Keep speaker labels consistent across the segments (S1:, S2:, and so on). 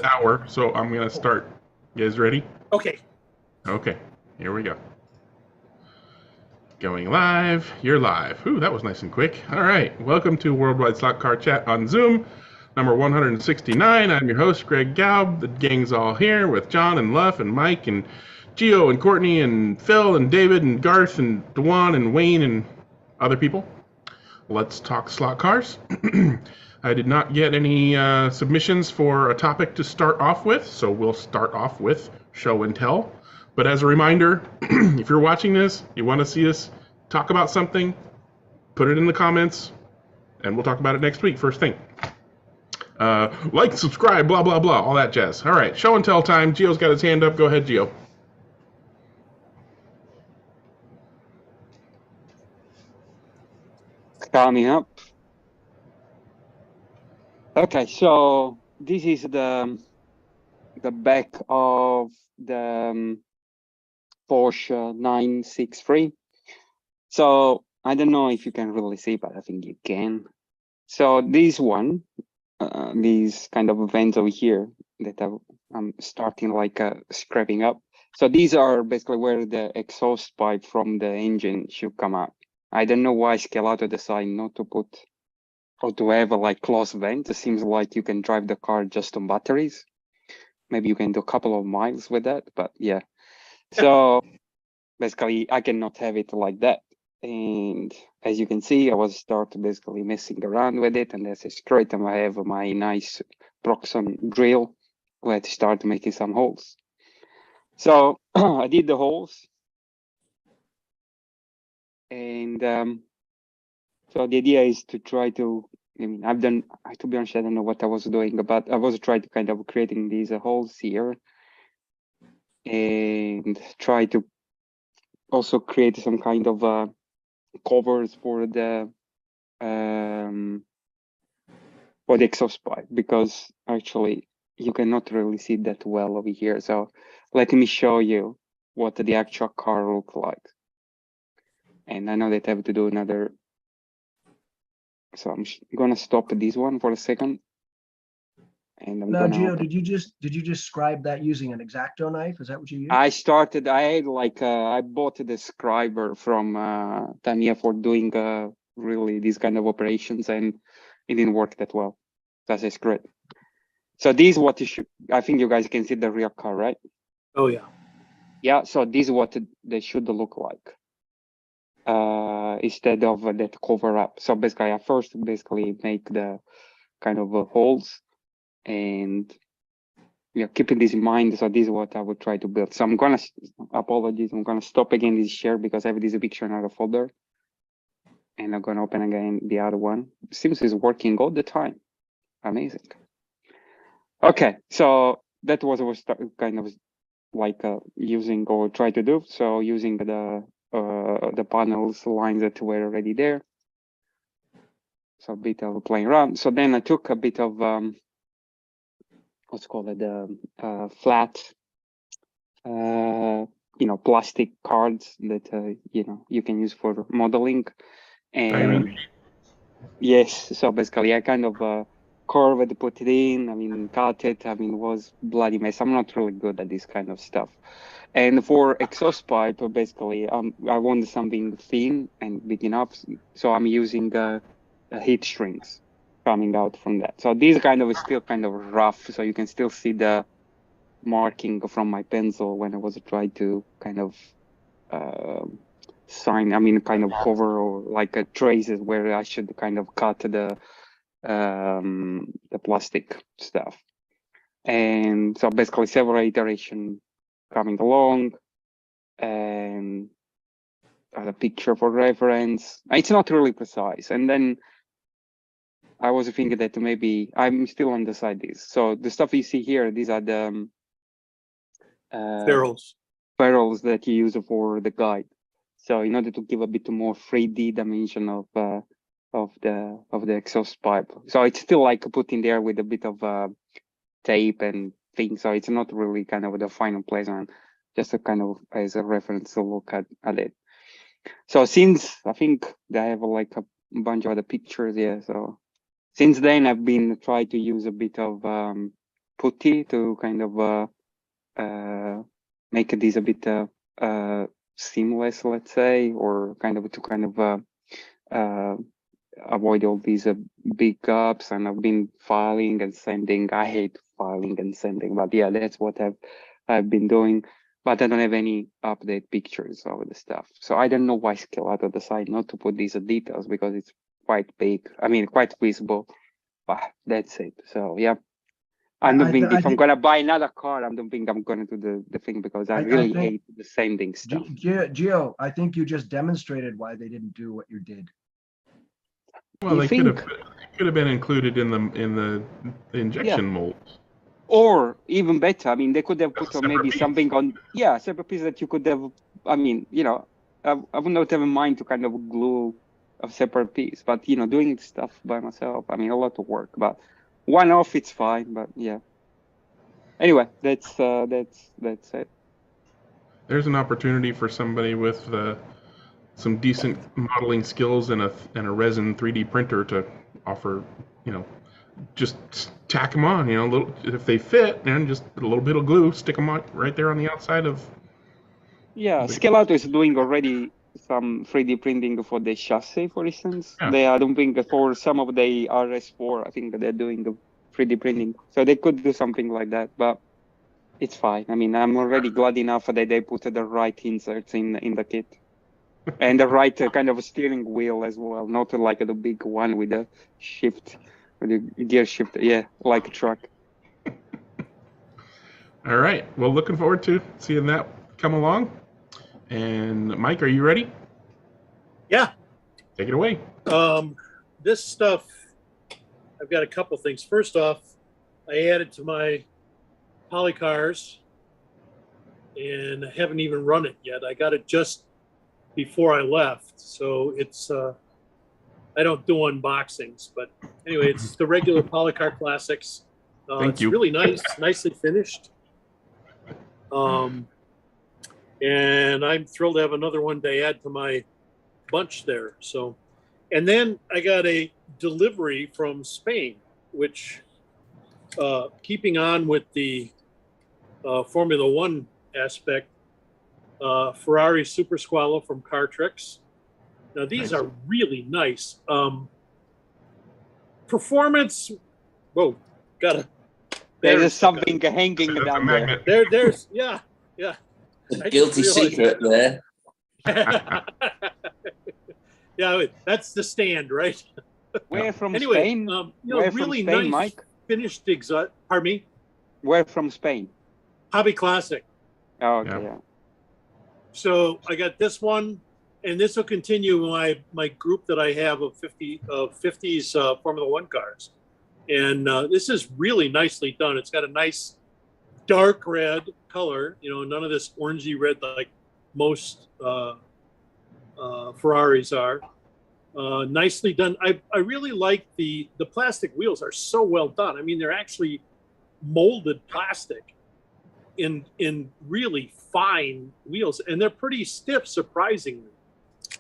S1: hour, so I'm gonna start. You guys ready?
S2: Okay.
S1: Okay, here we go. Going live. You're live. Ooh, that was nice and quick. All right, welcome to Worldwide Slot Car Chat on Zoom, number 169. I'm your host, Greg Gaub. The gang's all here with John and Luff and Mike and Gio and Courtney and Phil and David and Garth and Dewan and Wayne and other people. Let's talk slot cars. I did not get any submissions for a topic to start off with, so we'll start off with show and tell. But as a reminder, if you're watching this, you want to see us talk about something, put it in the comments, and we'll talk about it next week, first thing. Like, subscribe, blah, blah, blah, all that jazz. All right, show and tell time. Gio's got his hand up. Go ahead, Gio.
S3: Coming up. Okay, so this is the back of the Porsche 963. So I don't know if you can really see, but I think you can. So this one, these kind of events over here that I'm starting like scraping up. So these are basically where the exhaust pipe from the engine should come out. I don't know why Scalato decided not to put or to have a like closed vent. It seems like you can drive the car just on batteries. Maybe you can do a couple of miles with that, but yeah. So basically I cannot have it like that. And as you can see, I was start basically messing around with it, and as a straight time I have my nice Proxxon drill. Let's start making some holes. So I did the holes. And so the idea is to try to, I mean, to be honest, I don't know what I was doing, but I was trying to kind of creating these holes here and try to also create some kind of covers for the exhaust pipe, because actually you cannot really see that well over here. So let me show you what the actual car looks like. And I know that I have to do another. So I'm gonna stop this one for a second. And I'm
S2: Now,
S3: gonna
S2: Gio, did you just scribe that using an X-Acto knife? Is that what you used?
S3: I had like I bought the scriber from Tamiya for doing really these kind of operations, and it didn't work that well. That's great. So this is what you should, I think you guys can see the real car, right?
S2: Oh yeah.
S3: Yeah, so this is what they should look like. Instead of that cover up. So basically I first make the kind of holes, and yeah, keeping this in mind. So this is what I would try to build. So I'm gonna, apologies, I'm gonna stop again this share because I have this picture in another folder, and I'm gonna open again the other one. Seems it's working all the time. Amazing. Okay, so that was kind of like using or try to do. So using the panels lines that were already there. So a bit of playing around. So then I took a bit of what's called it flat plastic cards that you can use for modeling. And yes, so basically I kind of curved, put it in, I mean cut it, I mean it was bloody mess. I'm not really good at this kind of stuff. And for exhaust pipe, basically I wanted something thin and big enough, so I'm using heat strings coming out from that. So this kind of is still kind of rough, so you can still see the marking from my pencil when I was trying to kind of kind of cover or like traces where I should kind of cut the plastic stuff. And so basically several iterations coming along, and a picture for reference. It's not really precise. And then I was thinking that maybe I'm still on the side this. So the stuff you see here, these are the
S2: Ferrules
S3: that you use for the guide. So in order to give a bit more 3D dimension of the exhaust pipe, so it's still like put in there with a bit of tape and things. So it's not really kind of the final placement, just a kind of as a reference to look at it. So since I think I have like a bunch of other pictures here, so since then I've been trying to use a bit of putty to kind of make these a bit seamless, let's say, or kind of to kind of avoid all these big gaps. And I've been filing and sending. I hate filing and sending, but yeah, that's what I've been doing. But I don't have any update pictures of the stuff. So I don't know why Scalato decided not to put these details, because it's quite big. I mean, quite visible. But that's it. So yeah. I don't think if I'm gonna buy another car, I don't think I'm gonna do the thing, because I really hate the sending stuff.
S2: Gio, I think you just demonstrated why they didn't do what you did.
S1: Well, they could have been included in the injection molds.
S3: Or even better, I mean, they could have put maybe something on, separate piece that you could have. I mean, you know, I would not have in mind to kind of glue a separate piece, but you know, doing stuff by myself, I mean, a lot of work. But one off, it's fine. But yeah. Anyway, that's it.
S1: There's an opportunity for somebody with some decent modeling skills and a resin 3D printer to offer, you know, just tack them on, you know, little, if they fit, and just a little bit of glue, stick them on right there on the outside of.
S3: Yeah, Scalato is doing already some 3D printing for the chassis, for instance.
S1: Yeah.
S3: They are doing for some of the RS4, I think they're doing the 3D printing. So they could do something like that, but it's fine. I mean, I'm already glad enough that they put the right inserts in the kit. And the right kind of steering wheel as well, not like the big one with the shift, with the gear shift, like a truck.
S1: All right. Well, looking forward to seeing that come along. And Mike, are you ready?
S4: Yeah.
S1: Take it away.
S4: This stuff, I've got a couple things. First off, I added to my Polycars, and I haven't even run it yet. I got it just before I left, so it's I don't do unboxings, but anyway, it's the regular Polycar Classics.
S1: Thank you.
S4: It's really nice, nicely finished. And I'm thrilled to have another one to add to my bunch there. So, and then I got a delivery from Spain, which, keeping on with the Formula One aspect, Ferrari Super Squalo from Cartrix. Now these are really nice. Performance. Whoa, there's
S3: something hanging down there.
S4: There's yeah.
S5: Guilty secret there.
S4: Yeah, that's the stand, right?
S3: Where from
S4: anyway,
S3: Spain?
S4: Where really from Spain, nice, Mike? Finished pardon me?
S3: Where from Spain?
S4: Hobby Classic.
S3: Oh, okay, yeah.
S4: So I got this one, and this will continue my group that I have of 50s Formula One cars. And this is really nicely done. It's got a nice dark red color, you know, none of this orangey red like most Ferraris are. Nicely done. I really like the plastic wheels are so well done. I mean, they're actually molded plastic in really fine wheels, and they're pretty stiff, surprisingly.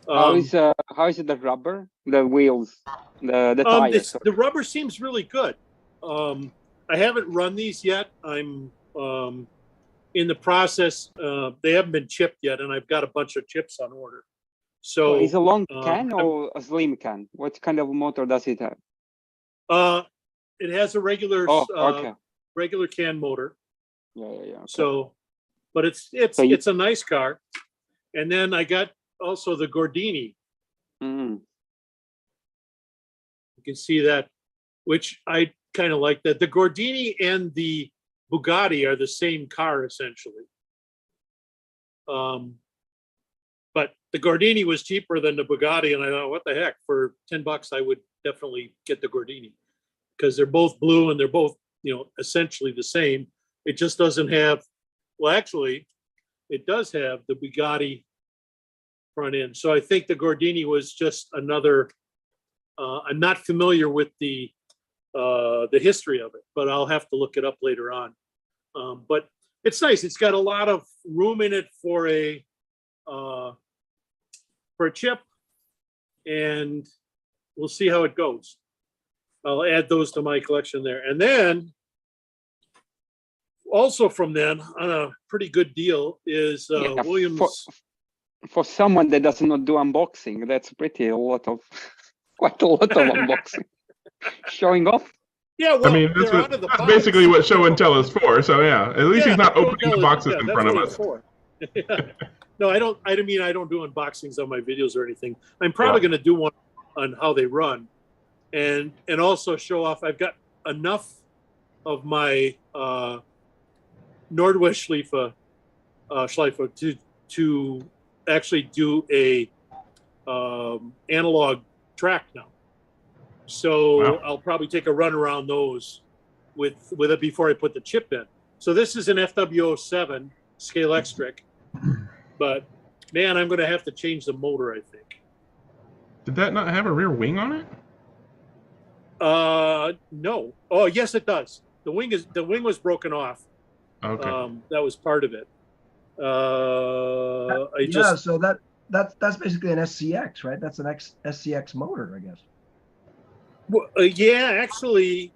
S3: How is the rubber, the wheels, the tires?
S4: The rubber seems really good. I haven't run these yet. I'm in the process. They haven't been chipped yet, and I've got a bunch of chips on order. So
S3: is a long can or a slim can? What kind of motor does it have?
S4: It has a regular regular can motor.
S3: Yeah. Okay.
S4: So, but it's a nice car. And then I got also the Gordini.
S3: Mm.
S4: You can see that, which I kind of like that. The Gordini and the Bugatti are the same car essentially. But the Gordini was cheaper than the Bugatti, and I thought, what the heck? For $10, I would definitely get the Gordini because they're both blue and they're both, you know, essentially the same. It just doesn't have. Well, actually, it does have the Bugatti front end. So I think the Gordini was just another. I'm not familiar with the history of it, but I'll have to look it up later on. But it's nice. It's got a lot of room in it for a chip, and we'll see how it goes. I'll add those to my collection there. And then also from then on a pretty good deal is
S3: Yeah,
S4: Williams.
S3: For someone that does not do unboxing, that's pretty a lot of quite a lot of unboxing. Showing off.
S4: Yeah, well,
S1: I mean, that's,
S4: they're out of the
S1: that's
S4: box.
S1: basically what show and tell is for. So yeah, at least
S4: Yeah,
S1: he's not
S4: show and
S1: opening the
S4: tell is-
S1: boxes
S4: yeah,
S1: in
S4: that's
S1: front of
S4: what
S1: us.
S4: it's for. No, I don't. I mean, I don't do unboxings on my videos or anything. I'm probably going to do one on how they run, and also show off. I've got enough of my Nordwest Schleife to actually do a analog track now. So
S1: Wow.
S4: I'll probably take a run around those with it before I put the chip in. So this is an FW07 Scalextric, but man, I'm going to have to change the motor, I think.
S1: Did that not have a rear wing on it?
S4: No. Oh, yes, it does. The wing was broken off.
S1: Okay.
S4: That was part of it.
S2: So that's basically an SCX, right? That's an SCX motor, I guess.
S4: Yeah, actually,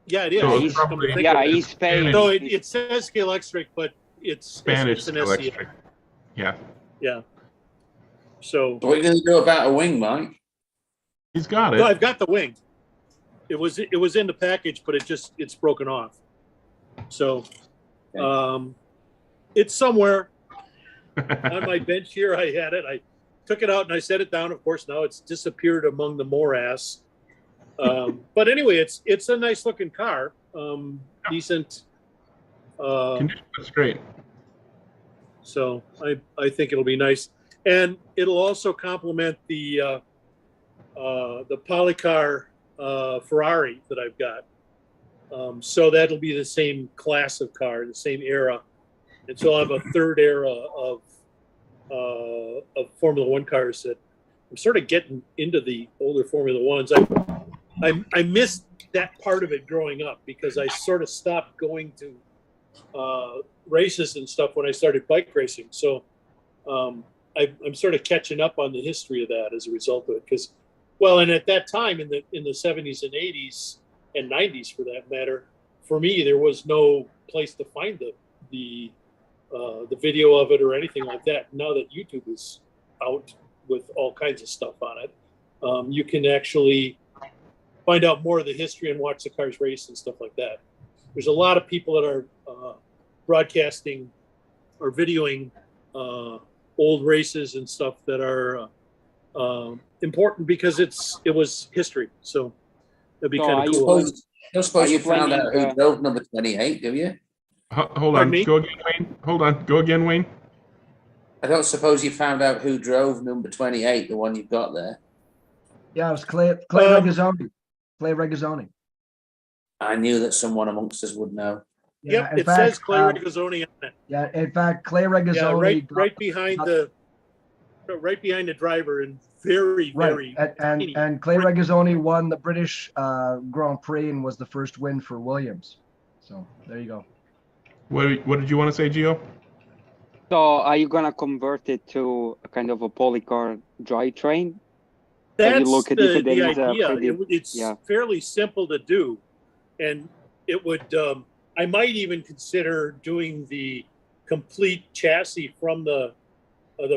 S4: yeah, it is.
S1: So
S3: he's-
S4: Come to think
S3: Yeah,
S4: of it.
S3: he's Spain.
S4: No, it says Scalextric, but it's
S1: Spanish
S4: it's an SCX.
S1: electric. Yeah.
S4: Yeah. So
S5: So what are you going to do about a wing, Mike?
S1: He's got
S4: no,
S1: it.
S4: I've got the wing. It was in the package, but it's broken off. So it's somewhere on my bench here. I had it. I took it out and I set it down. Of course, now it's disappeared among the morass. But anyway, it's a nice looking car. Decent.
S1: Condition looks great.
S4: So I think it'll be nice, and it'll also complement the Polycar Ferrari that I've got. So that'll be the same class of car, the same era, and so I'll have a third era of Formula One cars that I'm sort of getting into the older Formula Ones. I missed that part of it growing up because I sort of stopped going to races and stuff when I started bike racing. So I'm sort of catching up on the history of that as a result of it. Because, well, and at that time in the 70s and 80s and 90s, for that matter, for me there was no place to find the video of it or anything like that. Now that YouTube is out with all kinds of stuff on it, you can actually find out more of the history and watch the cars race and stuff like that. There's a lot of people that are broadcasting or videoing old races and stuff that are important because it was history. So it'd be
S3: So
S4: kind
S3: are
S4: of
S3: you
S4: cool.
S5: Don't suppose
S3: Are
S5: you
S3: you
S5: found
S3: planning,
S5: out who drove number 28, do you?
S1: Hold
S4: Pardon
S1: on.
S4: me?
S1: Go again, Wayne. Hold on. Go again, Wayne.
S5: I don't suppose you found out who drove number 28, the one you've got there.
S2: Yeah, it was Clay Regazzoni. Clay Regazzoni.
S5: I knew that someone amongst us would know.
S2: Yeah,
S4: Yep,
S2: in
S4: it
S2: fact,
S4: says Clay Regazzoni on it.
S2: Yeah, in fact, Clay
S4: Yeah,
S2: Regazzoni.
S4: right behind the driver, and very
S2: Right,
S4: teeny.
S2: and Clay Regazzoni won the British Grand Prix and was the first win for Williams. So there you go.
S1: What did you want to say, Gio?
S3: So are you gonna convert it to a kind of a polycar drivetrain?
S4: That's
S3: you look at it,
S4: the
S3: there is a
S4: idea.
S3: pretty-
S4: It's
S3: yeah.
S4: fairly simple to do, and it would. I might even consider doing the complete chassis from the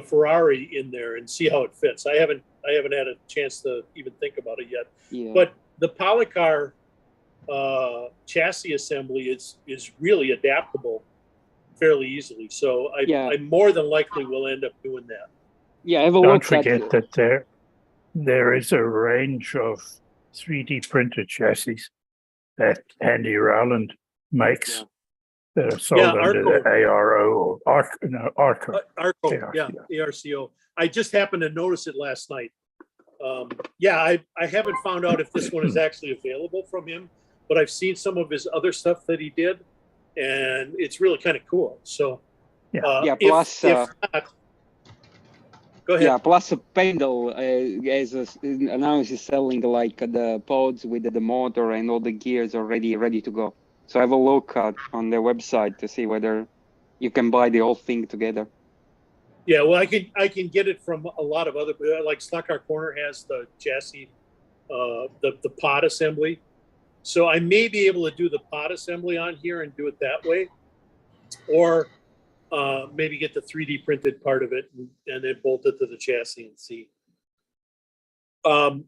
S4: Ferrari in there and see how it fits. I haven't had a chance to even think about it yet.
S3: Yeah.
S4: But the Polycar chassis assembly is really adaptable fairly easily. So I more than likely will end up doing that.
S3: Yeah, have a
S6: Don't
S3: look
S6: forget
S3: at
S6: that there is a range of 3D printed chassis that Andy Rowland makes
S3: Yeah.
S6: that are sold
S4: Yeah,
S6: under the ARO or ARCO.
S4: Arco,
S6: Yeah,
S4: yeah, ARCO. I just happened to notice it last night. I haven't found out if this one is actually available from him, but I've seen some of his other stuff that he did, and it's really kind of cool. So,
S3: Yeah,
S4: if
S3: plus,
S4: not, go ahead.
S3: Yeah, plus Pendle now is selling like the pods with the motor and all the gears already ready to go. So have a look on their website to see whether you can buy the whole thing together.
S4: Yeah, well, I can get it from a lot of other, like Stock Car Corner has the chassis, the pod assembly. So I may be able to do the pod assembly on here and do it that way. or maybe get the 3D printed part of it and then bolt it to the chassis and see.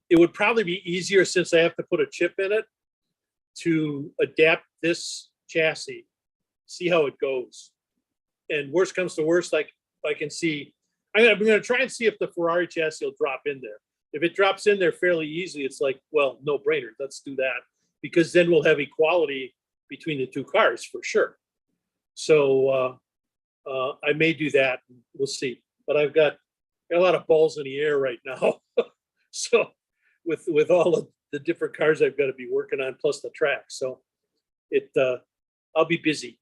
S4: It would probably be easier, since I have to put a chip in it, to adapt this chassis, see how it goes. And worst comes to worst, like I can see, I'm going to try and see if the Ferrari chassis will drop in there. If it drops in there fairly easily, it's like, well, no brainer. Let's do that, because then we'll have equality between the two cars for sure. So I may do that. We'll see. But I've got a lot of balls in the air right now. So with all of the different cars I've got to be working on, plus the track. So I'll be busy.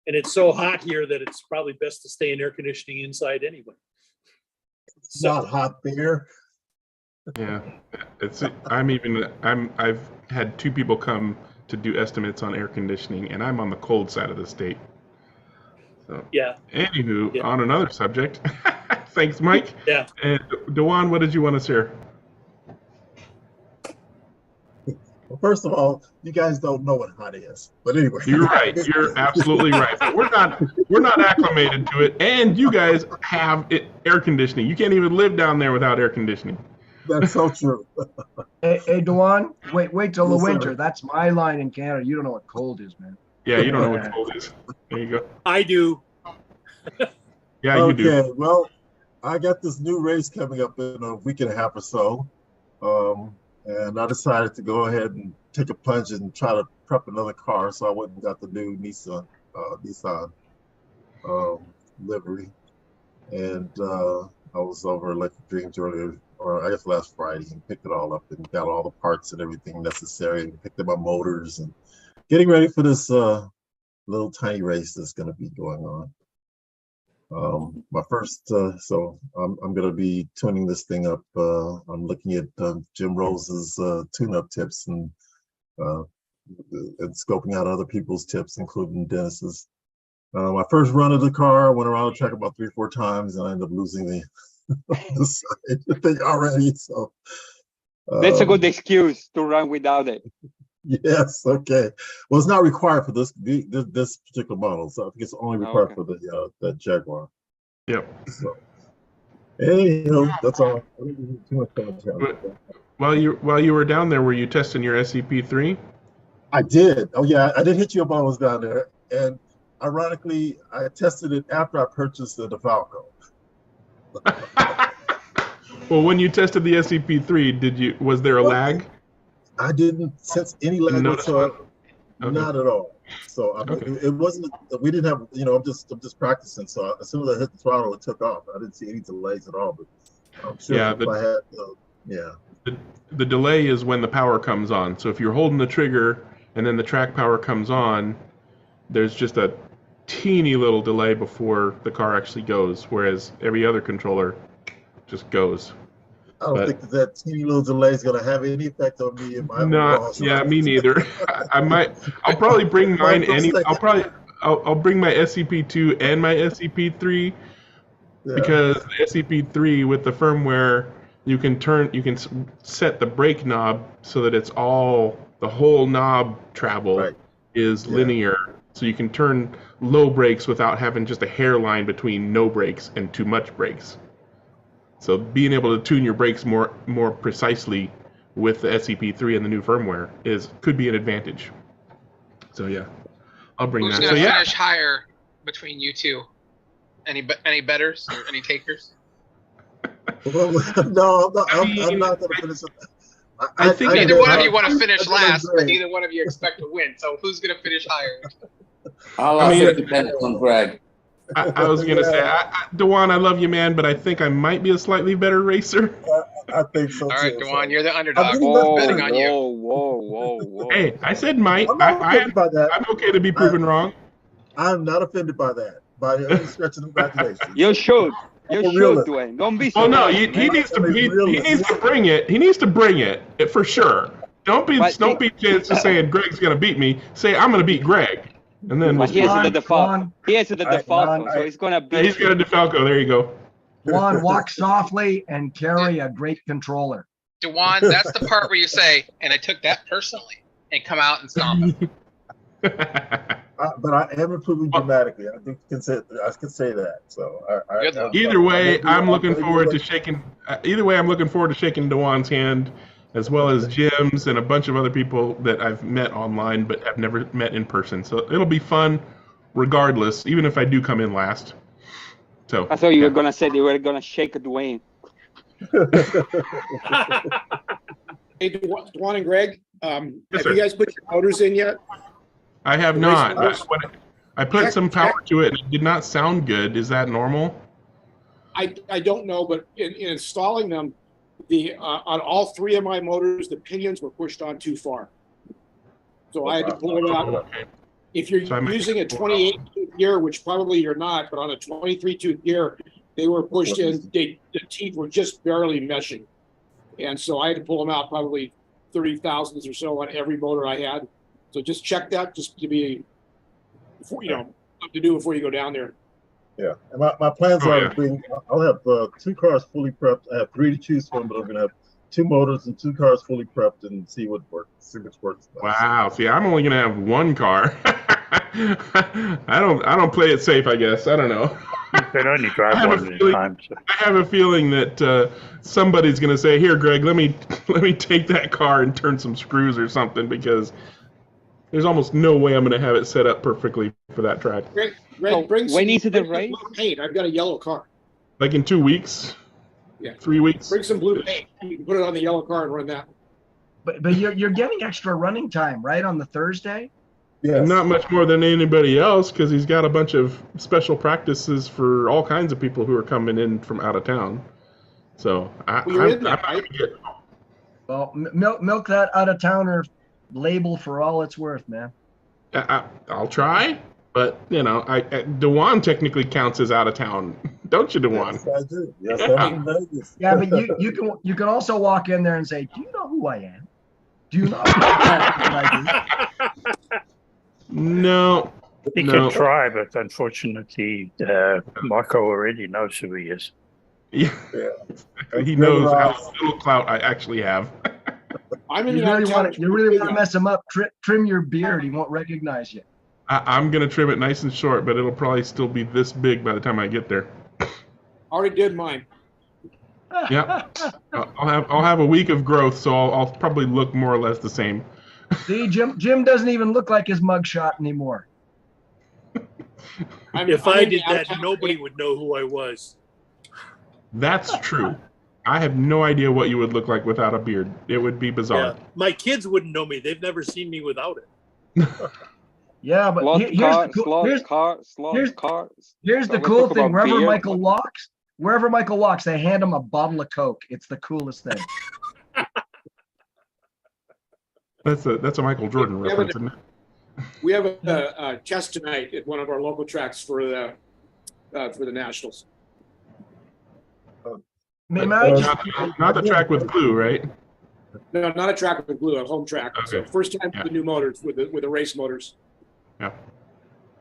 S4: And it's so hot here that it's probably best to stay in air conditioning inside anyway.
S7: It's not hot there.
S1: Yeah, I've had 2 people come to do estimates on air conditioning, and I'm on the cold side of the state. So
S4: yeah.
S1: Anywho,
S4: Yeah.
S1: on another subject. Thanks, Mike.
S4: Yeah.
S1: And Dewan, what did you want to share?
S7: Well, first of all, you guys don't know what hot is. But anyway.
S1: You're right. You're absolutely right. But we're not acclimated to it, and you guys have air conditioning. You can't even live down there without air conditioning.
S7: That's so true.
S2: Hey, Dewan, wait till the
S7: Yes, sir.
S2: winter. That's my line in Canada. You don't know what cold is, man.
S1: Yeah, you don't know what cold is. There you go.
S4: I do.
S1: Yeah, you do.
S7: Okay, well, I got this new race coming up in a week and a half or so. And I decided to go ahead and take a plunge and try to prep another car. So I went and got the new Nissan livery. And I was over at Electric Dreams earlier, or I guess last Friday, and picked it all up and got all the parts and everything necessary, and picked up my motors and getting ready for this little tiny race that's going to be going on. My first, so I'm going to be tuning this thing up. I'm looking at Jim Rose's tune-up tips and scoping out other people's tips, including Dennis's. My first run of the car, I went around the track about 3 or 4 times, and I ended up losing the thing already. So
S3: That's a good excuse to run without it.
S7: yes, okay. Well, it's not required for this particular model, so I think it's only required
S3: Okay.
S7: for the Jaguar.
S1: Yep.
S7: So, anyhow, that's all. I didn't do too much commentary.
S1: While you were down there, were you testing your SCP-3?
S7: I did. Oh yeah, I did hit you up while I was down there, and ironically, I tested it after I purchased the DeFalco.
S1: Well, when you tested the SCP-3, was there a lag?
S7: I didn't sense any lag
S1: Notice
S7: whatsoever.
S1: one? Okay.
S7: Not at all. So
S1: Okay.
S7: it wasn't. We didn't have. I'm just practicing. So as soon as I hit the throttle, it took off. I didn't see any delays at all. But I'm sure
S1: Yeah,
S7: if I had,
S1: The delay is when the power comes on. So if you're holding the trigger and then the track power comes on, there's just a teeny little delay before the car actually goes, whereas every other controller just goes.
S7: I don't
S1: But-
S7: think that teeny little delay is going to have any effect on me in my
S1: Not, yeah, me neither. I'll probably bring mine I'll bring my SCP-2 and my SCP-3
S7: Yeah.
S1: because the SCP-3 with the firmware, you can set the brake knob so that it's the whole knob travel
S7: Right.
S1: is
S7: Yeah.
S1: linear. So you can turn low brakes without having just a hairline between no brakes and too much brakes. So being able to tune your brakes more precisely with the SCP-3 and the new firmware could be an advantage. So yeah, I'll bring
S8: Who's
S1: that.
S8: gonna
S1: So yeah,
S8: finish higher between you two? Any betters or any takers?
S7: Well, no, I'm
S1: mean,
S7: not going to finish it.
S1: I think
S8: Neither one of you want to
S7: I
S8: finish
S7: think
S8: last, but
S7: Greg.
S8: neither one of you expect to win. So who's gonna finish higher?
S5: I'll
S1: I
S5: have
S1: mean,
S5: 50 pence on Greg.
S1: I was gonna say, Dewan, I love you, man, but I think I might be a slightly better racer.
S7: I think so
S8: All
S7: too.
S8: right, Dewan,
S7: so.
S8: you're the underdog.
S7: getting
S8: We're
S7: better.
S8: betting on you.
S3: Whoa.
S1: Hey, I said might.
S7: I'm not offended by that.
S1: I'm okay to be proven wrong.
S7: I'm not offended by that, by any stretch of the imagination.
S3: You should. You
S7: I'm a
S3: should,
S7: realist.
S3: Dwayne. Don't be
S1: Oh
S3: so.
S1: no, he needs to bring it. He needs to bring it for sure. Don't be just saying Greg's gonna beat me. Say I'm gonna beat Greg, and then
S3: But he has
S2: Come
S3: the
S2: on,
S3: default.
S2: come on.
S3: He has the
S2: All right,
S3: default,
S2: come on,
S3: so he's gonna
S1: Yeah, he's
S3: beat
S1: got a
S3: you.
S1: DeFalco. There you go.
S2: Juan, walk softly and carry a great controller.
S8: Dewan, that's the part where you say, and I took that personally, and come out and stomp him.
S7: But I am improving dramatically. I think I can say that. So
S8: Good luck.
S1: Either way, I'm looking
S7: I'll
S1: forward to
S7: maybe
S1: shaking. Either way, I'm looking forward to shaking Dewan's hand, as well as Jim's and a bunch of other people that I've met online but have never met in person. So it'll be fun, regardless, even if I do come in last. So
S3: I thought you
S1: yeah.
S3: were gonna say you were gonna shake Dwayne.
S9: Hey, Dwan and Greg,
S1: Yes,
S9: have
S1: sir.
S9: you guys put your motors in yet?
S1: I have
S9: The
S1: not.
S9: race
S1: I put
S9: Check-
S1: some power
S9: check.
S1: to it, and it did not sound good. Is that normal?
S9: I don't know, but in installing them, on all three of my motors, the pinions were pushed on too far. So I had to pull them out.
S1: Okay.
S9: If you're
S1: So I might
S9: using a
S1: have to pull it
S9: 28 tooth gear, which probably you're not, but on a 23 tooth gear, they were pushed in. The teeth were just barely meshing, and so I had to pull them out probably 30 thousandths or so on every motor I had. So just check that, just to be, before, what to do before you go down there.
S7: Yeah, and my plans
S1: Oh,
S7: are
S1: yeah.
S7: to bring. I'll have 2 cars fully prepped. I have 3 to choose from, but I'm gonna have 2 motors and 2 cars fully prepped and see what works. See which works best.
S1: Wow. See, I'm only gonna have one car. I don't play it safe. I guess. I don't know.
S6: You can only
S1: I
S6: drive
S1: have a
S6: one at a
S1: feeling-
S6: time. So.
S1: I have a feeling that somebody's gonna say, "Here, Greg, let me take that car and turn some screws or something," because there's almost no way I'm gonna have it set up perfectly for that track.
S9: Greg,
S3: So
S9: bring
S3: when is it the
S9: bring some
S3: race?
S9: blue paint. I've got a yellow car.
S1: Like in 2 weeks.
S9: Yeah.
S1: 3 weeks.
S9: Bring some blue paint. You can put it on the yellow car and run that.
S2: But you're getting extra running time, right, on the Thursday?
S7: Yes.
S1: Not much more than anybody else, because he's got a bunch of special practices for all kinds of people who are coming in from out of town. So
S9: Well, you're in there,
S1: I'm
S9: right?
S2: Well, milk that out of towner label for all it's worth, man.
S1: I'll try, but Dewan technically counts as out of town, don't you, Dewan?
S7: Yes, I do. Yes, I'm in Vegas.
S2: Yeah, but you can also walk in there and say, "Do you know who I am? Do you know what I do?"
S1: No,
S6: He
S1: No.
S6: can try, but unfortunately, Marco already knows who he is.
S1: yeah,
S7: Yeah.
S1: he knows how little clout I actually have.
S9: I'm in
S2: You
S9: the
S2: really
S9: out-of-town
S2: want to mess him up. Trim your beard. He won't recognize you.
S1: I'm gonna trim it nice and short, but it'll probably still be this big by the time I get there.
S9: Already did mine.
S1: Yep. I'll have a week of growth, so I'll probably look more or less the same.
S2: See, Jim doesn't even look like his mugshot anymore.
S4: If
S9: I'm
S4: I
S9: in the
S4: did that,
S9: out-of-town
S4: nobody
S9: phase.
S4: would know who I was.
S1: That's true. I have no idea what you would look like without a beard. It would be bizarre.
S4: Yeah. My kids wouldn't know me. They've never seen me without it.
S2: Yeah, but
S3: Slot
S2: here's
S3: car,
S2: the cool,
S3: slot
S2: here's,
S3: car, slot
S2: here's-
S3: car.
S2: here's the
S3: Let's
S2: cool
S3: talk
S2: thing.
S3: about beer.
S2: Wherever Michael walks, they hand him a bottle of Coke. It's the coolest thing.
S1: That's a Michael Jordan
S9: Yeah,
S1: reference,
S9: but-
S1: isn't it?
S9: We have a test tonight at one of our local tracks for the Nationals.
S2: May I just,
S1: Not the track with glue, right?
S9: No, not a track with glue, a home track. So
S1: Okay.
S9: first time
S1: Yeah.
S9: with the new motors, with the race motors.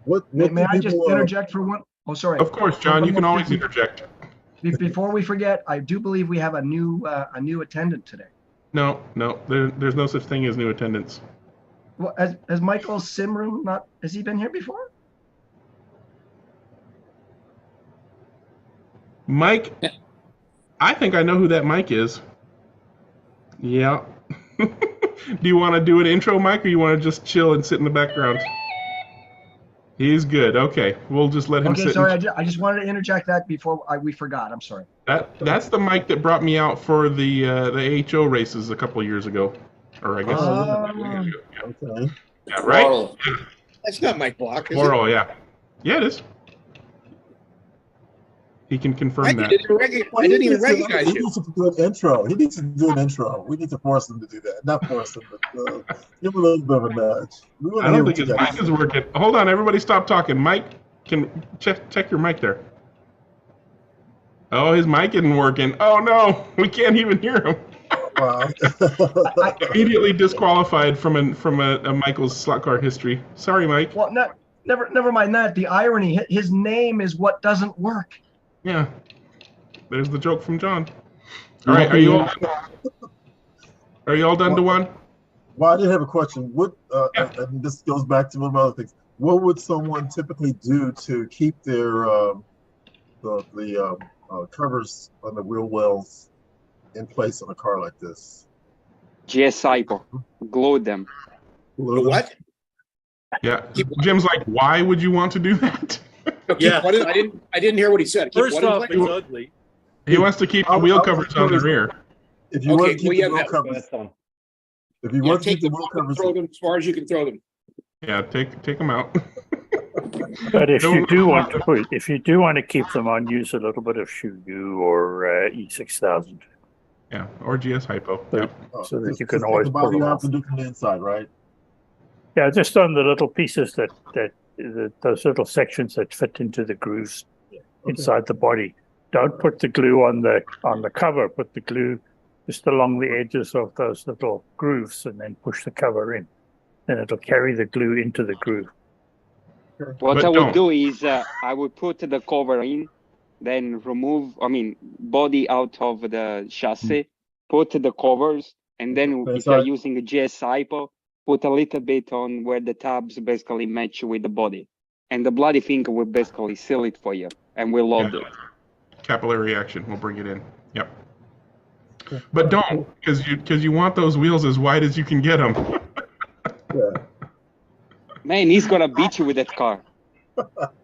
S7: What
S2: may
S7: do
S2: I just
S7: people,
S2: interject for one? Oh, sorry.
S1: Of course, John. You can always
S2: Before-
S1: interject.
S2: Before we forget, I do believe we have a new attendant today.
S1: No, there's no such thing as new attendance.
S2: Well, has Michael Simron has he been here before?
S1: Mike, I think I know who that Mike is. Yeah. Do you want to do an intro, Mike, or you want to just chill and sit in the background? He's good. Okay, we'll just let him
S2: Okay,
S1: sit.
S2: sorry, I just wanted to interject that before we forgot. I'm sorry.
S1: That's the Mike that brought me out for the AHO races a couple of years ago, or I guess.
S7: okay.
S1: Yeah, right.
S5: Laurel.
S9: That's not Mike Block, is it?
S1: Laurel, yeah. Yeah, it is. He can confirm
S9: I
S1: that.
S9: didn't even recognize
S7: He
S9: you.
S7: needs to do an intro. He needs to do an intro. We need to force him to do that. Not force him, but give him a little bit of a nudge. We want
S1: I
S7: to hear
S1: don't
S7: what
S1: think
S7: you
S1: his
S7: got
S1: mic
S7: to
S1: is
S7: say.
S1: working. Hold on, everybody stop talking. Mike, can check your mic there. Oh, his mic isn't working. Oh no, we can't even hear him.
S7: Wow.
S1: Immediately disqualified from a Michael's slot car history. Sorry, Mike.
S2: Well, never mind that. The irony, his name is what doesn't work.
S1: Yeah. There's the joke from John. All right, are you all done, Dewan?
S7: Well, I did have a question. What?
S1: Yeah.
S7: And this goes back to one of the other things. what would someone typically do to keep their covers on the wheel wells in place on a car like this?
S3: GS Hypo, glue them.
S7: Glue
S9: The
S7: them?
S9: what?
S1: Yeah.
S9: Keep-
S1: Jim's like, why would you want to do that?
S9: No, keep
S4: Yeah.
S9: what in- I didn't hear what he said. Keep
S4: First
S9: what in
S4: off,
S9: place?
S4: it's ugly.
S1: He wants to keep the wheel covers on the rear.
S7: If you
S9: Okay,
S7: want to keep
S9: well, yeah,
S7: the wheel
S9: that-
S7: covers, if you
S9: Yeah,
S7: want to
S9: take
S7: keep the
S9: them
S7: wheel
S9: off and
S7: covers,
S9: throw them as far as you can throw them.
S1: Yeah, take them out.
S6: But if
S1: No,
S6: you do
S1: no,
S6: want
S1: no.
S6: to put, if you do want to keep them on, use a little bit of Shuyu or E6000,
S1: Yeah, or GS Hypo.
S6: so,
S1: Yep.
S6: so that
S7: just-
S6: you can
S7: just take
S6: always
S7: the
S6: pull
S7: body
S6: them
S7: off
S6: off.
S7: and do from the inside, right?
S6: Yeah, just on the little pieces those little sections that fit into the grooves inside the body. Don't put the glue on the cover. Put the glue just along the edges of those little grooves, and then push the cover in. And it'll carry the glue into the groove.
S3: What
S1: But
S3: I would
S1: don't.
S3: do is I would put the cover in, then body out of the chassis, put the covers, and then
S7: Okay,
S3: if you're
S7: sorry.
S3: using a GS Hypo, put a little bit on where the tabs basically match with the body. And the bloody finger will basically seal it for you, and we'll load it.
S1: Capillary action. We'll bring it in. Yep. But don't, because you want those wheels as wide as you can get them.
S7: Yeah.
S3: Man, he's gonna beat you with that car.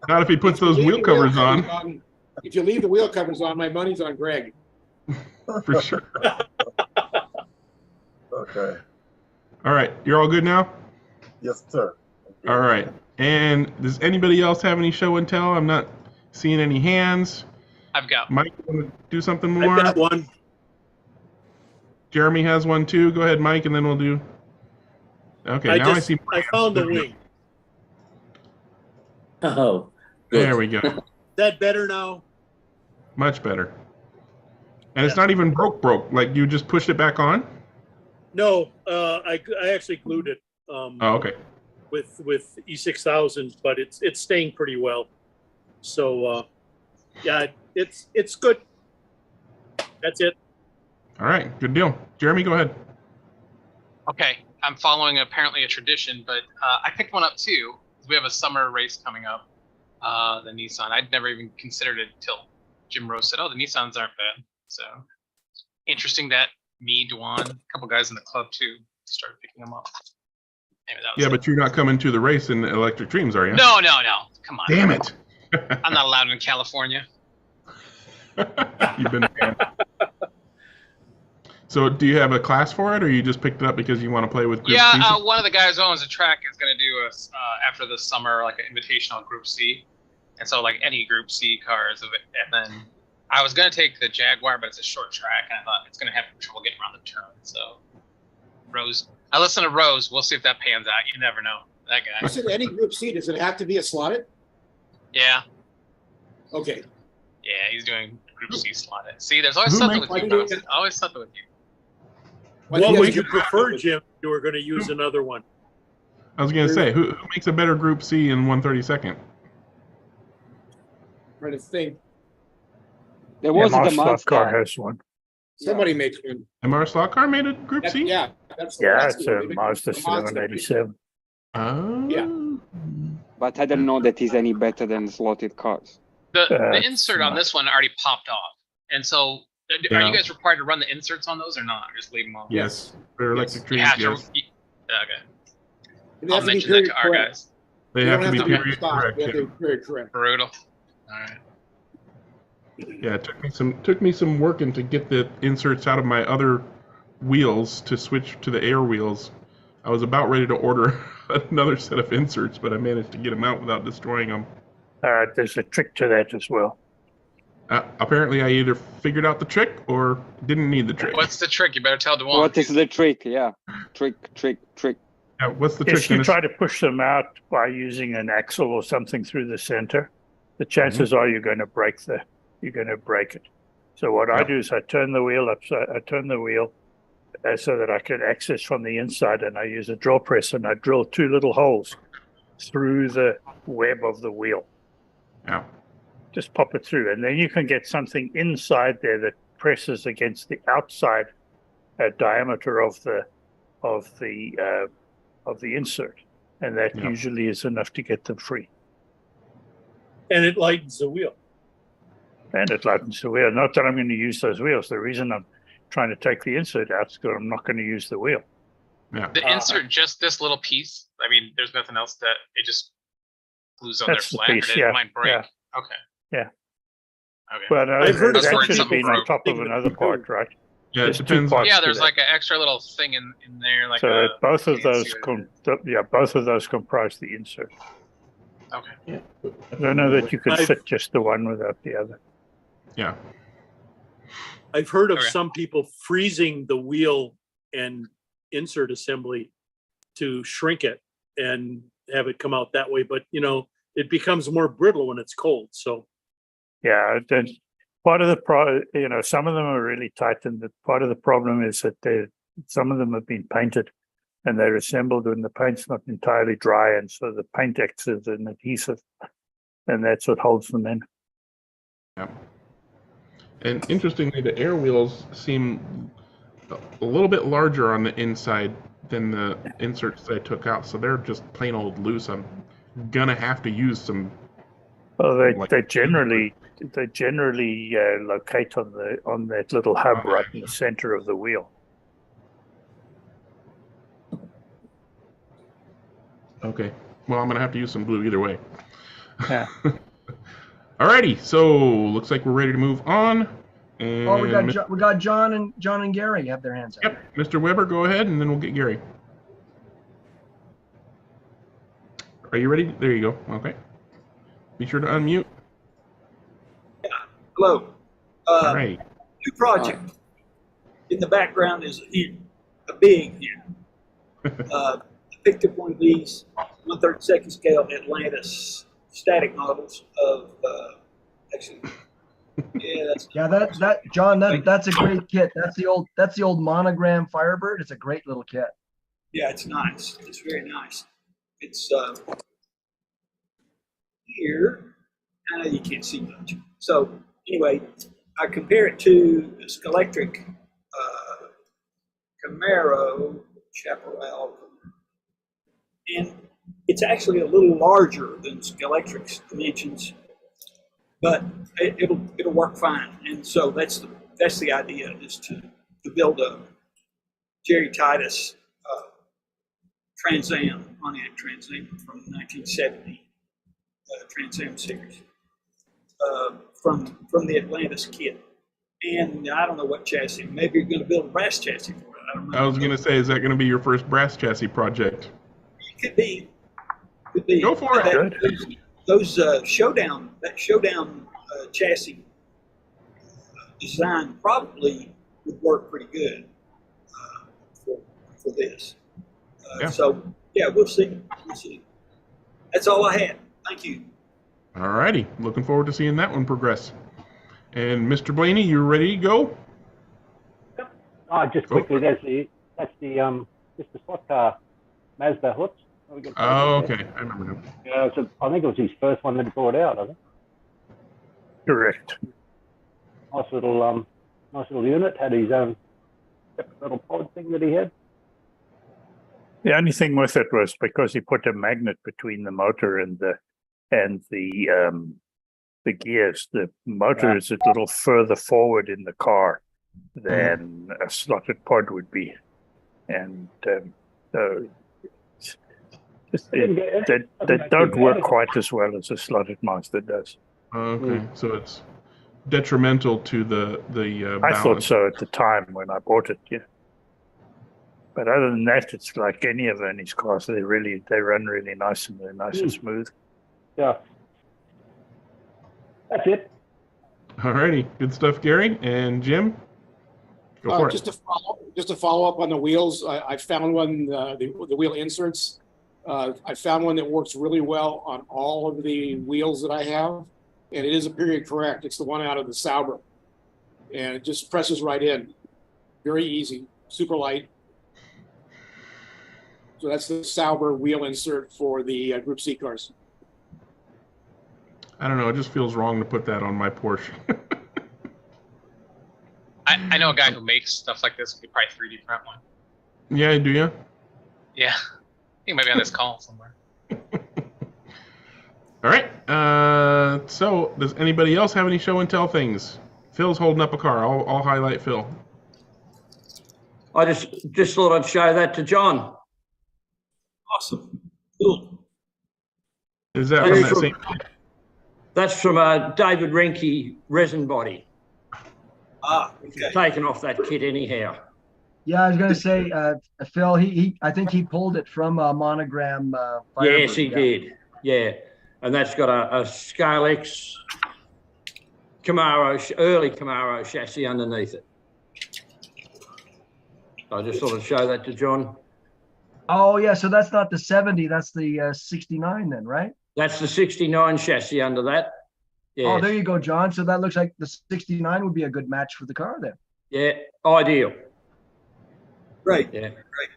S1: Not if he puts
S9: If you
S1: those
S9: leave
S1: wheel
S9: the
S1: covers on,
S9: if you leave the wheel covers on, my money's on Greg.
S1: for sure.
S7: Okay.
S1: All right, you're all good now?
S7: Yes, sir.
S1: All right. And does anybody else have any show and tell? I'm not seeing any hands.
S8: I've got
S1: Mike, want to do something
S4: I've
S1: more?
S4: got one.
S1: Jeremy has one too. Go ahead, Mike, and then we'll do. Okay, now I see.
S4: I found the wing.
S5: Oh, good.
S1: There we go.
S4: Is that better now?
S1: Much better. And it's not even broke. Like you just pushed it back on?
S4: No, I actually glued it
S1: Oh, okay.
S4: with E6000, but it's staying pretty well. So yeah, it's good. That's it.
S1: All right, good deal. Jeremy, go ahead.
S8: Okay, I'm following apparently a tradition, but I picked one up too. We have a summer race coming up, the Nissan. I'd never even considered it until Jim Rose said, "Oh, the Nissans aren't bad." So interesting that me, Dwan, a couple guys in the club too started picking them up. Maybe that was
S1: Yeah,
S8: it.
S1: but you're not coming to the race in Electric Dreams, are you?
S8: No. Come on.
S1: Damn it.
S8: I'm not allowed in California.
S1: You've been banned. So do you have a class for it, or you just picked it up because you want to play with Group C?
S8: One of the guys who owns the track is going to do after the summer like an invitational Group C, and so like any Group C cars of it. And then I was going to take the Jaguar, but it's a short track, and I thought it's going to have trouble getting around the turn. So Rose, I listen to Rose. We'll see if that pans out. You never know. That guy.
S9: You said any Group C, does it have to be a slotted?
S8: Yeah,
S9: Okay.
S8: he's doing Group C slotted. See, there's always
S1: Who
S8: something
S1: makes
S8: with you.
S9: like
S8: Rose. Always something with you.
S9: Well,
S4: What
S9: yes,
S4: would you
S9: you-
S4: prefer, Jim? You were going to use another one.
S1: I was going to say, who makes a better Group C in 132nd?
S9: Trying to think.
S3: There was
S6: MR
S3: the
S6: stock car
S3: Mazda.
S6: has one.
S9: Somebody makes one.
S1: MR Slot Car made a Group C?
S9: Yeah, that's
S6: Yeah,
S9: that's
S6: it's
S9: the
S6: a
S9: one. They make
S6: Mazda
S9: the Mazda.
S6: 787.
S1: Oh.
S9: Yeah.
S3: But I don't know that is any better than slotted cars.
S8: The
S6: It's
S8: insert on
S6: not.
S8: this one already popped off, and so are
S1: Yeah.
S8: you guys required to run the inserts on those or not? Or just leave them on?
S1: Yes. For Electric
S8: You
S1: Dreams,
S8: have to.
S1: yes.
S8: Okay.
S9: And they
S8: I'll
S9: have to be
S8: mention that
S9: period
S8: to our
S9: correct.
S8: guys.
S1: They
S9: You
S1: have
S9: don't
S1: to be
S9: have to
S1: period
S9: stop.
S1: correct.
S9: They have
S1: Yeah.
S9: to be period correct.
S8: Brutal. All right.
S1: Yeah, it took me some working to get the inserts out of my other wheels to switch to the air wheels. I was about ready to order another set of inserts, but I managed to get them out without destroying them.
S6: There's a trick to that as well.
S1: Apparently, I either figured out the trick or didn't need the trick.
S8: What's the trick? You better tell Dewan.
S3: What is the trick? Yeah. Trick.
S1: Yeah, what's the trick?
S6: If you
S1: Dennis?
S6: try to push them out by using an axle or something through the center, the chances are you're going to break it. So what I
S1: Yeah.
S6: do is I turn the wheel up, so so that I can access from the inside, and I use a drill press and I drill two little holes through the web of the wheel.
S1: Yeah.
S6: Just pop it through, and then you can get something inside there that presses against the outside diameter of the insert. and that
S1: Yeah.
S6: usually is enough to get them free.
S4: And it lightens the wheel.
S6: And it lightens the wheel. Not that I'm going to use those wheels. The reason I'm trying to take the insert out is because I'm not going to use the wheel.
S1: Yeah.
S8: The insert, just this little piece. I mean, there's nothing else that it just glues on
S6: That's the
S8: there flat.
S6: piece,
S8: It
S6: yeah,
S8: might break.
S6: yeah.
S8: Okay.
S6: Yeah.
S8: Okay.
S6: But
S4: I've heard
S6: it
S8: of
S6: should have
S8: something
S6: been on
S8: broke.
S6: top of another part, right?
S1: Yeah, it
S6: There's two
S1: depends.
S6: parts.
S8: Yeah,
S6: to
S8: there's
S6: that.
S8: like an extra little thing in there, like
S6: So
S8: a.
S6: both of
S8: can't
S6: those,
S8: see what it is.
S6: both of those comprise the insert.
S8: Okay.
S6: I don't know that you can
S4: I've-
S6: fit just the one without the other.
S1: Yeah.
S4: I've heard of
S8: Okay.
S4: some people freezing the wheel and insert assembly to shrink it and have it come out that way. But, it becomes more brittle when it's cold. So
S6: Yeah, then part of the some of them are really tight, and part of the problem is that some of them have been painted, and they're assembled when the paint's not entirely dry, and so the paint acts as an adhesive, and that's what holds them in.
S1: Yeah. And interestingly, the air wheels seem a little bit larger on the inside than the inserts that I took out, so they're just plain old loose. I'm gonna have to use some.
S6: Well,
S1: Like-
S6: they generally locate on that little hub right in the center of the wheel.
S1: Okay. Well, I'm gonna have to use some glue either way.
S6: Yeah.
S1: Alrighty. So looks like we're ready to move on. And
S2: Oh, we got John and Gary have their hands up.
S1: Yep, Mr. Weber, go ahead, and then we'll get Gary. Are you ready? There you go. Okay. Be sure to unmute.
S10: Hello.
S1: All right.
S10: New project. In the background is a big here. I picked up one of these 1/32 scale Atlantis static models of actually. Yeah, that's
S2: John, that's a great kit. That's the old Monogram Firebird. It's a great little kit.
S10: yeah, it's nice. It's very nice. It's here. I know you can't see much. So anyway, I compare it to the Scalectric Camaro Chaparral, and it's actually a little larger than Scalectric's dimensions, but it'll work fine. And so that's the idea, is to build a Jerry Titus Trans Am, Pontiac Trans Am from the 1970 Trans Am series, from the Atlantis kit. And I don't know what chassis. Maybe you're going to build a brass chassis for it. I don't know.
S1: I was gonna say, is that gonna be your first brass chassis project?
S10: It could be. Could be.
S1: Go for it.
S10: Those Showdown chassis design probably would work pretty good for this.
S1: Yeah.
S10: So yeah, we'll see. We'll see. That's all I had. Thank you.
S1: Alrighty. Looking forward to seeing that one progress. And Mr. Blaney, you ready to go?
S11: Just
S1: Go
S11: quickly,
S1: for it.
S11: that's the slot car Mazda Hutz.
S1: Oh, okay. I remember now.
S11: Yeah, I think it was his first one that he brought out. I think.
S6: Correct.
S11: Nice little unit. Had his own separate little pod thing that he had.
S6: The only thing with it was because he put a magnet between the motor and the gears. The motor is a little further forward in the car than a slotted pod would be, and they don't work quite as well as a slotted Mazda does.
S1: Okay. So it's detrimental to the
S6: I
S1: balance.
S6: thought so at the time when I bought it, yeah. But other than that, it's like any of Ernie's cars. They run really nice, and they're nice and smooth.
S11: Yeah. That's it.
S1: Alrighty. Good stuff, Gary. And Jim? Go for
S9: Just
S1: it.
S9: to follow up on the wheels, I found one, the wheel inserts. I found one that works really well on all of the wheels that I have, and it is a period correct. It's the one out of the Sauber, and it just presses right in. Very easy, super light. So that's the Sauber wheel insert for the Group C cars.
S1: I don't know. It just feels wrong to put that on my Porsche.
S8: I know a guy who makes stuff like this. We could probably 3D print one.
S1: Yeah, do you?
S8: Yeah. he might be on this call somewhere.
S1: All right. So does anybody else have any show and tell things? Phil's holding up a car. I'll highlight Phil.
S12: I just thought I'd show that to John.
S10: Awesome. Cool.
S1: Is that from that same?
S12: That's from David Rinke resin body.
S10: Ah, okay.
S12: Taken off that kit anyhow.
S2: Yeah, I was gonna say, Phil. I think he pulled it from Monogram. Firebird.
S12: Yes, he did. Yeah, and that's got a Scalex Camaro, early Camaro chassis underneath it. I just thought I'd show that to John.
S2: Oh yeah, so that's not the 70, that's the 69 then, right?
S12: That's the 69 chassis under that. Yeah.
S2: Oh, there you go, John. So that looks like the 69 would be a good match for the car then.
S12: Yeah, ideal.
S10: Right.
S12: Yeah. Right.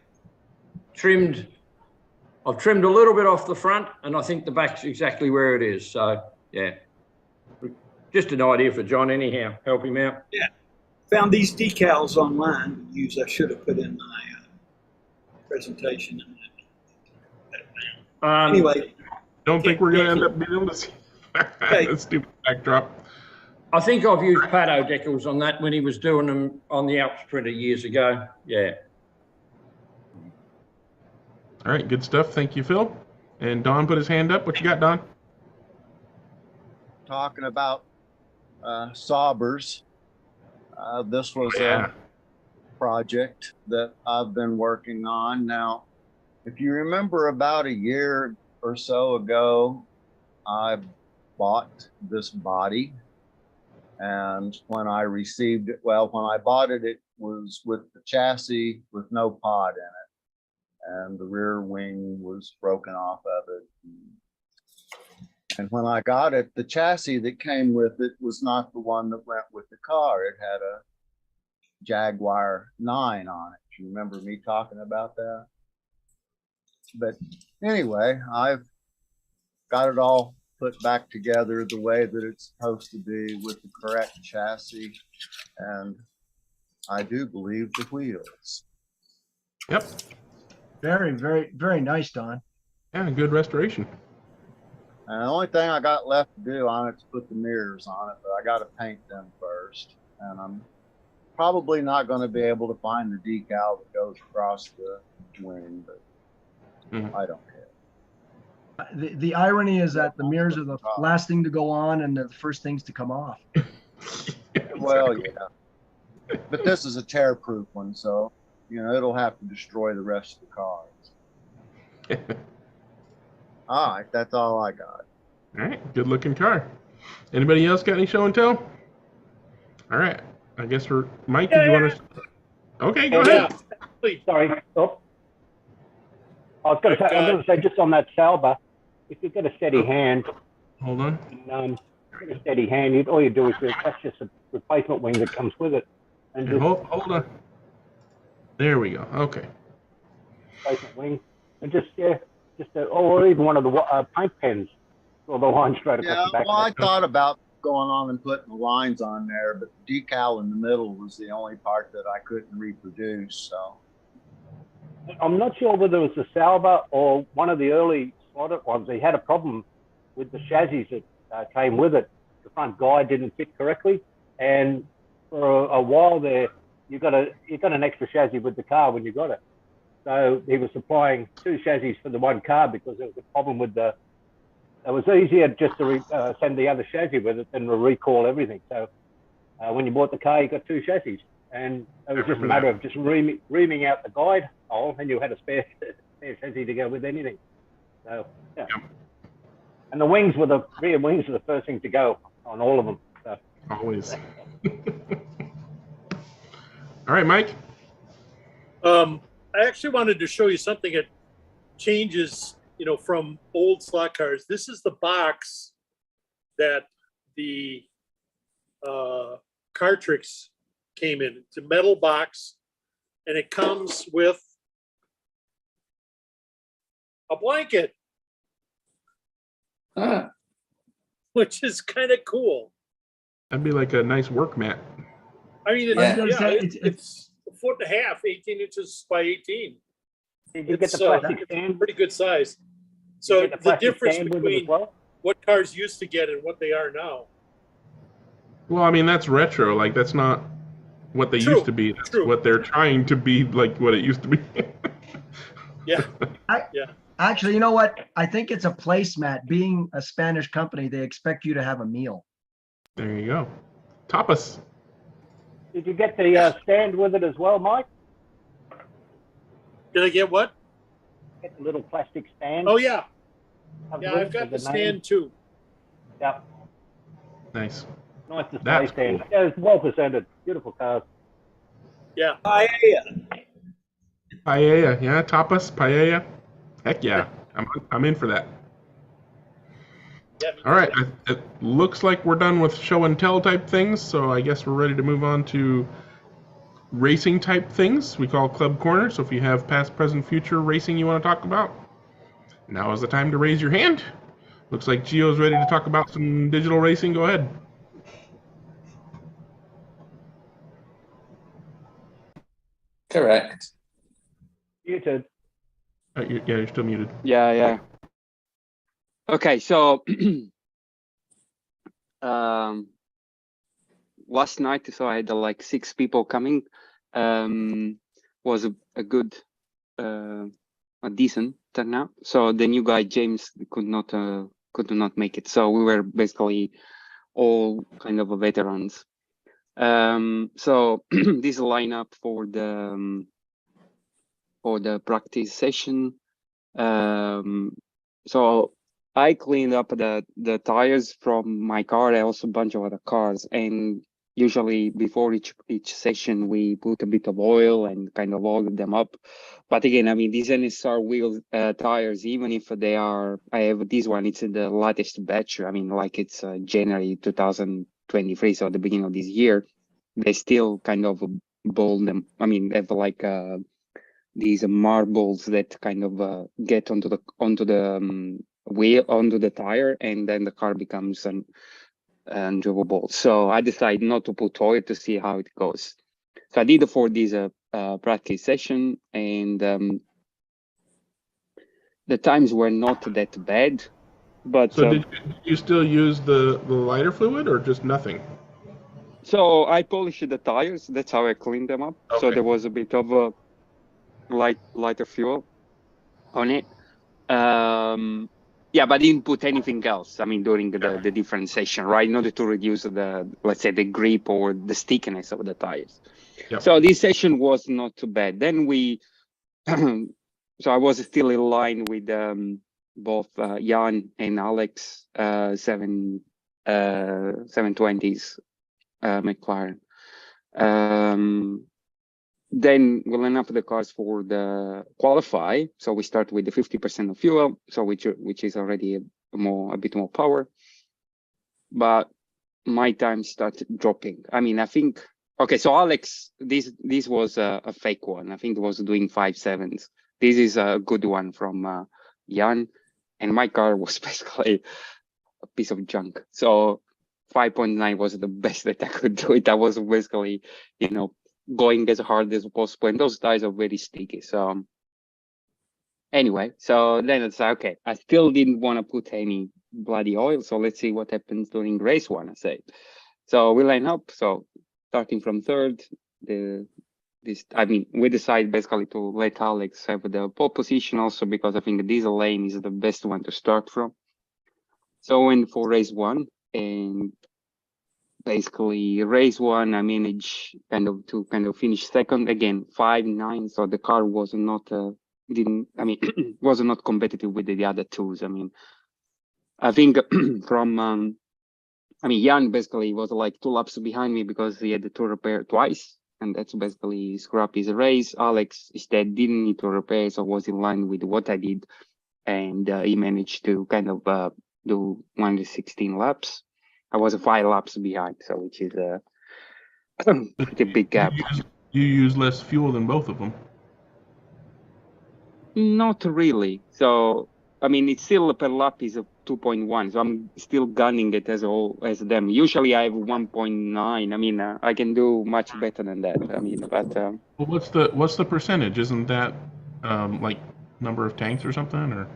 S12: I've trimmed a little bit off the front, and I think the back's exactly where it is. So yeah, just an idea for John anyhow. Help him out.
S10: Yeah. Found these decals online. I should have put in my presentation. Anyway.
S1: Don't think we're going to end up being able to see that stupid backdrop.
S12: I think I've used Pato decals on that when he was doing them on the Alps printer years ago. Yeah.
S1: All right, good stuff. Thank you, Phil. And Don put his hand up. What you got, Don?
S13: Talking about Saubers. This was a project that I've been working on. Now, if you remember about a year or so ago, I bought this body. And when I received it, when I bought it, it was with the chassis with no pod in it. And the rear wing was broken off of it. And when I got it, the chassis that came with it was not the one that went with the car. It had a Jaguar 9 on it. Do you remember me talking about that? But anyway, I've got it all put back together the way that it's supposed to be with the correct chassis. And I do believe the wheels.
S1: Yep.
S2: Very, very, very nice, Don.
S1: Yeah, good restoration.
S13: And the only thing I got left to do on it is put the mirrors on it, but I got to paint them first. And I'm probably not going to be able to find the decal that goes across the wing, but I don't care.
S2: The irony is that the mirrors are the last thing to go on and the first things to come off.
S13: Well, yeah. But this is a tear-proof one, so, it'll have to destroy the rest of the cars. All right, that's all I got.
S1: All right, good looking car. Anybody else got any show and tell? All right, I guess we're Mike. Did you want to? Okay, go ahead.
S11: Sorry. Oh. I was going to say just on that Sauber, if you get a steady hand.
S1: Hold on.
S11: And, get a steady hand. All you do is that's just a replacement wing that comes with it. And just,
S1: hold on. There we go. Okay.
S11: Replacement wing, and or even one of the paint pens, or the line straight across the back.
S13: Well, I thought about going on and putting the lines on there, but the decal in the middle was the only part that I couldn't reproduce. So
S11: I'm not sure whether it was the Sauber or one of the early slotted ones. They had a problem with the chassis that came with it. The front guide didn't fit correctly, and for a while there, you got an extra chassis with the car when you got it. So he was supplying 2 chassis for the one car because there was a problem with it was easier just to send the other chassis with it than to recall everything. So when you bought the car, you got 2 chassis, and it was just a matter of just reaming out the guide hole, and you had a spare chassis to go with anything. So yeah. And the rear wings were the first thing to go on all of them. So.
S1: Always. All right, Mike.
S4: I actually wanted to show you something that changes, from old slot cars. This is the box that the Cartrix came in. It's a metal box, and it comes with a blanket, which is kind of cool.
S1: That'd be like a nice work mat.
S4: I mean, it's a 1.5 feet, 18 inches by 18.
S11: Did you get
S4: It's
S11: the plastic stand?
S4: pretty good size.
S11: Did you
S4: So
S11: get the
S4: the
S11: plastic
S4: difference
S11: stand with it as
S4: between
S11: well?
S4: what cars used to get and what they are now.
S1: Well, I mean, that's retro. Like, that's not what they
S4: True,
S1: used to be. That's
S4: true.
S1: what they're trying to be, like what it used to be.
S4: Yeah.
S2: I, Actually, you know what? I think it's a placemat. Being a Spanish company, they expect you to have a meal.
S1: There you go. Tapas.
S11: Did you get the stand with it as well, Mike?
S4: Did I get what?
S11: Get the little plastic stand?
S4: Oh, yeah.
S11: Comes
S4: Yeah,
S11: with
S4: I've
S11: it
S4: got
S11: with
S4: the
S11: name?
S4: stand too.
S11: Yeah,
S1: Nice.
S11: nice display
S1: That's
S11: stand.
S1: cool.
S11: Yeah, it's well presented. Beautiful cars.
S4: Yeah.
S1: Paella. Yeah, tapas, paella. Heck yeah. I'm in for that.
S4: Yeah.
S1: All right. It looks like we're done with show and tell type things, so I guess we're ready to move on to racing type things we call Club Corner. So if you have past, present, future racing you want to talk about, now is the time to raise your hand. Looks like Gio's ready to talk about some digital racing. Go ahead.
S5: Correct.
S11: Muted.
S1: You're still muted.
S3: Yeah. Okay, so last night, so I had like 6 people coming. Was a good, a decent turnout. So the new guy James could not make it. So we were basically all kind of veterans. So this lineup for the practice session. So I cleaned up the tires from my car and also a bunch of other cars. And usually before each session, we put a bit of oil and kind of oil them up. But again, I mean, these NSR wheel tires, even if they are, I have this one, it's the latest batch. I mean, like it's January 2023, so the beginning of this year, they still kind of bowl them. I mean, they have like these marbles that kind of get onto the wheel, onto the tire, and then the car becomes undrivable. So I decided not to put oil to see how it goes. So I did it for this practice session, and the times were not that bad. But
S1: So did you still use the lighter fluid or just nothing?
S3: So I polished the tires. That's how I cleaned them up.
S1: Okay.
S3: So there was a bit of a lighter fuel on it. Yeah, but I didn't put anything else. I mean, during the different session, right? In order to reduce the, let's say, the grip or the stickiness of the tires.
S1: Yep.
S3: So this session was not too bad. Then we, so I was still in line with both Jan and Alex 720s McLaren. Then we line up the cars for the qualify. So we start with the 50% of fuel, so which is already a bit more power. But my time started dropping. I mean, I think, okay, so Alex, this was a fake one. I think it was doing 5.7s. This is a good one from Jan, and my car was basically a piece of junk. So 5.9 was the best that I could do it. I was basically, going as hard as possible, and those tires are very sticky. So anyway, so then it's like, okay, I still didn't want to put any bloody oil, so let's see what happens during race one, I said. So we line up, so starting from third, we decide basically to let Alex have the pole position also, because I think this lane is the best one to start from. So went for race one, and basically race one, I managed to finish second again, 5.9. So the car was not was not competitive with the other twos. I mean, I think from Jan basically was like 2 laps behind me because he had to repair twice, and that's basically scrap his race. Alex instead didn't need to repair, so was in line with what I did, and he managed to do 116 laps. I was 5 laps behind, so which is a pretty big gap.
S1: You use less fuel than both of them.
S3: Not really. So I mean, it's still per lap is a 2.1, so I'm still gunning it as them. Usually I have 1.9. I mean, I can do much better than that. I mean, but
S1: well, what's the percentage? Isn't that like number of tanks or something, or?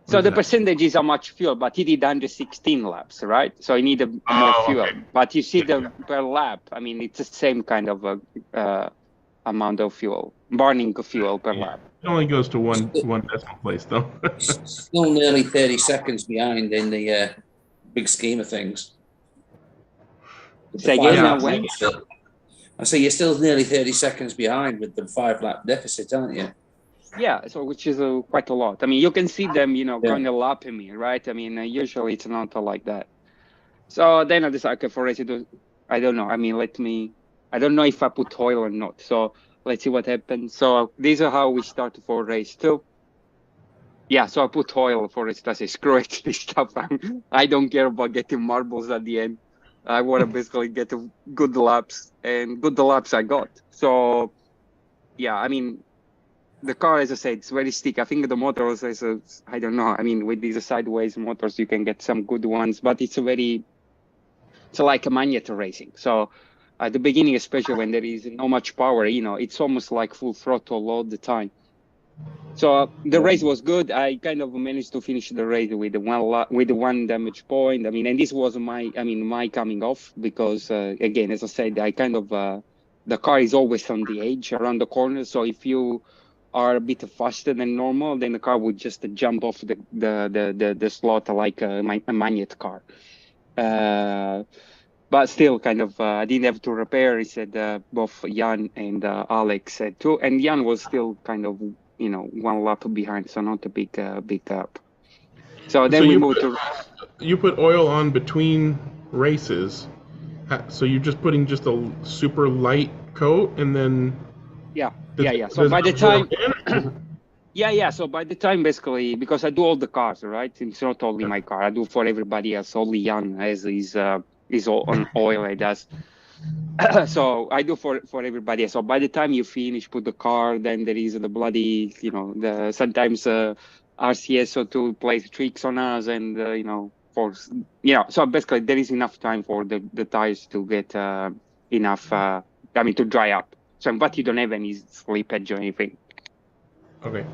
S3: So the percentage is how much fuel, but he did 116 laps, right? So you need more fuel.
S1: Okay.
S3: But you see per lap, I mean, it's the same kind of amount of fuel, burning fuel per lap.
S1: It only goes to one decimal place, though.
S5: Still nearly 30 seconds behind in the big scheme of things.
S3: Say again, when?
S5: I say you're still nearly 30 seconds behind with the 5-lap deficit, aren't you?
S3: Yeah, so which is quite a lot. I mean, you can see them, kind of lapping me, right? I mean, usually it's not like that. So then I decided, okay, for race two, I don't know. I mean, I don't know if I put oil or not. So let's see what happens. So these are how we start for race 2. Yeah, so I put oil for race 2. I say, screw it, this stuff. I don't care about getting marbles at the end. I want to basically get good laps, and good laps I got. So, yeah, I mean, the car, as I said, it's very sticky. I think the motor is, I don't know. I mean, with these sideways motors, you can get some good ones, but it's like a magnet racing. So at the beginning, especially when there is not much power, it's almost like full throttle all the time. So the race was good. I kind of managed to finish the race with one damage point. I mean, and this was my coming off because, again, as I said, I kind of, the car is always on the edge around the corner. So if you are a bit faster than normal, then the car would just jump off the slot like a magnet car. But still, kind of, I didn't have to repair. He said both Jan and Alex said too, and Jan was still kind of, one lap behind, so not a big gap. So then we moved to.
S1: You put oil on between races, so you're just putting just a super light coat, and then.
S3: Yeah. So by the time. Yeah. So by the time, basically, because I do all the cars, right? It's not only my car. I do for everybody else. Only Jan has his all on oil. He does. So I do for everybody. So by the time you finish, put the car, then there is the bloody, sometimes RCS02 plays tricks on us, and so basically there is enough time for the tires to get enough. To dry up. So but you don't have any slippage or anything.
S1: Okay.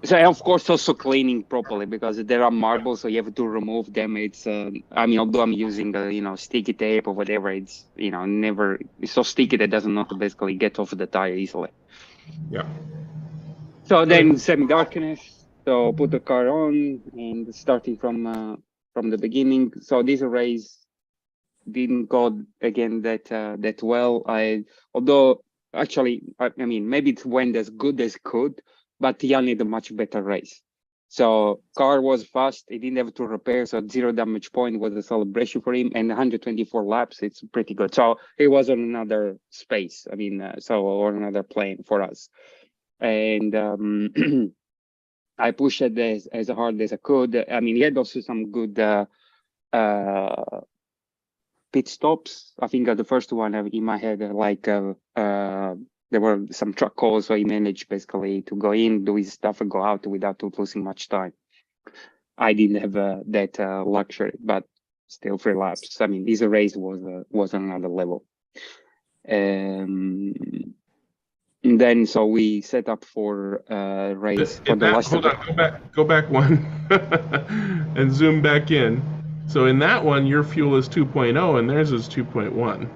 S3: So of course also cleaning properly, because there are marbles, so you have to remove them. It's although I'm using sticky tape or whatever, it's it's so sticky that doesn't not basically get off the tire easily.
S1: Yeah.
S3: So then semi-darkness. So put the car on and starting from the beginning. So this race didn't go again that well. Although actually maybe it went as good as could. But Jan had a much better race. So car was fast. He didn't have to repair. So 0 damage point was a celebration for him. And 124 laps, it's pretty good. So he was on another space. Or another plane for us. And I pushed it as hard as I could. He had also some good pit stops. I think the first one in my head, there were some truck calls, so he managed basically to go in, do his stuff, and go out without losing much time. I didn't have that luxury, but still 3 laps. This race was another level. And then so we set up for race for the last.
S1: Hold on, go back one, and zoom back in. So in that one, your fuel is 2.0, and theirs is 2.1.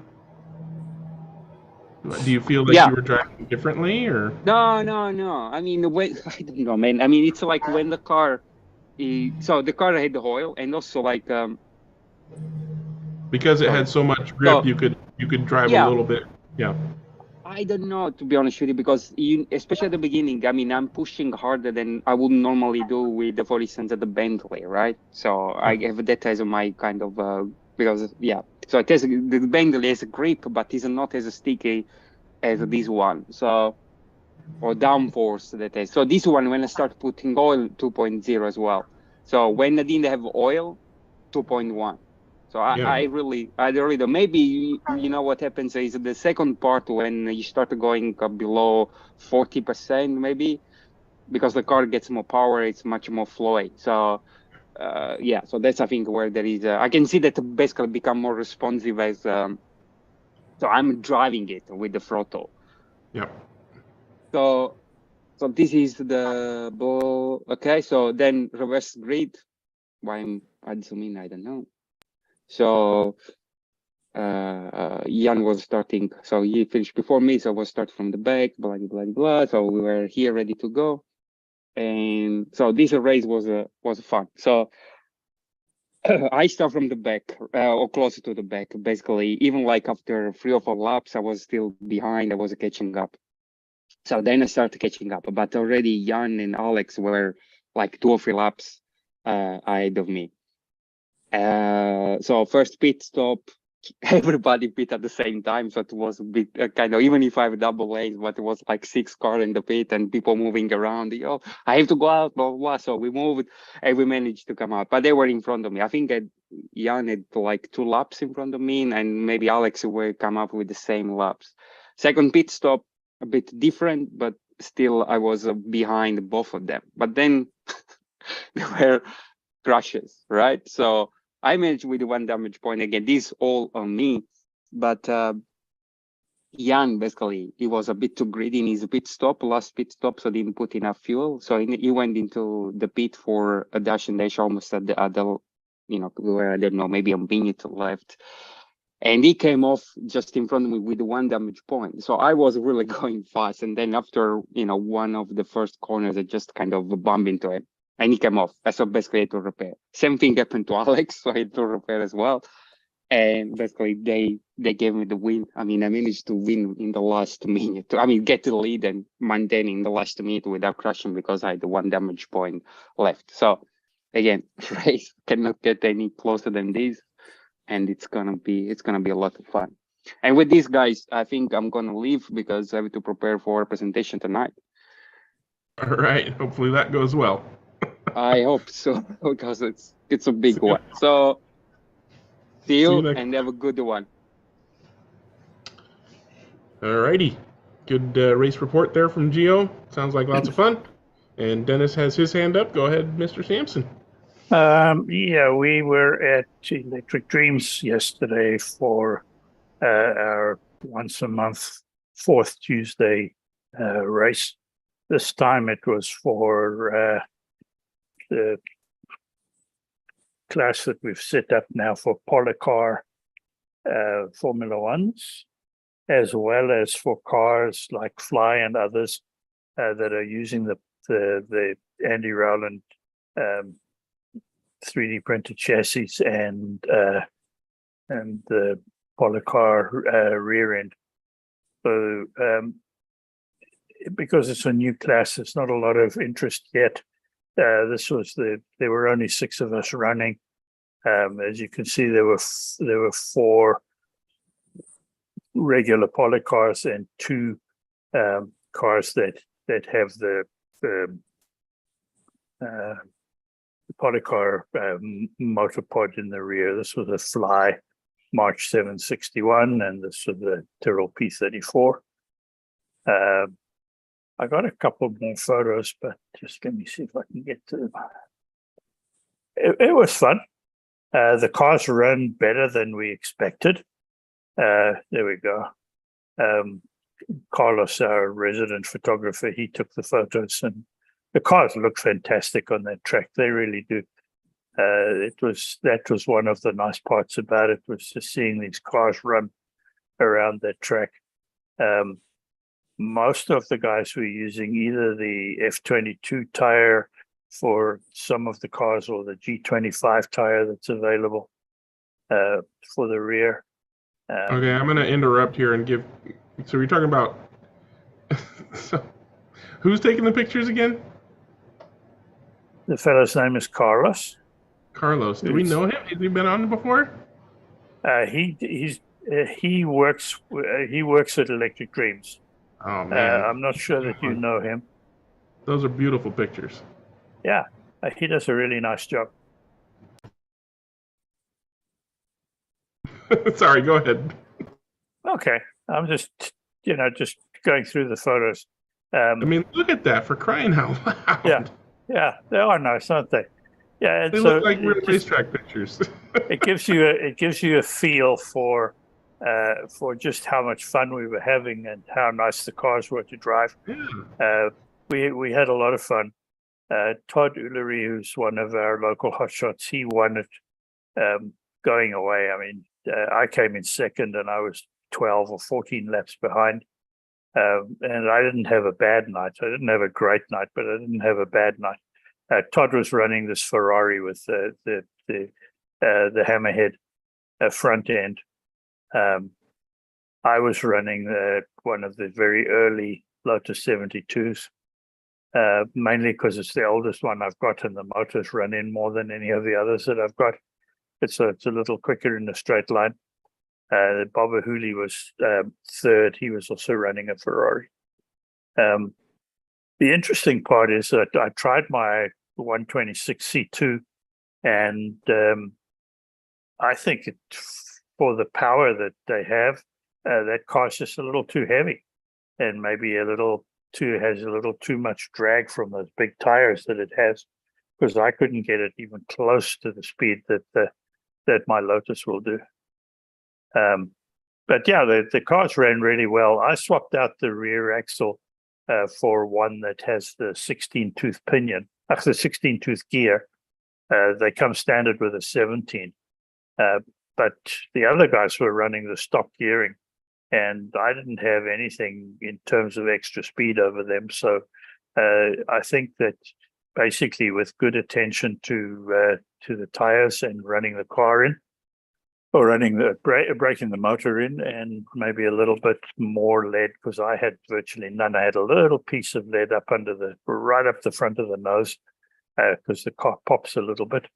S1: Do you feel like you were driving differently, or?
S3: No. I don't know, man. It's like when the car, so the car had the oil, and also
S1: because it had so much grip, you could drive a little bit. Yeah.
S3: I don't know, to be honest with you, because especially at the beginning, I'm pushing harder than I would normally do with, for instance, at the Bentley, right? So I have that as my kind of because so it has, the Bentley has a grip, but it's not as sticky as this one. So, or downforce that is. So this one, when I start putting oil, 2.0 as well. So when I didn't have oil, 2.1. So I really don't. Maybe what happens is the second part, when you start going below 40%, maybe, because the car gets more power, it's much more flowy. So. So that's, I think, where there is I can see that basically become more responsive as so I'm driving it with the throttle.
S1: Yeah.
S3: So So this is the ball. Okay, so then reverse grid. Why I'm zooming, I don't know. So Jan was starting, so he finished before me, so I was starting from the back, blah, blah, blah. So we were here ready to go. And so this race was fun. So I start from the back or closer to the back. Basically, even like after 3 or 4 laps, I was still behind. I was catching up. So then I started catching up, but already Jan and Alex were like 2 or 3 laps ahead of me. So first pit stop, everybody pit at the same time. So it was a bit kind of, even if I have double lanes, but it was like 6 cars in the pit and people moving around. Oh, I have to go out, blah, blah, blah. So we moved and we managed to come out, but they were in front of me. I think that Jan had like 2 laps in front of me, and maybe Alex will come up with the same laps. Second pit stop, a bit different, but still I was behind both of them. But then there were crashes, right? So I managed with 1 damage point again. This all on me, but Jan basically he was a bit too greedy in his pit stop, last pit stop, so didn't put enough fuel. So he went into the pit for a dash and dash almost at the other, you know, where I don't know, maybe a minute left. And he came off just in front of me with 1 damage point. So I was really going fast. And then after, you know, one of the first corners, I just kind of bumped into him and he came off. So basically I had to repair. Same thing happened to Alex, so I had to repair as well. And basically they gave me the win. I mean, I managed to win in the last minute. I mean, get the lead and maintain in the last minute without crashing because I had 1 damage point left. So again, race cannot get any closer than this. And it's gonna be a lot of fun. And with these guys, I think I'm gonna leave because I have to prepare for a presentation tonight.
S1: All right. Hopefully that goes well.
S3: I hope so, because it's a big one. So see you and have a good one.
S1: All righty. Good race report there from Gio. Sounds like lots of fun. And Dennis has his hand up. Go ahead, Mr. Sampson.
S6: Yeah, we were at Electric Dreams yesterday for our once a month 4th Tuesday race. This time it was for the class that we've set up now for Polycar Formula Ones, as well as for cars like Fly and others that are using the Andy Rowland 3D printed chassis and the Polycar rear end. So because it's a new class, there's not a lot of interest yet. There were only 6 of us running. As you can see, there were 4 regular Polycars and 2 cars that have the Polycar motor pod in the rear. This was a Fly March 761, and this was the Tyrrell P34. I got a couple more photos, but just let me see if I can get to them. It was fun. The cars run better than we expected. There we go. Carlos, our resident photographer, he took the photos, and the cars look fantastic on that track. They really do. That was one of the nice parts about it, was just seeing these cars run around that track. Most of the guys were using either the F22 tire for some of the cars or the G25 tire that's available for the rear.
S1: Okay, I'm going to interrupt here and give. So we're talking about. So, who's taking the pictures again?
S6: The fellow's name is Carlos.
S1: Carlos, do we know him? Has he been on before?
S6: He works at Electric Dreams.
S1: Oh man,
S6: I'm not sure that you know him.
S1: Those are beautiful pictures.
S6: Yeah, he does a really nice job.
S1: Sorry, go ahead.
S6: Okay, I'm just going through the photos.
S1: I mean, look at that, for crying out loud.
S6: Yeah, they are nice, aren't they? Yeah, and
S1: they look like real racetrack pictures.
S6: it gives you a feel for just how much fun we were having and how nice the cars were to drive.
S1: Yeah.
S6: we had a lot of fun. Todd Ullery, who's one of our local hotshots, he won it going away. I mean, I came in second and I was 12 or 14 laps behind. And I didn't have a bad night. I didn't have a great night, but I didn't have a bad night. Todd was running this Ferrari with the Hammerhead front end. I was running one of the very early Lotus 72s, mainly because it's the oldest one I've got, and the motors run in more than any of the others that I've got. It's a little quicker in a straight line. Bobber Hooley was third. He was also running a Ferrari. The interesting part is that I tried my 126 C2, and I think for the power that they have, that car's just a little too heavy, and maybe has a little too much drag from those big tires that it has, because I couldn't get it even close to the speed that my Lotus will do. But yeah, the cars ran really well. I swapped out the rear axle for one that has the 16-tooth pinion, the 16-tooth gear. They come standard with a 17. But the other guys were running the stock gearing, and I didn't have anything in terms of extra speed over them. So I think that basically with good attention to the tires and running the car in, or breaking the motor in, and maybe a little bit more lead, because I had virtually none. I had a little piece of lead right up the front of the nose, because the car pops a little bit.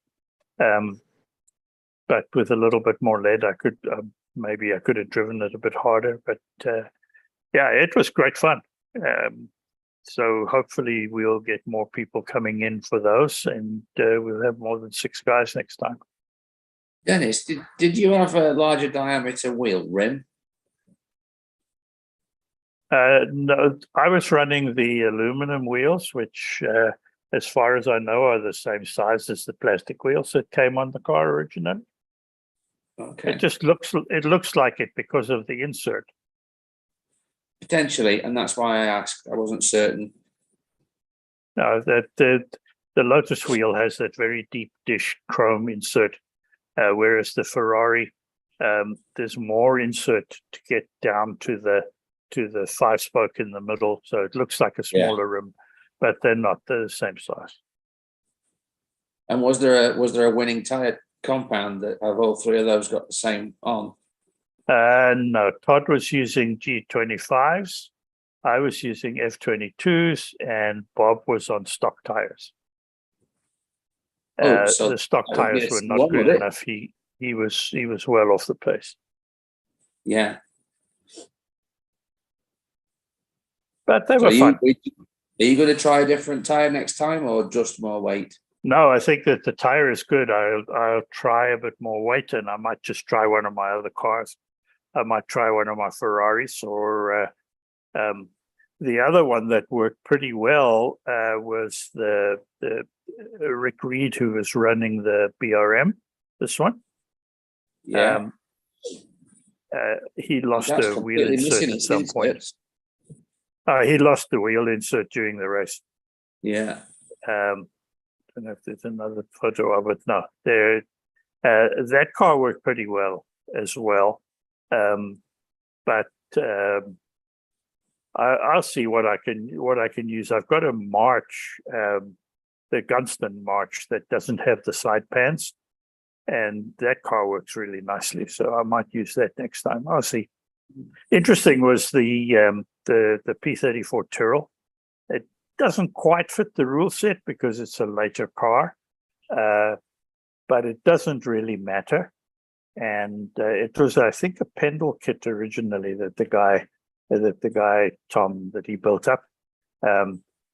S6: But with a little bit more lead, I could have driven it a bit harder. But yeah, it was great fun. So hopefully we'll get more people coming in for those, and we'll have more than 6 guys next time.
S5: Dennis, did you have a larger diameter wheel rim?
S6: No, I was running the aluminum wheels, which, as far as I know, are the same size as the plastic wheels that came on the car originally.
S5: Okay.
S6: It looks like it because of the insert.
S5: Potentially, and that's why I asked. I wasn't certain.
S6: No, that the Lotus wheel has that very deep dish chrome insert. Whereas the Ferrari, there's more insert to get down to the 5-spoke in the middle, so it looks like a smaller rim, but they're not. They're the same size.
S5: And was there a winning tire compound that have all 3 of those got the same on?
S6: No, Todd was using G25s. I was using F22s, and Bob was on stock tires. So the stock tires were not good enough. He was well off the place.
S5: Yeah,
S6: but they were fun.
S5: Are you going to try a different tire next time, or just more weight?
S6: No, I think that the tire is good. I'll try a bit more weight, and I might just try one of my other cars. I might try one of my Ferraris, or the other one that worked pretty well was the Rick Reed, who was running the BRM. This one,
S5: yeah.
S6: He lost a wheel insert at some point. He lost the wheel insert during the race.
S5: Yeah.
S6: I don't know if there's another photo of it. No, that car worked pretty well as well. But I'll see what I can use. I've got a March, the Gunston March, that doesn't have the side pans, and that car works really nicely. So I might use that next time. I'll see. Interesting was the P34 Tyrrell. It doesn't quite fit the rule set because it's a later car, but it doesn't really matter. And it was, I think, a Pendle kit originally that the guy Tom, that he built up.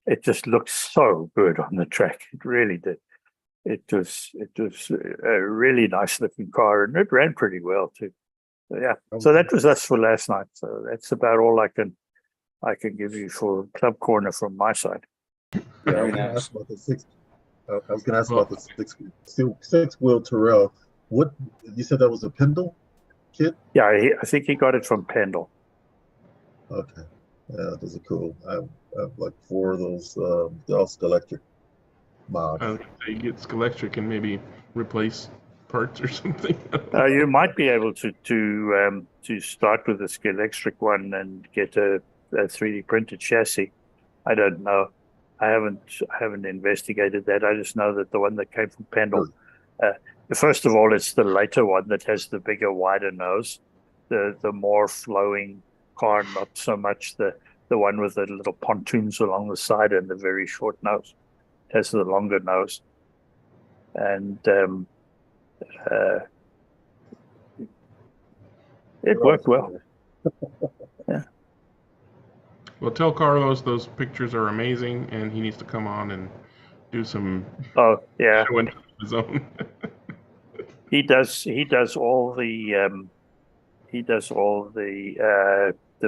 S6: It just looked so good on the track. It really did. It was a really nice looking car, and it ran pretty well too. So, yeah. So that was us for last night. So that's about all I can give you for Club Corner from my side.
S5: Very nice.
S7: I was going to ask about the six-wheel Tyrrell. What you said that was a Pendle kit?
S6: Yeah, I think he got it from Pendle.
S7: Okay. Yeah, those are cool. I have like 4 of those Dell Electric mods.
S1: You get Skelectric and maybe replace parts or something.
S6: You might be able to start with a Skelectric one and get a 3D printed chassis. I don't know. I haven't investigated that. I just know that the one that came from Pendle, first of all, it's the later one that has the bigger, wider nose, the more flowing car, not so much the one with the little pontoons along the side and the very short nose. It has the longer nose, and it worked well. Yeah.
S1: Well, tell Carlos those pictures are amazing, and he needs to come on and do some.
S6: Oh yeah.
S1: Showing his own.
S6: He does all the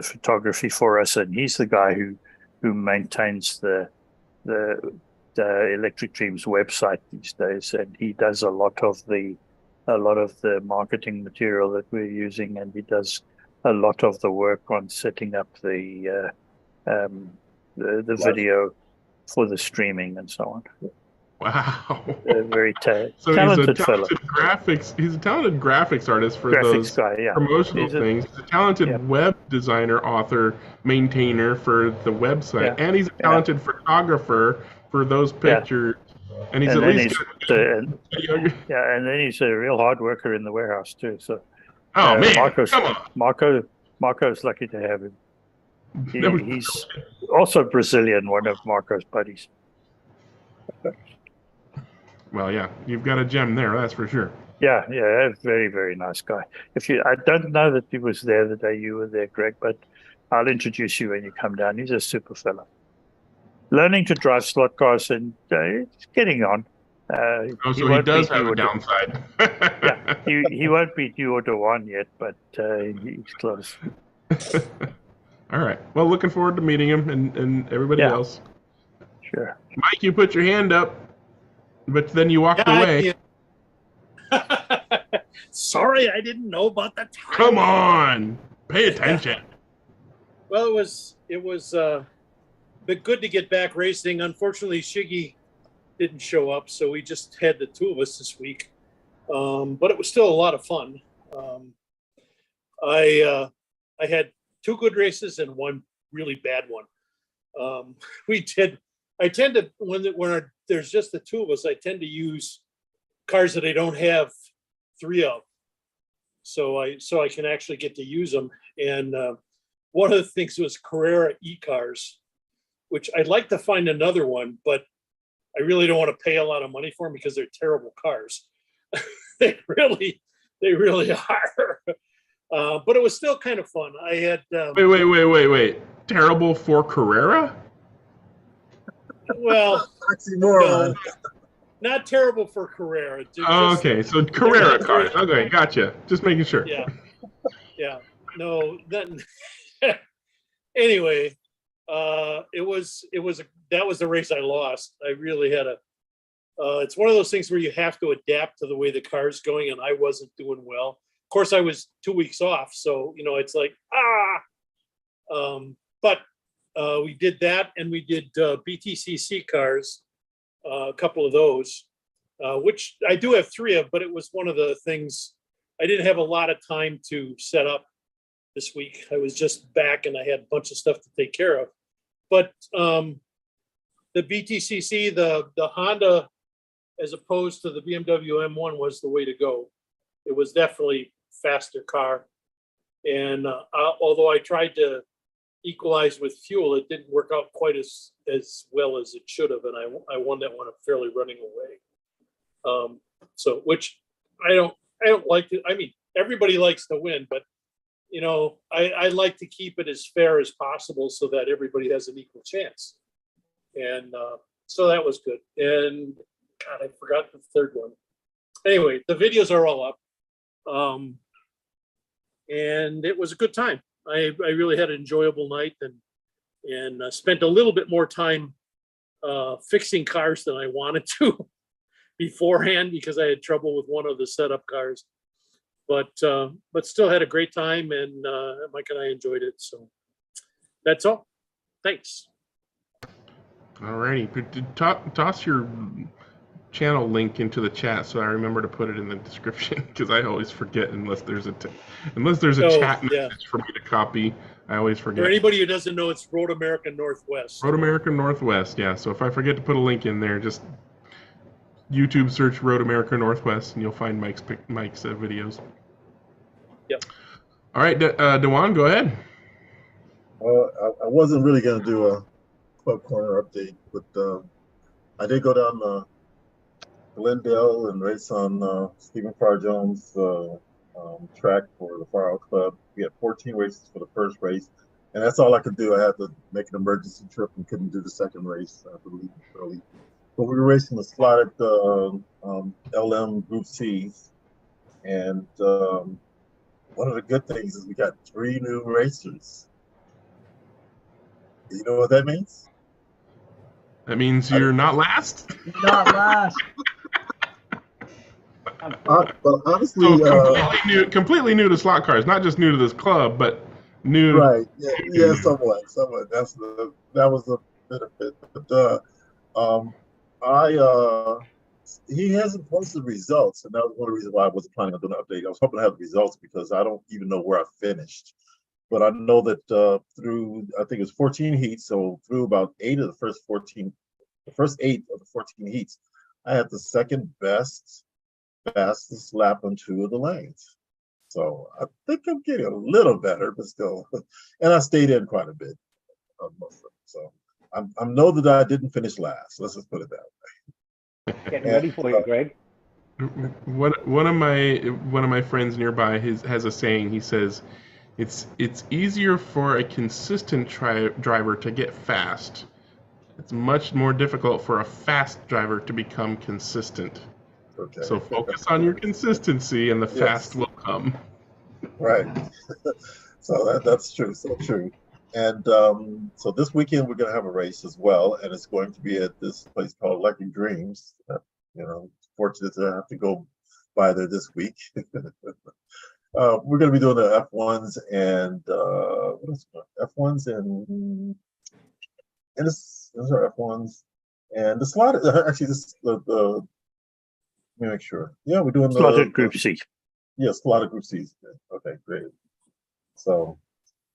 S6: photography for us, and he's the guy who maintains the Electric Dreams website these days, and he does a lot of the marketing material that we're using, and he does a lot of the work on setting up the video for the streaming and so on.
S1: Wow.
S6: Very
S1: so
S6: talented fellow.
S1: He's a talented graphics artist for
S6: Graphics
S1: those
S6: guy, yeah.
S1: promotional things. He's a talented web designer, author, maintainer for the website, and he's a talented photographer for those pictures. And he's and
S6: then he's a real hard worker in the warehouse too. So,
S1: man,
S6: come on. Marco's lucky to have him. He's also Brazilian, one of Marco's buddies.
S1: Well, yeah, you've got a gem there, that's for sure.
S6: Yeah, very, very nice guy. I don't know that he was there the day you were there, Greg, but I'll introduce you when you come down. He's a super fellow. Learning to drive slot cars and it's getting on.
S1: So he does have a downside.
S6: Yeah, he won't beat you or Dewan yet, but he's close.
S1: All right. Well, looking forward to meeting him and everybody else.
S6: Sure.
S1: Mike, you put your hand up, but then you walked away.
S4: Sorry, I didn't know about the time.
S1: Come on, pay attention.
S4: Well, it was been good to get back racing. Unfortunately, Shiggy didn't show up, so we just had the 2 of us this week. But it was still a lot of fun. I had 2 good races and 1 really bad one. I tend to when there's just the 2 of us, I tend to use cars that I don't have 3 of, so I can actually get to use them. And one of the things was Carrera e-cars, which I'd like to find another one, but I really don't want to pay a lot of money for them because they're terrible cars. They really are. But it was still kind of fun. I had
S1: wait. Terrible for Carrera?
S4: Well, no, not terrible for Carrera.
S1: Okay, so Carrera cars. Okay, gotcha. Just making sure.
S4: Yeah. No, anyway, that was the race I lost. I really had it's one of those things where you have to adapt to the way the car's going, and I wasn't doing well. Of course, I was 2 weeks off, so it's like but we did that, and we did BTCC cars, a couple of those, which I do have 3 of, but it was one of the things I didn't have a lot of time to set up this week. I was just back, and I had a bunch of stuff to take care of. But the BTCC, the Honda, as opposed to the BMW M1, was the way to go. It was definitely faster car, and although I tried to equalize with fuel, it didn't work out quite as well as it should have, and I won that one fairly running away. So, which I don't like to. I mean, everybody likes to win, but I like to keep it as fair as possible so that everybody has an equal chance. And so that was good. And God, I forgot the 3rd one. Anyway, the videos are all up. And it was a good time. I really had an enjoyable night and spent a little bit more time fixing cars than I wanted to beforehand because I had trouble with one of the setup cars. But still had a great time, and Mike and I enjoyed it. So that's all. Thanks.
S1: Alrighty, toss your channel link into the chat so I remember to put it in the description, because I always forget unless there's a chat message for me to copy. I always forget.
S4: For anybody who doesn't know, it's Road America Northwest.
S1: Road America Northwest, yeah. So if I forget to put a link in there, just YouTube search Road America Northwest and you'll find Mike's videos.
S4: Yep.
S1: All right, Dewan, go ahead.
S7: Well, I wasn't really going to do a Club Corner update, but I did go down Glendale and race on Stephen Farr Jones' track for the Far Out Club. We had 14 races for the first race, and that's all I could do. I had to make an emergency trip and couldn't do the second race. I had to leave early. But we were racing the slotted LM Group C's, and one of the good things is we got 3 new racers. Do you know what that means?
S1: That means you're not last?
S2: Not last.
S7: Well, honestly,
S1: completely new to slot cars, not just new to this club, but new.
S7: Right? Yeah, somewhat. That was a benefit. But he hasn't posted results, and that was one of the reasons why I wasn't planning on doing an update. I was hoping to have the results because I don't even know where I finished. But I know that through, I think it was 14 heats, so through about 8 of the first 14, the first 8 of the 14 heats, I had the second best fastest lap on 2 of the lanes. So I think I'm getting a little better, but still, and I stayed in quite a bit on most of them. So I know that I didn't finish last. Let's just put it that way.
S11: Getting ready for you, Greg.
S1: One of my friends nearby has a saying. He says, It's easier for a consistent driver to get fast. It's much more difficult for a fast driver to become consistent.
S7: Okay.
S1: So focus on your consistency, and the fast will come.
S7: Right. So that's true. So true. And so this weekend we're going to have a race as well, and it's going to be at this place called Lucky Dreams. Fortunate to have to go by there this week. We're going to be doing the F1s and what else? F1s and those are F1s and the slot. Actually, the let me make sure. Yeah, we're doing
S6: slotted Group C.
S7: Yeah, slotted Group C. Okay, great. So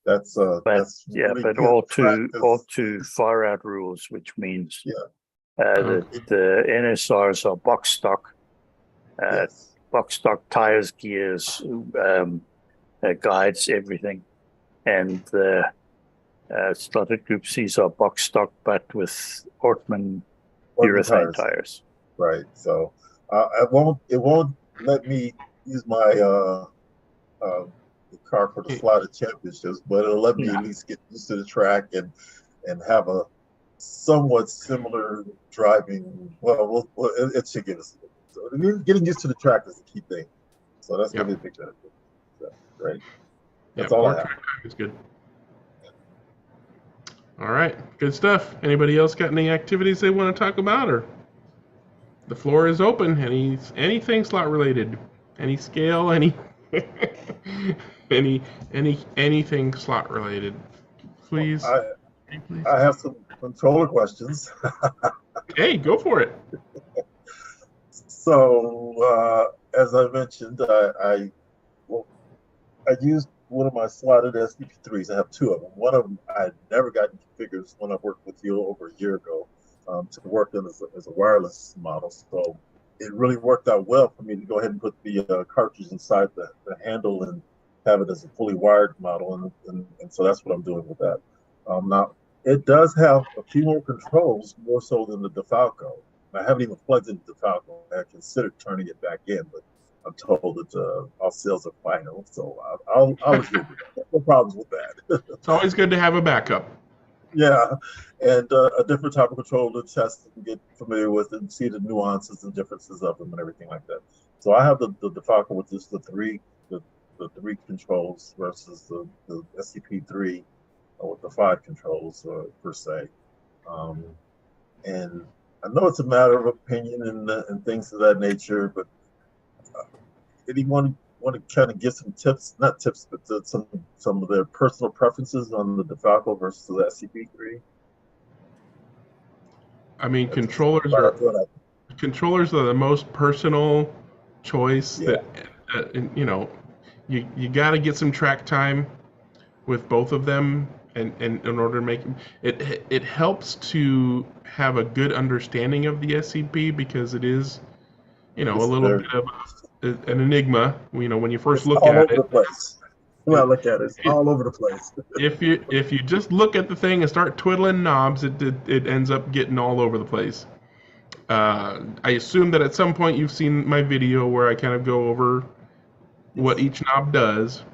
S7: that's really
S6: but all two far out rules, which means that the NSRs are box stock. Box stock tires, gears, guides, everything, and the slotted Group C's are box stock, but with Ortman urethane tires.
S7: Right. So it won't let me use my car for the slotted championships, but it'll let me at least get used to the track and have a somewhat similar driving. Well, it should get us. So getting used to the track is the key thing. So that's going to be a big benefit. So, right. That's all I have.
S1: Is good. All right, good stuff. Anybody else got any activities they want to talk about, or the floor is open? Anything slot related? Any scale? Anything slot related? Please.
S7: I have some controller questions.
S1: Hey, go for it.
S7: So, as I mentioned, I used one of my slotted SDP3s. I have 2 of them. One of them I had never gotten configured when I worked with you over a year ago to work in as a wireless model. So it really worked out well for me to go ahead and put the cartridge inside the handle and have it as a fully wired model. And so that's what I'm doing with that. Now, it does have a few more controls, more so than the DeFalco. I haven't even plugged in the DeFalco. I considered turning it back in, but I'm told that all sales are final, so I'll agree with that. No problems with that.
S1: It's always good to have a backup.
S7: Yeah, and a different type of controller to test and get familiar with and see the nuances and differences of them and everything like that. So I have the DeFalco with just the three controls versus the SCP3 with the 5 controls per se. And I know it's a matter of opinion and things of that nature, but anyone want to kind of give some tips, not tips, but some some of their personal preferences on the DeFalco versus the SCP3?
S1: I mean, controllers are the most personal choice that you know. You got to get some track time with both of them, and in order to make it helps to have a good understanding of the SCP, because it is, you know, a little bit of an enigma. You know, when you first look at it.
S7: When I look at it, it's all over the place.
S1: if you just look at the thing and start twiddling knobs, it ends up getting all over the place. I assume that at some point you've seen my video where I kind of go over what each knob does,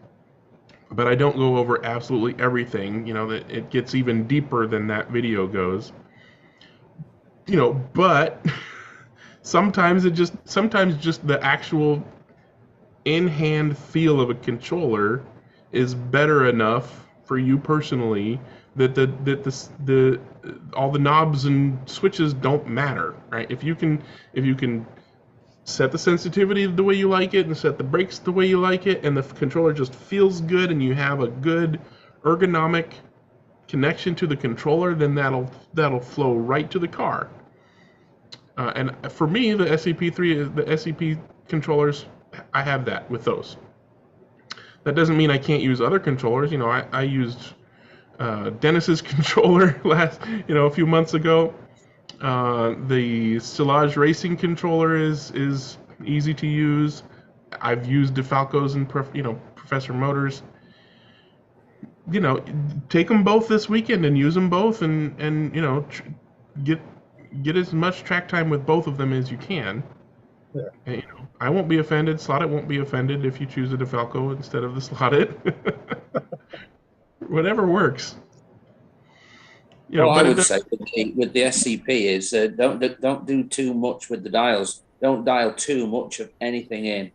S1: but I don't go over absolutely everything. You know, that it gets even deeper than that video goes. You know, but sometimes just the actual in-hand feel of a controller is better enough for you personally that the all the knobs and switches don't matter, right? If you can set the sensitivity the way you like it and set the brakes the way you like it, and the controller just feels good and you have a good ergonomic connection to the controller, then that'll flow right to the car. And for me, the SCP-3, the SCP controllers, I have that with those. That doesn't mean I can't use other controllers. You know, I used Dennis's controller a few months ago. The Stillage Racing controller is easy to use. I've used DeFalco's and Professor Motors. You know, take them both this weekend and use them both, and you know, get as much track time with both of them as you can. Yeah. And, you know, I won't be offended. Slotted won't be offended if you choose a DeFalco instead of the Slotted. Whatever works. You know,
S5: I would say with the SCP is don't do too much with the dials. Don't dial too much of anything in.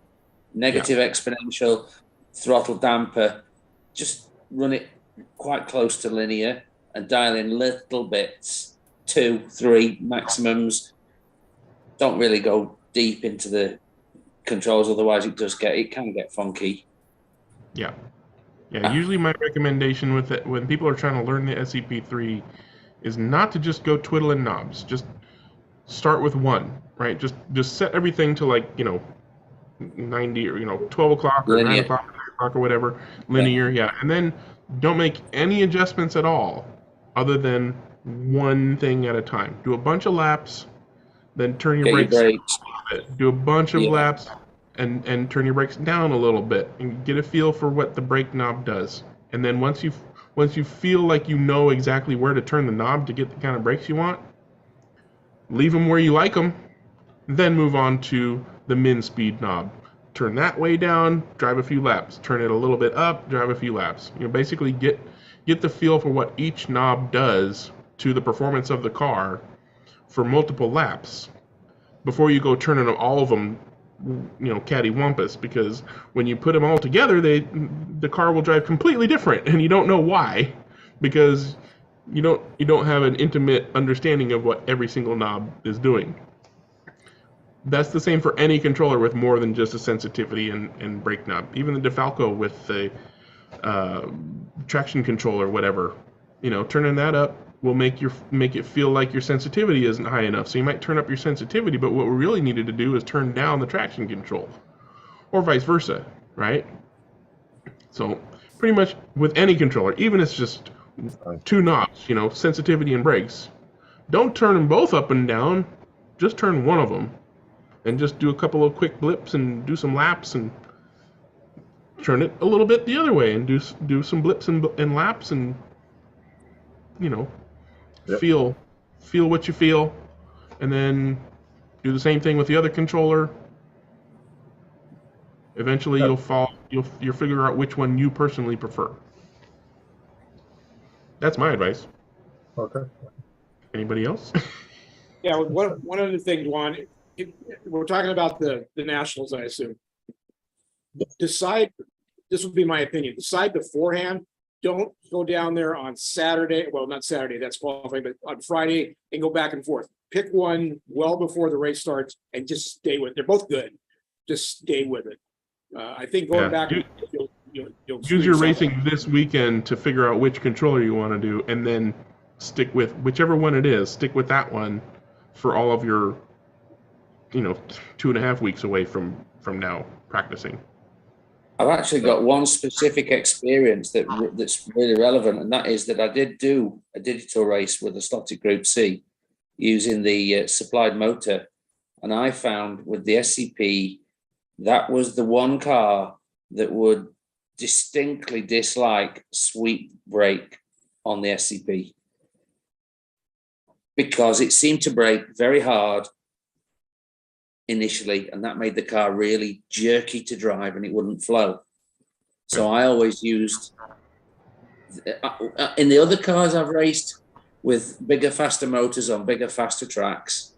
S5: Negative exponential, throttle damper. Just run it quite close to linear and dial in little bits, 2, 3 maximums. Don't really go deep into the controls, otherwise it can get funky.
S1: Yeah. Usually my recommendation with it when people are trying to learn the SCP-3 is not to just go twiddling knobs. Just start with one, right? Just set everything to, like, you know, 90 or 12 o'clock or 9 o'clock, 9 o'clock or whatever, linear, and then don't make any adjustments at all other than one thing at a time. Do a bunch of laps, then turn your brakes. Do a bunch of laps and turn your brakes down a little bit and get a feel for what the brake knob does. And then once you feel like you know exactly where to turn the knob to get the kind of brakes you want, leave them where you like them, then move on to the min speed knob. Turn that way down, drive a few laps. Turn it a little bit up, drive a few laps. You know, basically get the feel for what each knob does to the performance of the car for multiple laps before you go turning all of them, you know, cattywampus, because when you put them all together, the car will drive completely different, and you don't know why, because you don't have an intimate understanding of what every single knob is doing. That's the same for any controller with more than just a sensitivity and brake knob. Even the DeFalco with the traction controller, whatever, you know, turning that up will make it feel like your sensitivity isn't high enough. So you might turn up your sensitivity, but what we really needed to do is turn down the traction control, or vice versa, right? So pretty much with any controller, even if it's just 2 knobs, you know, sensitivity and brakes, don't turn them both up and down. Just turn one of them, and just do a couple of quick blips and do some laps, and turn it a little bit the other way and do some blips and laps, and you know. Feel what you feel, and then do the same thing with the other controller. Eventually, you'll figure out which one you personally prefer. That's my advice.
S7: Okay.
S1: Anybody else?
S9: Yeah, one other thing, Juan. We're talking about the Nationals, I assume. Decide. This would be my opinion. Decide beforehand. Don't go down there on Saturday. Well, not Saturday, that's qualifying, but on Friday and go back and forth. Pick one well before the race starts and just stay with it. They're both good. Just stay with it. I think going back, you'll
S1: Use your
S9: squeeze
S1: racing this weekend to figure out which controller you want to do, and then stick with whichever one it is. Stick with that one for all of your, 2.5 weeks away from now practicing.
S5: I've actually got one specific experience that's really relevant, and that is that I did do a digital race with a slotted Group C using the supplied motor, and I found with the SCP that was the one car that would distinctly dislike sweep brake on the SCP because it seemed to brake very hard initially, and that made the car really jerky to drive and it wouldn't flow. So I always used, in the other cars I've raced with bigger, faster motors on bigger, faster tracks,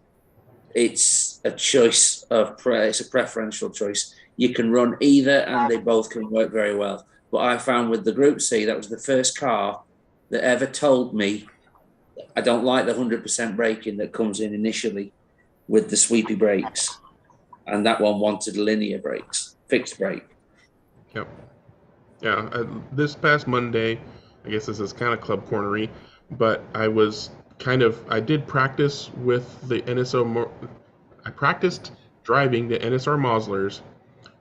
S5: it's a choice it's a preferential choice. You can run either and they both can work very well. But I found with the Group C, that was the first car that ever told me I don't like the 100% braking that comes in initially with the sweepy brakes. And that one wanted linear brakes, fixed brake.
S1: Yep. Yeah, this past Monday, I guess this is kind of club cornery, but I did practice with the NSO, I practiced driving the NSR Moslers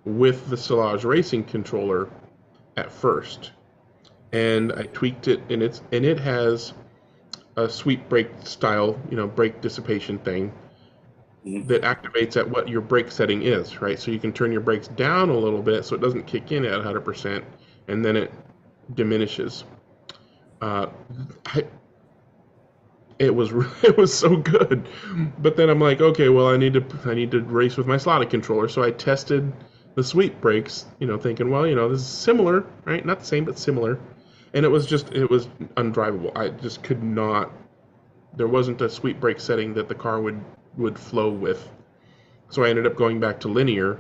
S1: with the Silage Racing controller at first. And I tweaked it, and it has a sweep brake style, brake dissipation thing that activates at what your brake setting is, right? So you can turn your brakes down a little bit so it doesn't kick in at 100%, and then it diminishes. It was so good, but then I'm like, okay, well, I need to race with my slotted controller, so I tested the sweep brakes, thinking, well, this is similar, right? Not the same, but similar, and it was undrivable. I just could not. There wasn't a sweep brake setting that the car would flow with. So I ended up going back to linear,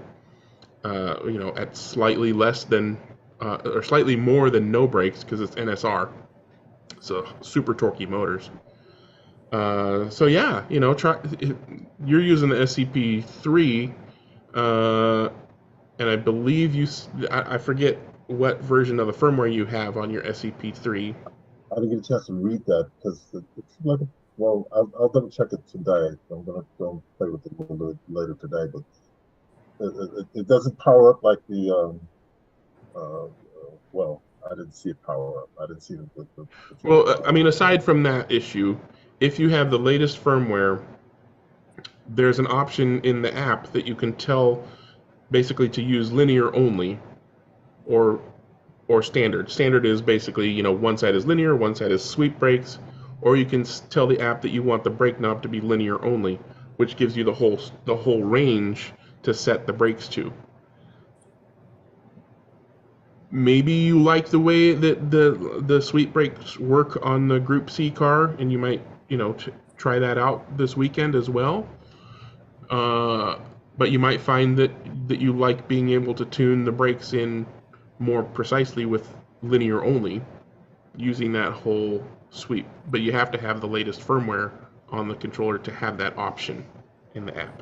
S1: at slightly less than, or slightly more than no brakes because it's NSR. So super torquey motors. So yeah, you're using the SCP-3, and I believe I forget what version of the firmware you have on your SCP-3.
S7: I didn't get a chance to read that because it's like, well, I'll double check it today. I'm gonna go play with it a little bit later today, but it doesn't power up like the well, I didn't see it power up. I didn't see the
S1: well, I mean, aside from that issue, if you have the latest firmware, there's an option in the app that you can tell basically to use linear only or standard. Standard is basically, one side is linear, one side is sweep brakes, or you can tell the app that you want the brake knob to be linear only, which gives you the whole range to set the brakes to. Maybe you like the way that the sweep brakes work on the Group C car, and you might, try that out this weekend as well. But you might find that you like being able to tune the brakes in more precisely with linear only, using that whole sweep. But you have to have the latest firmware on the controller to have that option in the app.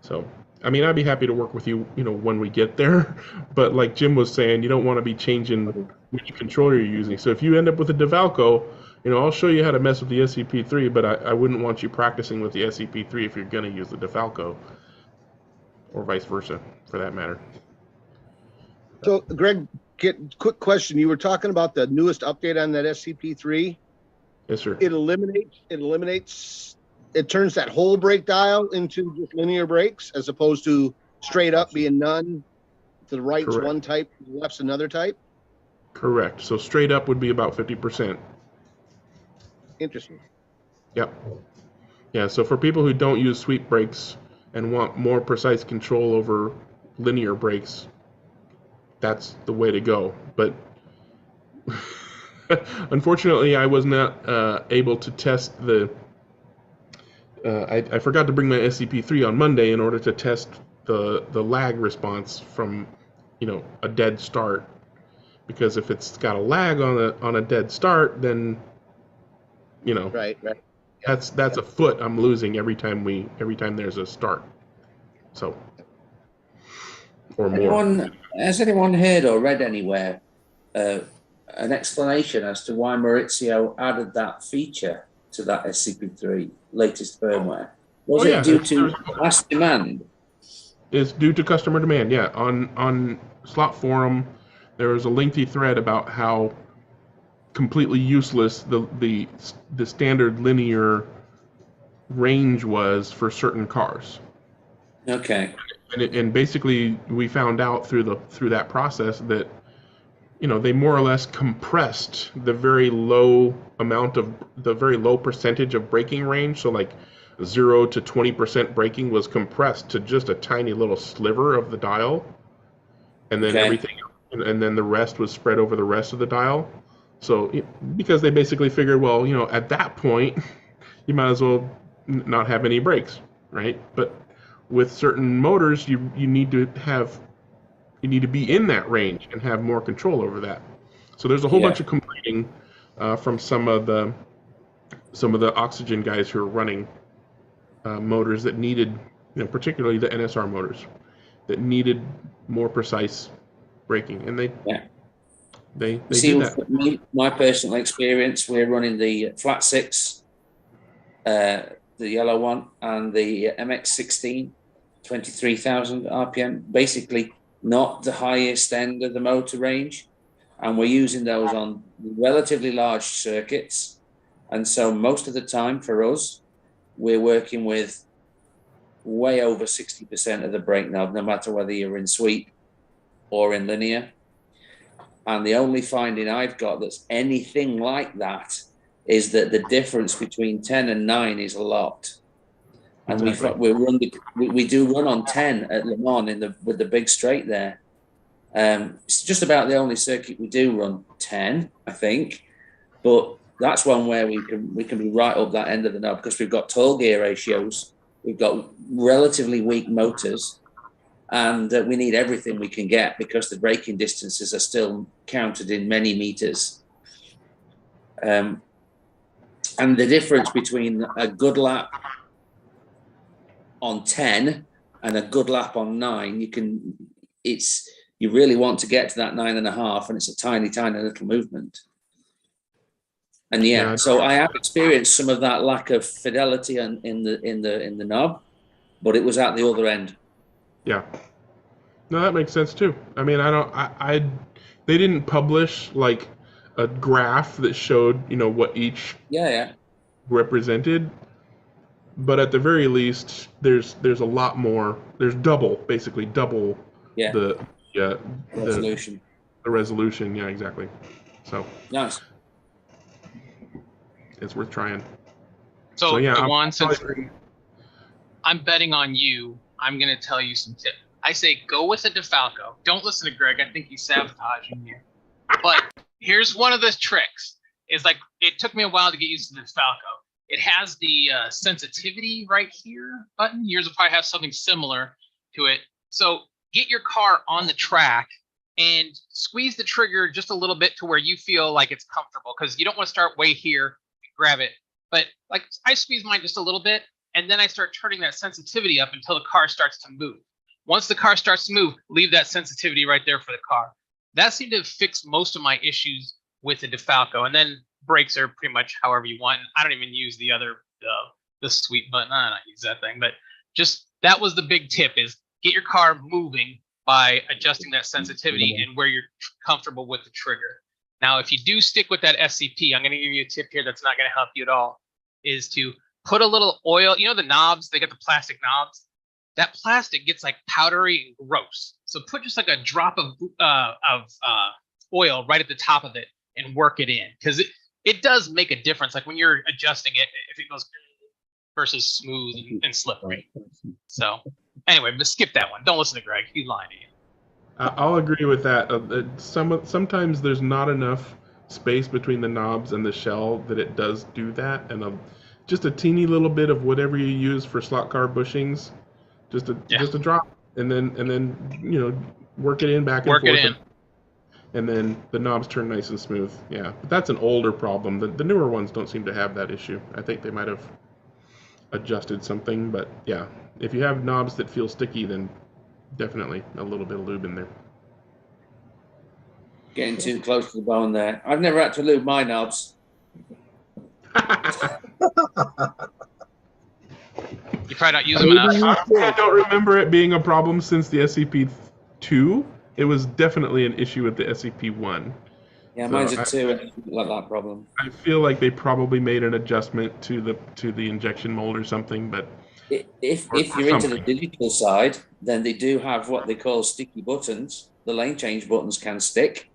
S1: So, I mean, I'd be happy to work with you, when we get there. But like Jim was saying, you don't want to be changing which controller you're using. So if you end up with a DeValco, I'll show you how to mess with the SCP-3, but I wouldn't want you practicing with the SCP-3 if you're going to use the DeValco, or vice versa, for that matter.
S14: So, Greg, quick question. You were talking about the newest update on that SCP-3.
S1: Yes, sir.
S14: It turns that whole brake dial into just linear brakes as opposed to straight up being none. To the right's
S1: Correct.
S14: one type, to the left's another type.
S1: Correct. So straight up would be about 50%.
S14: Interesting.
S1: Yep. Yeah, so for people who don't use sweep brakes and want more precise control over linear brakes, that's the way to go. But unfortunately, I was not able to test the... I forgot to bring my SCP-3 on Monday in order to test the lag response from, a dead start. Because if it's got a lag on a dead start, then,
S14: Right.
S1: that's a foot I'm losing every time there's a start. So, or more.
S5: Has anyone heard or read anywhere an explanation as to why Maurizio added that feature to that SCP3 latest firmware? Was it due to mass demand?
S1: It's due to customer demand. Yeah, on Slot Forum, there was a lengthy thread about how completely useless the standard linear range was for certain cars.
S5: Okay.
S1: And basically, we found out through that process that, you know, they more or less compressed the very low percentage of braking range. So like 0 to 20% braking was compressed to just a tiny little sliver of the dial, and then everything, and then the rest was spread over the rest of the dial. So because they basically figured, well, you know, at that point, you might as well not have any brakes, right? But with certain motors, you need to be in that range and have more control over that. So there's a whole bunch of complaining from some of the oxygen guys who are running motors that needed, you know, particularly the NSR motors, that needed more precise braking, and they
S5: See,
S1: did that.
S5: My personal experience, we're running the Flat 6, the yellow one, and the MX-16, 23,000 RPM, basically not the highest end of the motor range, and we're using those on relatively large circuits. And so most of the time for us, we're working with way over 60% of the brake knob, no matter whether you're in sweep or in linear. And the only finding I've got that's anything like that is that the difference between 10 and 9 is a lot. And we do run on 10 at Le Mans with the big straight there. It's just about the only circuit we do run 10, I think. But that's one where we can be right up that end of the knob because we've got tall gear ratios, we've got relatively weak motors, and we need everything we can get because the braking distances are still counted in many meters. And the difference between a good lap on 10 and a good lap on 9, you really want to get to that 9.5, and it's a tiny little movement. And so I have experienced some of that lack of fidelity in the knob, but it was at the other end.
S1: Yeah. No, that makes sense too. I mean, they didn't publish like a graph that showed, you know, what each represented, but at the very least, there's a lot more. There's basically double the
S5: resolution.
S1: The resolution, yeah, exactly. So
S5: nice.
S1: It's worth trying.
S8: So Juan, since I'm betting on you, I'm gonna tell you some tips. I say go with a DeFalco. Don't listen to Greg. I think he's sabotaging you. But here's one of the tricks. Is like it took me a while to get used to the DeFalco. It has the sensitivity right here button. Yours will probably have something similar to it. So get your car on the track and squeeze the trigger just a little bit to where you feel like it's comfortable, because you don't want to start way here, grab it. But like I squeeze mine just a little bit, and then I start turning that sensitivity up until the car starts to move. Once the car starts to move, leave that sensitivity right there for the car. That seemed to fix most of my issues with the DeFalco. And then brakes are pretty much however you want. I don't even use the other, the sweep button. I don't use that thing. But just that was the big tip, is get your car moving by adjusting that sensitivity and where you're comfortable with the trigger. Now, if you do stick with that SCP, I'm going to give you a tip here that's not going to help you at all, is to put a little oil. You know the knobs, they got the plastic knobs. That plastic gets like powdery and gross. So put just like a drop of oil right at the top of it and work it in, because it does make a difference. Like when you're adjusting it, if it goes versus smooth and slippery. So anyway, but skip that one. Don't listen to Greg. He's lying to you.
S1: I'll agree with that. Sometimes there's not enough space between the knobs and the shell that it does do that, and just a teeny little bit of whatever you use for slot car bushings, just a drop, and then you know, work it in back and forth. Work it in. And then the knobs turn nice and smooth. Yeah, but that's an older problem. The newer ones don't seem to have that issue. I think they might have adjusted something, but yeah, if you have knobs that feel sticky, then definitely a little bit of lube in there.
S5: Getting too close to the bone there. I've never had to lube my knobs.
S8: You probably not use them enough.
S1: I don't remember it being a problem since the SCP-2. It was definitely an issue with the SCP-1.
S5: Yeah, mine's a 2, and like that problem.
S1: I feel like they probably made an adjustment to the injection mold or something, but
S5: if you're into the digital side, then they do have what they call sticky buttons. The lane change buttons can stick.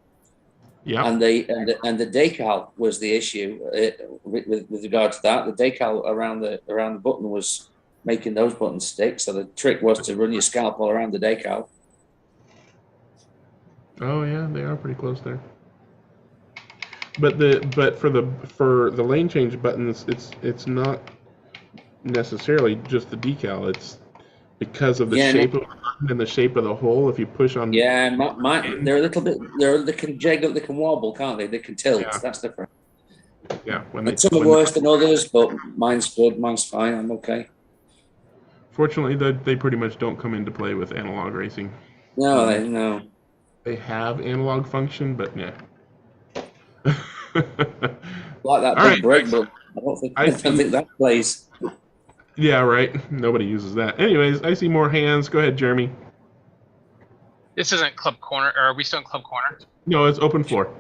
S1: Yeah.
S5: And the decal was the issue with regard to that. The decal around the button was making those buttons stick. So the trick was to run your scalpel around the decal.
S1: Oh yeah, they are pretty close there. But for the lane change buttons, it's not necessarily just the decal. It's because of the shape of the button and the shape of the hole. If you push on,
S5: they're a little bit. They can jiggle, they can wobble, can't they? They can tilt. Yeah. That's different.
S1: Yeah,
S5: some are worse than others, but mine's good. Mine's fine. I'm okay.
S1: Fortunately, they pretty much don't come into play with analog racing.
S5: No.
S1: They have analog function, but yeah.
S5: Like that big brake, but I don't think that plays.
S1: Yeah, right. Nobody uses that. Anyways, I see more hands. Go ahead, Jeremy.
S8: This isn't Club Corner, or are we still in Club Corner?
S1: No, it's open floor.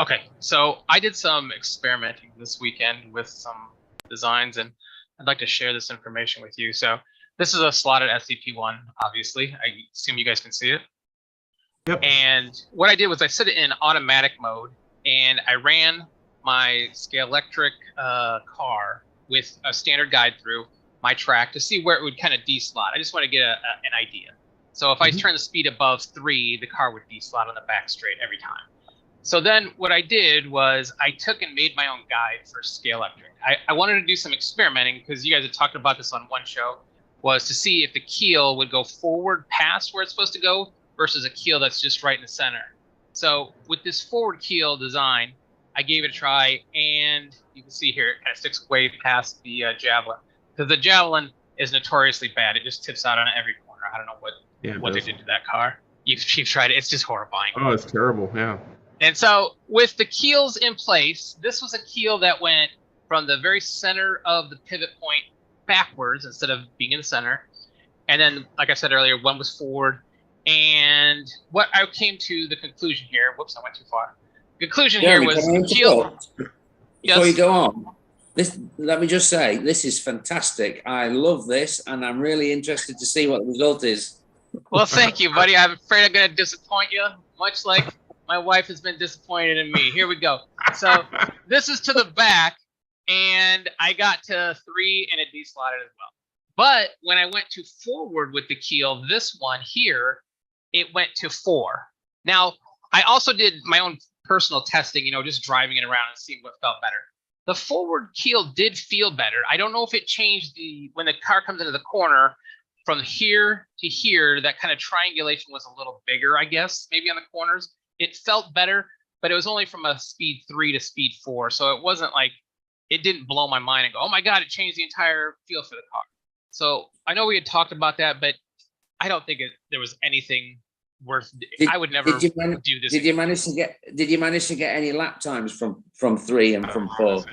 S8: Okay, so I did some experimenting this weekend with some designs, and I'd like to share this information with you. So this is a slotted SCP-1, obviously. I assume you guys can see it.
S1: Yep.
S8: And what I did was I set it in automatic mode, and I ran my Scalextric car with a standard guide through my track to see where it would kind of deslot. I just want to get an idea. So if I turn the speed above 3, the car would deslot on the back straight every time. So then what I did was I took and made my own guide for Scalextric. I wanted to do some experimenting because you guys had talked about this on one show, was to see if the keel would go forward past where it's supposed to go versus a keel that's just right in the center. So with this forward keel design, I gave it a try, and you can see here it kind of sticks way past the Javelin. Because the Javelin is notoriously bad. It just tips out on every corner. I don't know what they did to that car. You've tried it. It's just horrifying.
S1: Oh, it's terrible. Yeah.
S8: And so with the keels in place, this was a keel that went from the very center of the pivot point backwards instead of being in the center. And then, like I said earlier, one was forward. And what I came to the conclusion here, whoops, I went too far. The conclusion here was keel.
S5: Before you go on, let me just say, this is fantastic. I love this, and I'm really interested to see what the result is.
S8: Well, thank you, buddy. I'm afraid I'm going to disappoint you, much like my wife has been disappointed in me. Here we go. So this is to the back, and I got to 3, and it deslotted as well. But when I went to forward with the keel, this one here, it went to 4. Now, I also did my own personal testing, just driving it around and seeing what felt better. The forward keel did feel better. I don't know if it changed when the car comes into the corner from here to here, that kind of triangulation was a little bigger, I guess, maybe on the corners. It felt better, but it was only from a speed 3 to speed 4. So it wasn't like, it didn't blow my mind and go, oh my God, it changed the entire feel for the car. So I know we had talked about that, but I don't think there was anything worth. I would never do this.
S5: Did you manage to get any lap times from 3 and from 4?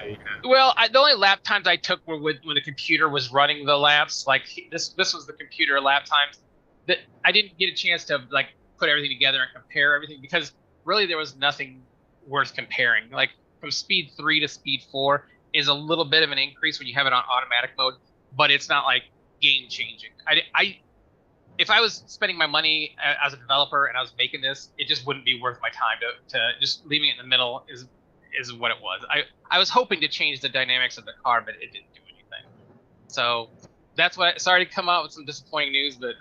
S8: Well, the only lap times I took were when the computer was running the laps. Like this was the computer lap times. That I didn't get a chance to like put everything together and compare everything because really there was nothing worth comparing. Like from speed 3 to speed 4 is a little bit of an increase when you have it on automatic mode, but it's not like game changing. If I was spending my money as a developer and I was making this, it just wouldn't be worth my time to just leaving it in the middle is what it was. I was hoping to change the dynamics of the car, but it didn't do anything. So that's why. Sorry to come out with some disappointing news, but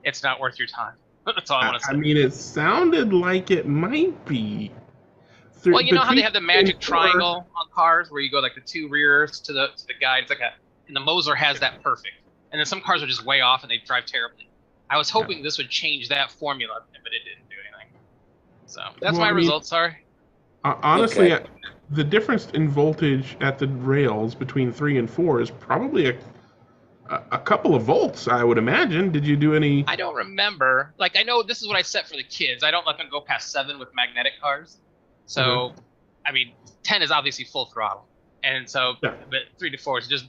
S8: it's not worth your time. That's all I want to say.
S1: I mean, it sounded like it might be.
S8: Well, you know how they have the magic triangle on cars where you go like the 2 rears to the guide. It's like and the Moser has that perfect. And then some cars are just way off and they drive terribly. I was hoping this would change that formula, but it didn't do anything. So that's my result. Sorry.
S1: Honestly, the difference in voltage at the rails between 3 and 4 is probably a couple of volts, I would imagine. Did you do any?
S8: I don't remember. Like, I know this is what I set for the kids. I don't let them go past 7 with magnetic cars. So, I mean, 10 is obviously full throttle, and so, but 3 to 4 is just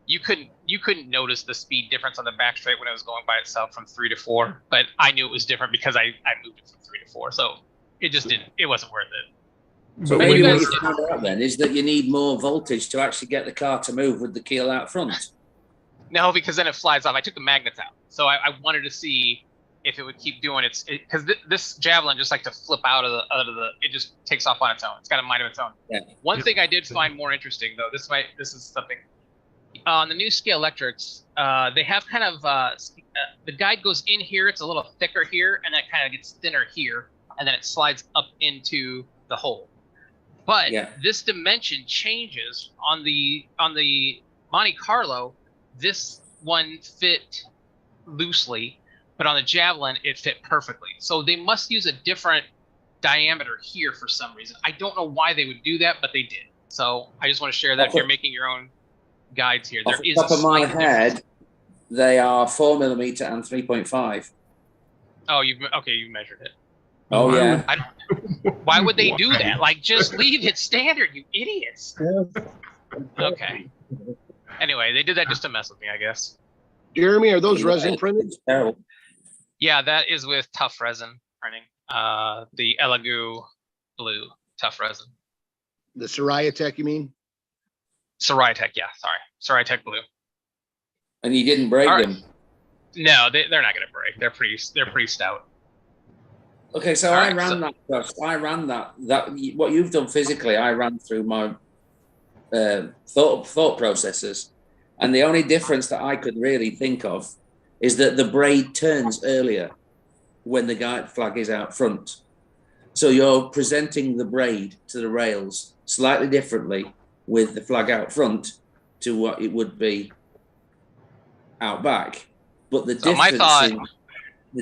S8: you couldn't notice the speed difference on the back straight when it was going by itself from 3 to 4. But I knew it was different because I moved it from 3 to 4. So it just didn't. It wasn't worth it.
S5: So maybe what you found out then is that you need more voltage to actually get the car to move with the keel out front.
S8: No, because then it flies off. I took the magnets out, so I wanted to see if it would keep doing its. Because this Javelin just like to flip out of the. It just takes off on its own. It's got a mind of its own.
S5: Yeah.
S8: One thing I did find more interesting though. This is something. On the new Scalextrics, they have kind of the guide goes in here. It's a little thicker here, and then it kind of gets thinner here, and then it slides up into the hole. But this dimension changes on the Monte Carlo. This one fit loosely, but on the Javelin it fit perfectly. So they must use a different diameter here for some reason. I don't know why they would do that, but they did. So I just want to share that if you're making your own guides here.
S5: Off the top of my head, they are 4mm and 3.5.
S8: Oh, you measured it.
S5: Oh yeah.
S8: Why would they do that? Like, just leave it standard, you idiots. Okay. Anyway, they did that just to mess with me, I guess.
S14: Jeremy, are those resin printed?
S8: Yeah, that is with Tough Resin printing. The Elegoo blue Tough Resin.
S14: The Soraya Tech, you mean?
S8: Soraya Tech, yeah, sorry. Soraya Tech blue.
S5: And you didn't break them?
S8: No, they're not going to break. They're pretty stout.
S5: Okay, so I ran that. What you've done physically, I ran through my thought processes, and the only difference that I could really think of is that the braid turns earlier when the guide flag is out front. So you're presenting the braid to the rails slightly differently with the flag out front to what it would be out back. But the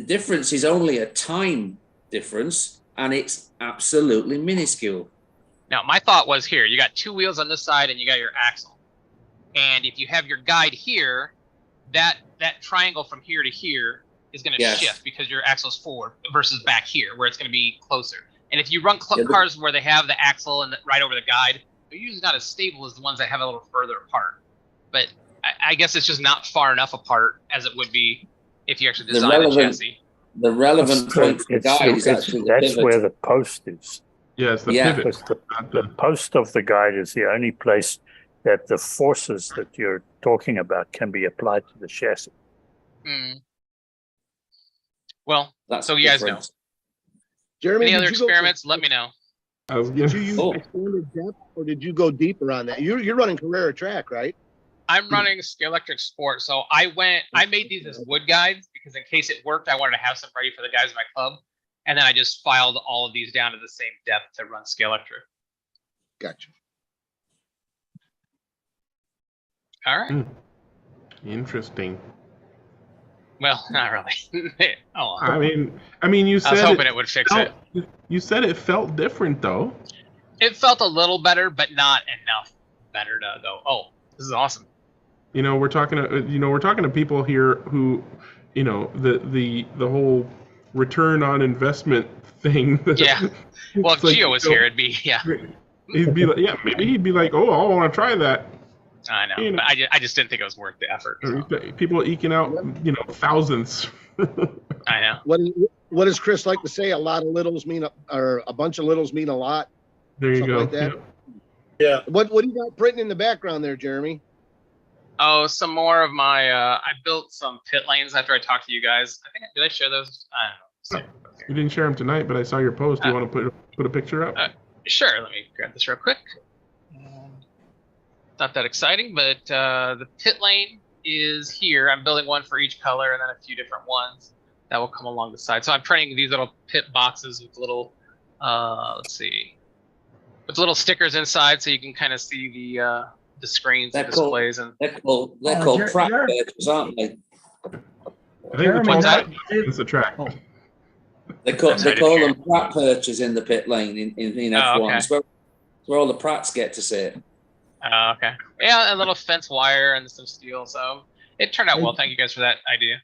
S5: difference is only a time difference, and it's absolutely minuscule.
S8: Now, my thought was here, you got 2 wheels on this side and you got your axle. And if you have your guide here, that triangle from here to here is going to shift because your axle's forward versus back here where it's going to be closer. And if you run cars where they have the axle and right over the guide, they're usually not as stable as the ones that have a little further apart. But I guess it's just not far enough apart as it would be if you actually design the chassis.
S5: The relevant point for the guide is actually
S6: that's where the post is.
S1: Yes, the pivot.
S6: The post of the guide is the only place that the forces that you're talking about can be applied to the chassis.
S8: Well, that's so you guys know.
S14: Jeremy,
S8: any other experiments? Let me know.
S14: Did you use expanded depth, or did you go deeper on that? You're running Carrera track, right?
S8: I'm running Scalextric Sport, so I made these as wood guides because in case it worked, I wanted to have some ready for the guys in my club. And then I just filed all of these down to the same depth to run Scalextric.
S14: Gotcha.
S8: All right.
S1: Interesting.
S8: Well, not really. Oh,
S1: I mean, you said
S8: I was hoping it would fix it.
S1: You said it felt different, though.
S8: It felt a little better, but not enough better to go, oh, this is awesome.
S1: You know, we're talking to people here who, you know, the whole return on investment thing.
S8: Yeah. Well, if
S1: like,
S8: Gio was here, it'd be
S1: He'd be like, maybe he'd be like, oh, I want to try that.
S8: I know, but I just didn't think it was worth the effort. So.
S1: People eking out, thousands.
S8: I know.
S14: What does Chris like to say? A lot of littles mean, or a bunch of littles mean a lot.
S1: There you go.
S14: Like that.
S4: Yeah.
S14: What do you got printing in the background there, Jeremy?
S8: Oh, some more of my. I built some pit lanes after I talked to you guys. Did I share those? I don't know.
S1: You didn't share them tonight, but I saw your post. Do you want to put a picture up?
S8: Sure. Let me grab this real quick. Not that exciting, but the pit lane is here. I'm building one for each color and then a few different ones that will come along the side. So I'm printing these little pit boxes with little, let's see, with little stickers inside so you can kind of see the screens and displays.
S5: They're called track birds, aren't they?
S1: I think it's a track.
S5: Oh. They call them Pratt perches in the pit lane in F1.
S8: Okay.
S5: It's where all the Pratts get to sit.
S8: Okay. Yeah, a little fence wire and some steel. So It turned out well. Thank you guys for that idea.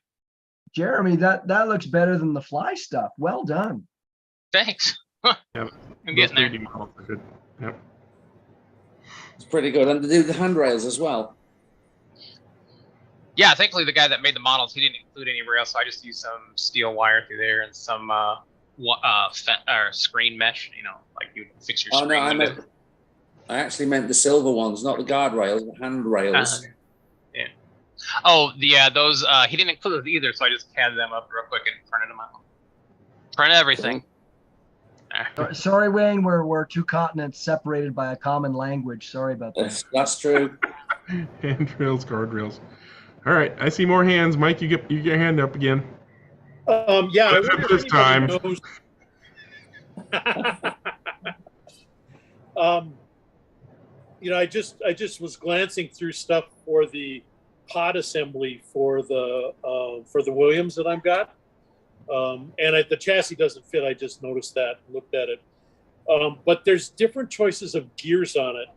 S2: Jeremy, that looks better than the fly stuff. Well done.
S8: Thanks.
S1: Yep.
S8: I'm getting there.
S1: 3D models are good. Yep.
S5: It's pretty good. And they do the handrails as well.
S8: Yeah, thankfully the guy that made the models, he didn't include any rails, so I just used some steel wire through there and some screen mesh, like you fix your screen window.
S5: I actually meant the silver ones, not the guardrails, the handrails.
S8: Yeah. Oh, those, he didn't include those either, so I just CAD them up real quick and printed them out. Print everything.
S2: Sorry, Wayne, we're two continents separated by a common language. Sorry about that.
S5: That's true.
S1: Handrails, guardrails. All right, I see more hands. Mike, you get your hand up again.
S4: Yeah, I wonder
S1: this
S4: if
S1: time.
S4: anybody knows. I just was glancing through stuff for the pod assembly for the Williams that I've got, and the chassis doesn't fit. I just noticed that, looked at it, but there's different choices of gears on it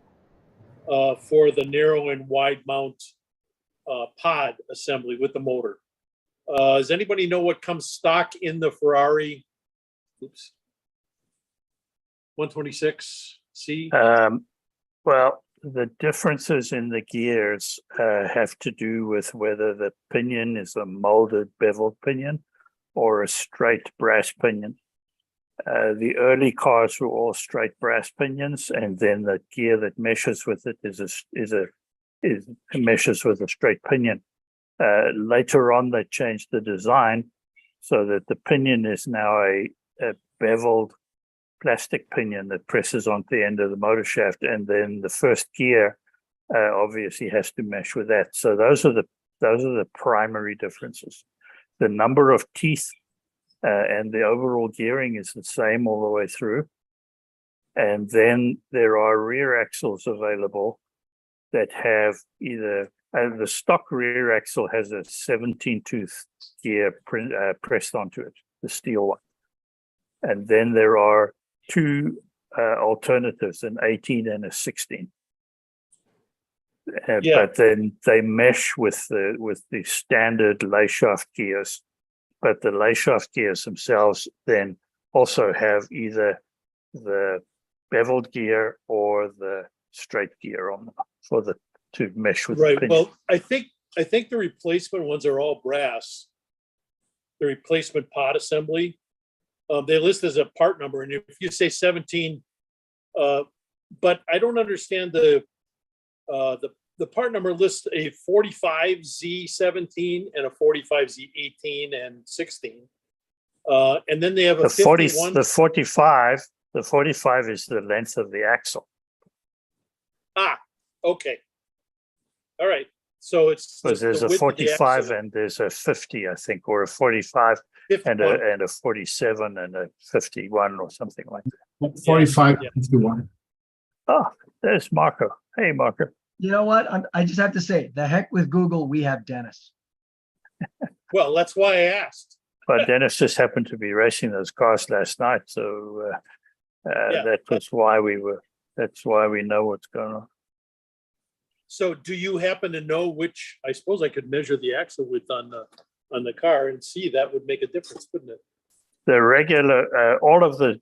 S4: for the narrow and wide mount pod assembly with the motor. Does anybody know what comes stock in the Ferrari 126C?
S6: Well, the differences in the gears have to do with whether the pinion is a molded beveled pinion or a straight brass pinion. The early cars were all straight brass pinions, and then the gear that meshes with it meshes with a straight pinion. Later on, they changed the design so that the pinion is now a beveled plastic pinion that presses onto the end of the motor shaft, and then the first gear obviously has to mesh with that. So those are the primary differences. The number of teeth and the overall gearing is the same all the way through. And then there are rear axles available that have either the stock rear axle has a 17-tooth gear pressed onto it, the steel one. And then there are two alternatives, an 18 and a 16. But then they mesh with the standard lay shaft gears. But the lay shaft gears themselves then also have either the beveled gear or the straight gear on them to mesh with the pinion.
S4: Well, I think the replacement ones are all brass. The replacement pod assembly, they list as a part number, and if you say 17, but I don't understand the part number lists a 45Z17 and a 45Z18 and 16, and then they have a 51.
S6: The 45 is the length of the axle.
S4: Okay. All right. So it's
S6: because there's a 45 and there's a 50, I think, or a 45 and a 47 and a 51 or something like that.
S15: 45 and 51.
S6: Oh, there's Marco. Hey, Marco.
S2: You know what? I just have to say, the heck with Google, we have Dennis.
S4: Well, that's why I asked.
S6: But Dennis just happened to be racing those cars last night, so that's why we know what's going on.
S4: So do you happen to know which? I suppose I could measure the axle width on the car and see. That would make a difference, wouldn't it?
S6: The regular, all of the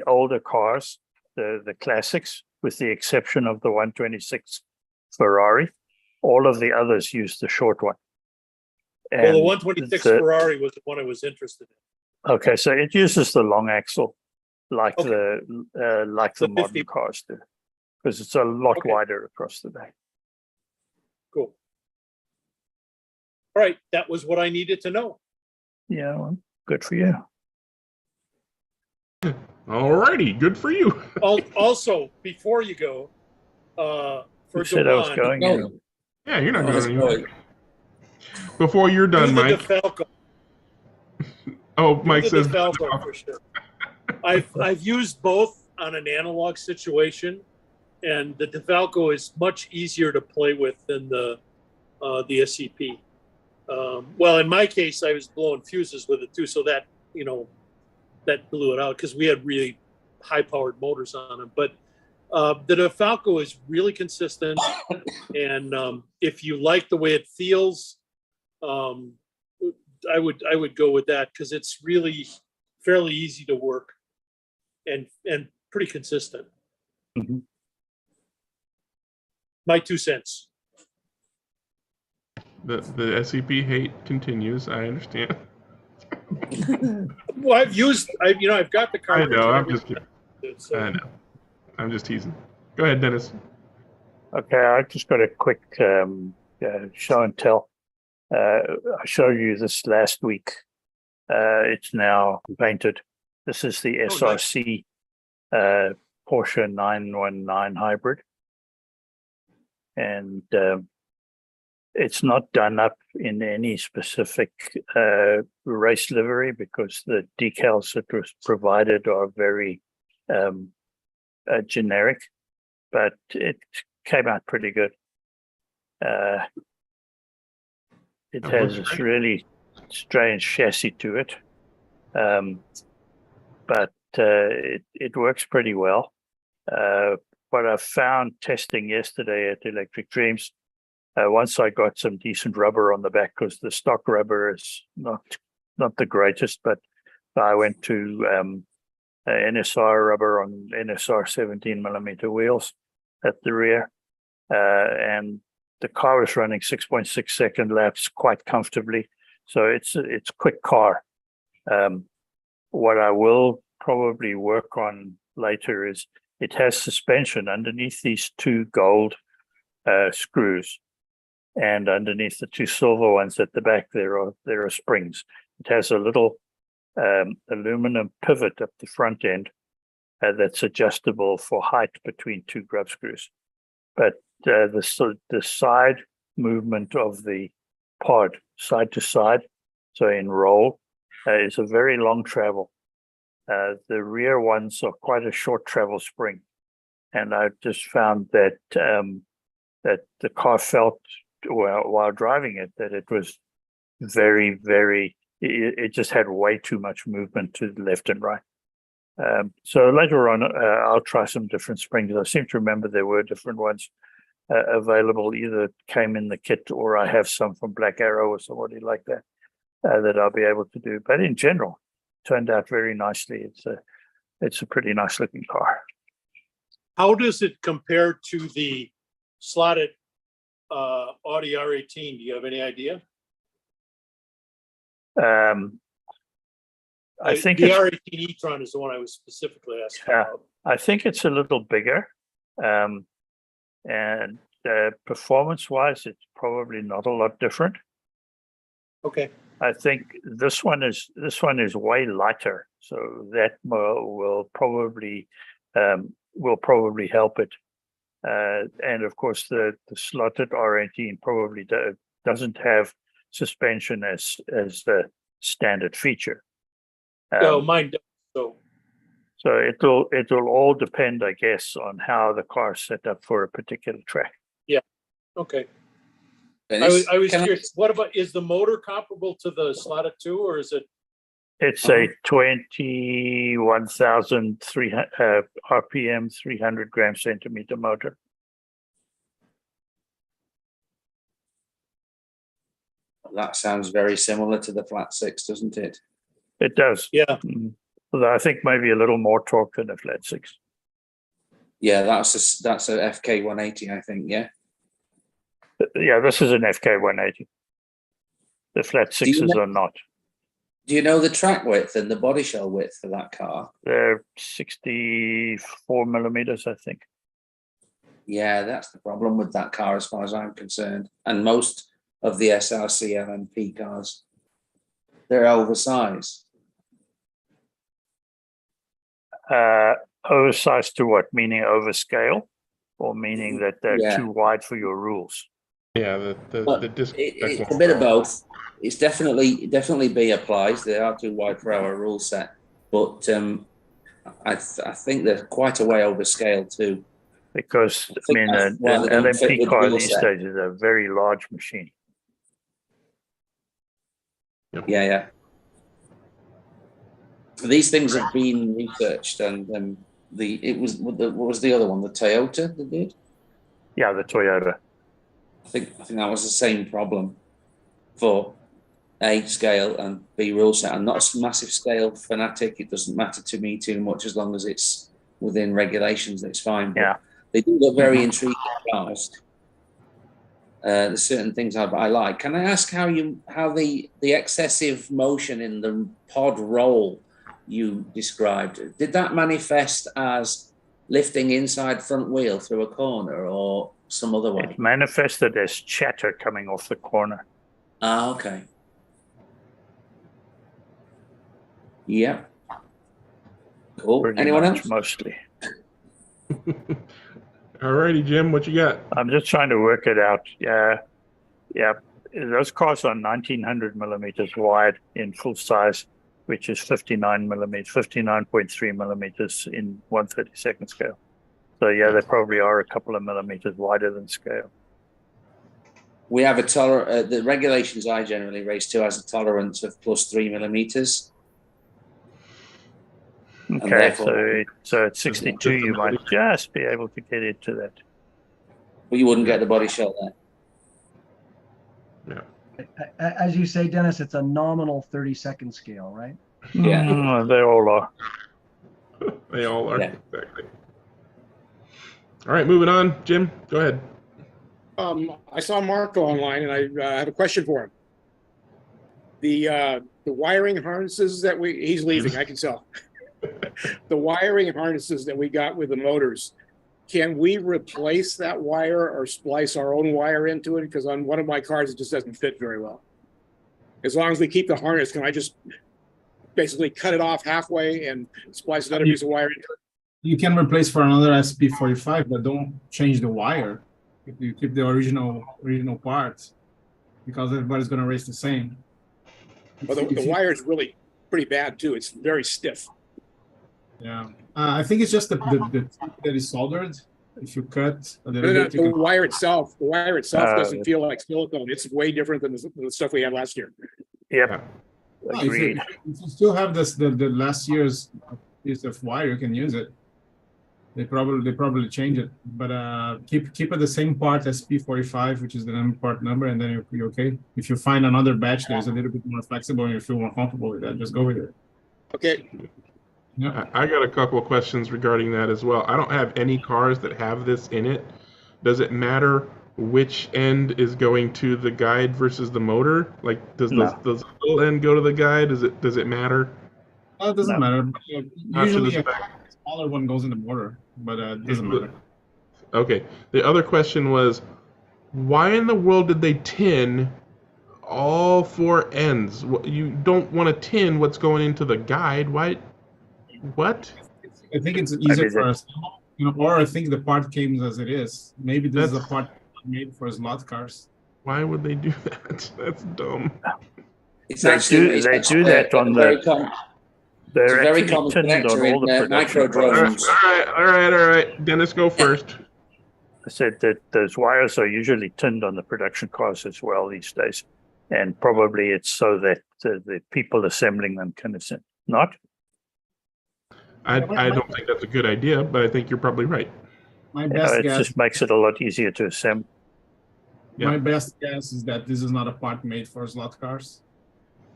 S6: older cars, the classics, with the exception of the 126 Ferrari, all of the others use the short one. And
S4: well, the 126 Ferrari was the one I was interested in.
S6: Okay, so it uses the long axle, like the modern cars do, because it's a lot wider across the back.
S4: Cool. All right, that was what I needed to know.
S6: Yeah, well, good for you.
S1: All righty, good for you.
S4: Also, before you go, for
S6: said I was going.
S1: Yeah, you're not going anywhere. Before you're done, Mike. Oh, Mike says
S4: DeFalco for sure. I've used both on an analog situation, and the DeFalco is much easier to play with than the SCP. Well, in my case, I was blowing fuses with it too, so that that blew it out because we had really high-powered motors on them. But The DeFalco is really consistent, and if you like the way it feels, I would go with that because it's really fairly easy to work and pretty consistent.
S6: Mhm.
S4: My 2 cents.
S1: The SCP hate continues. I understand.
S4: Well, I've got the
S1: I
S4: cartridge.
S1: know.
S4: and
S1: I'm just
S4: everything,
S1: kidding.
S4: so-
S1: I know. I'm just teasing. Go ahead, Dennis.
S6: Okay, I just got a quick show and tell. I showed you this last week. It's now painted. This is the SRC Porsche 919 hybrid. And it's not done up in any specific race livery because the decals that was provided are very generic, but it came out pretty good. It has this really strange chassis to it, but it works pretty well. What I found testing yesterday at Electric Dreams, once I got some decent rubber on the back, because the stock rubber is not the greatest, but I went to NSR rubber on NSR 17mm wheels at the rear, and the car was running 6.6 second laps quite comfortably. So it's quick car. What I will probably work on later is it has suspension underneath these 2 gold screws, and underneath the 2 silver ones at the back there are springs. It has a little aluminum pivot up the front end that's adjustable for height between 2 grub screws. But the side movement of the pod side to side, so in roll, is a very long travel. The rear ones are quite a short travel spring, and I just found that that the car felt while driving it that it was very, very. It just had way too much movement to the left and right. So later on, I'll try some different springs. I seem to remember there were different ones available. Either came in the kit or I have some from Black Arrow or somebody like that that I'll be able to do. But in general, turned out very nicely. It's a pretty nice looking car.
S4: How does it compare to the slotted Audi R18? Do you have any idea?
S6: I think
S4: the R18 e-tron is the one I was specifically asking about.
S6: I think it's a little bigger, and performance-wise, it's probably not a lot different.
S4: Okay.
S6: I think this one is way lighter, so that will probably help it. And of course, the slotted R18 probably doesn't have suspension as the standard feature.
S4: No, mine does.
S6: So it'll all depend, I guess, on how the car's set up for a particular track.
S4: Yeah. Okay. I was curious. What about, is the motor comparable to the slotted 2, or is it?
S6: It's a 21,300 RPM, 300 gram centimeter motor.
S5: That sounds very similar to the flat 6, doesn't it?
S6: It does.
S4: Yeah.
S6: Although I think maybe a little more torque than a flat 6.
S5: Yeah, that's a FK 180, I think. Yeah.
S6: Yeah, this is an FK 180. The flat 6s are not.
S5: Do you know the track width and the body shell width for that car?
S6: They're 64 millimeters, I think.
S5: Yeah, that's the problem with that car as far as I'm concerned. And most of the SRC LMP cars, they're oversized.
S6: Oversized to what? Meaning overscale, or meaning that they're too wide for your rules?
S1: Yeah, the disc.
S5: It's a bit of both. It's definitely B applies. They are too wide for our rule set, but I think they're quite a way overscale too.
S6: Because I mean, an LMP car these days is a very large machine.
S5: Yeah. These things have been researched, and what was the other one? The Toyota that did?
S6: Yeah, the Toyota.
S5: I think that was the same problem for A, scale, and B, rule set. I'm not a massive scale fanatic. It doesn't matter to me too much as long as it's within regulations. That's fine. But
S6: Yeah,
S5: they do look very intriguing cars. There's certain things I like. Can I ask how the excessive motion in the pod roll you described, did that manifest as lifting inside front wheel through a corner or some other way?
S6: it manifested as chatter coming off the corner.
S5: Ah, okay. Yeah. Cool.
S6: Pretty
S5: Anyone
S6: much,
S5: else?
S6: mostly.
S1: Alrighty, Jim, what you got?
S6: I'm just trying to work it out. Yeah. Those cars are 1900 millimeters wide in full size, which is 59 millimeters, 59.3 millimeters in 1/32 scale. So yeah, they probably are a couple of millimeters wider than scale.
S5: We have the regulations I generally race to has a tolerance of +3 millimeters.
S6: Okay, so at 62, you might just be able to get into that.
S5: But you wouldn't get the body shell there.
S1: Yeah.
S2: As you say, Dennis, it's a nominal 32nd scale, right?
S5: Yeah.
S6: They all are.
S1: They all are.
S5: Yeah.
S1: Exactly. All right, moving on. Jim, go ahead.
S9: I saw Marco online, and I have a question for him. The wiring harnesses that he's leaving, I can tell. The wiring harnesses that we got with the motors, can we replace that wire or splice our own wire into it? Because on one of my cars, it just doesn't fit very well. As long as we keep the harness, can I just basically cut it off halfway and splice another piece of wire into it?
S15: You can replace for another SP45, but don't change the wire. If you keep the original parts, because everybody's going to race the same.
S9: Well, the wire is really pretty bad too. It's very stiff.
S15: Yeah, I think it's just the that is soldered. If you cut a little bit,
S9: the wire itself doesn't feel like silicone. It's way different than the stuff we had last year.
S6: Yep.
S15: Agreed. If you still have the last year's piece of wire, you can use it. They probably change it, but keep it the same part as P45, which is the part number, and then you're okay. If you find another batch that's a little bit more flexible and you feel more comfortable with that, just go with it.
S9: Okay.
S15: Yeah.
S1: I got a couple of questions regarding that as well. I don't have any cars that have this in it. Does it matter which end is going to the guide versus the motor? Like, does the little end go to the guide? Does it matter?
S15: It doesn't matter. Usually, a smaller one goes in the motor, but it doesn't matter.
S1: Okay. The other question was, why in the world did they tin all four ends? You don't want to tin what's going into the guide. Why? What?
S15: I think it's easier for us, or I think the part came as it is. Maybe this is a part made for slot cars.
S1: Why would they do that? That's dumb.
S6: They do that on the. They're
S5: very
S6: actually
S5: common
S6: tinned on
S5: connector
S6: all the
S5: in,
S6: production
S5: micro drones.
S1: All right. Dennis, go first.
S6: I said that those wires are usually tinned on the production cars as well these days, and probably it's so that the people assembling them can assemble. Not.
S1: I don't think that's a good idea, but I think you're probably right.
S15: My best guess
S6: just makes it a lot easier to assemble.
S1: Yeah.
S15: My best guess is that this is not a part made for slot cars.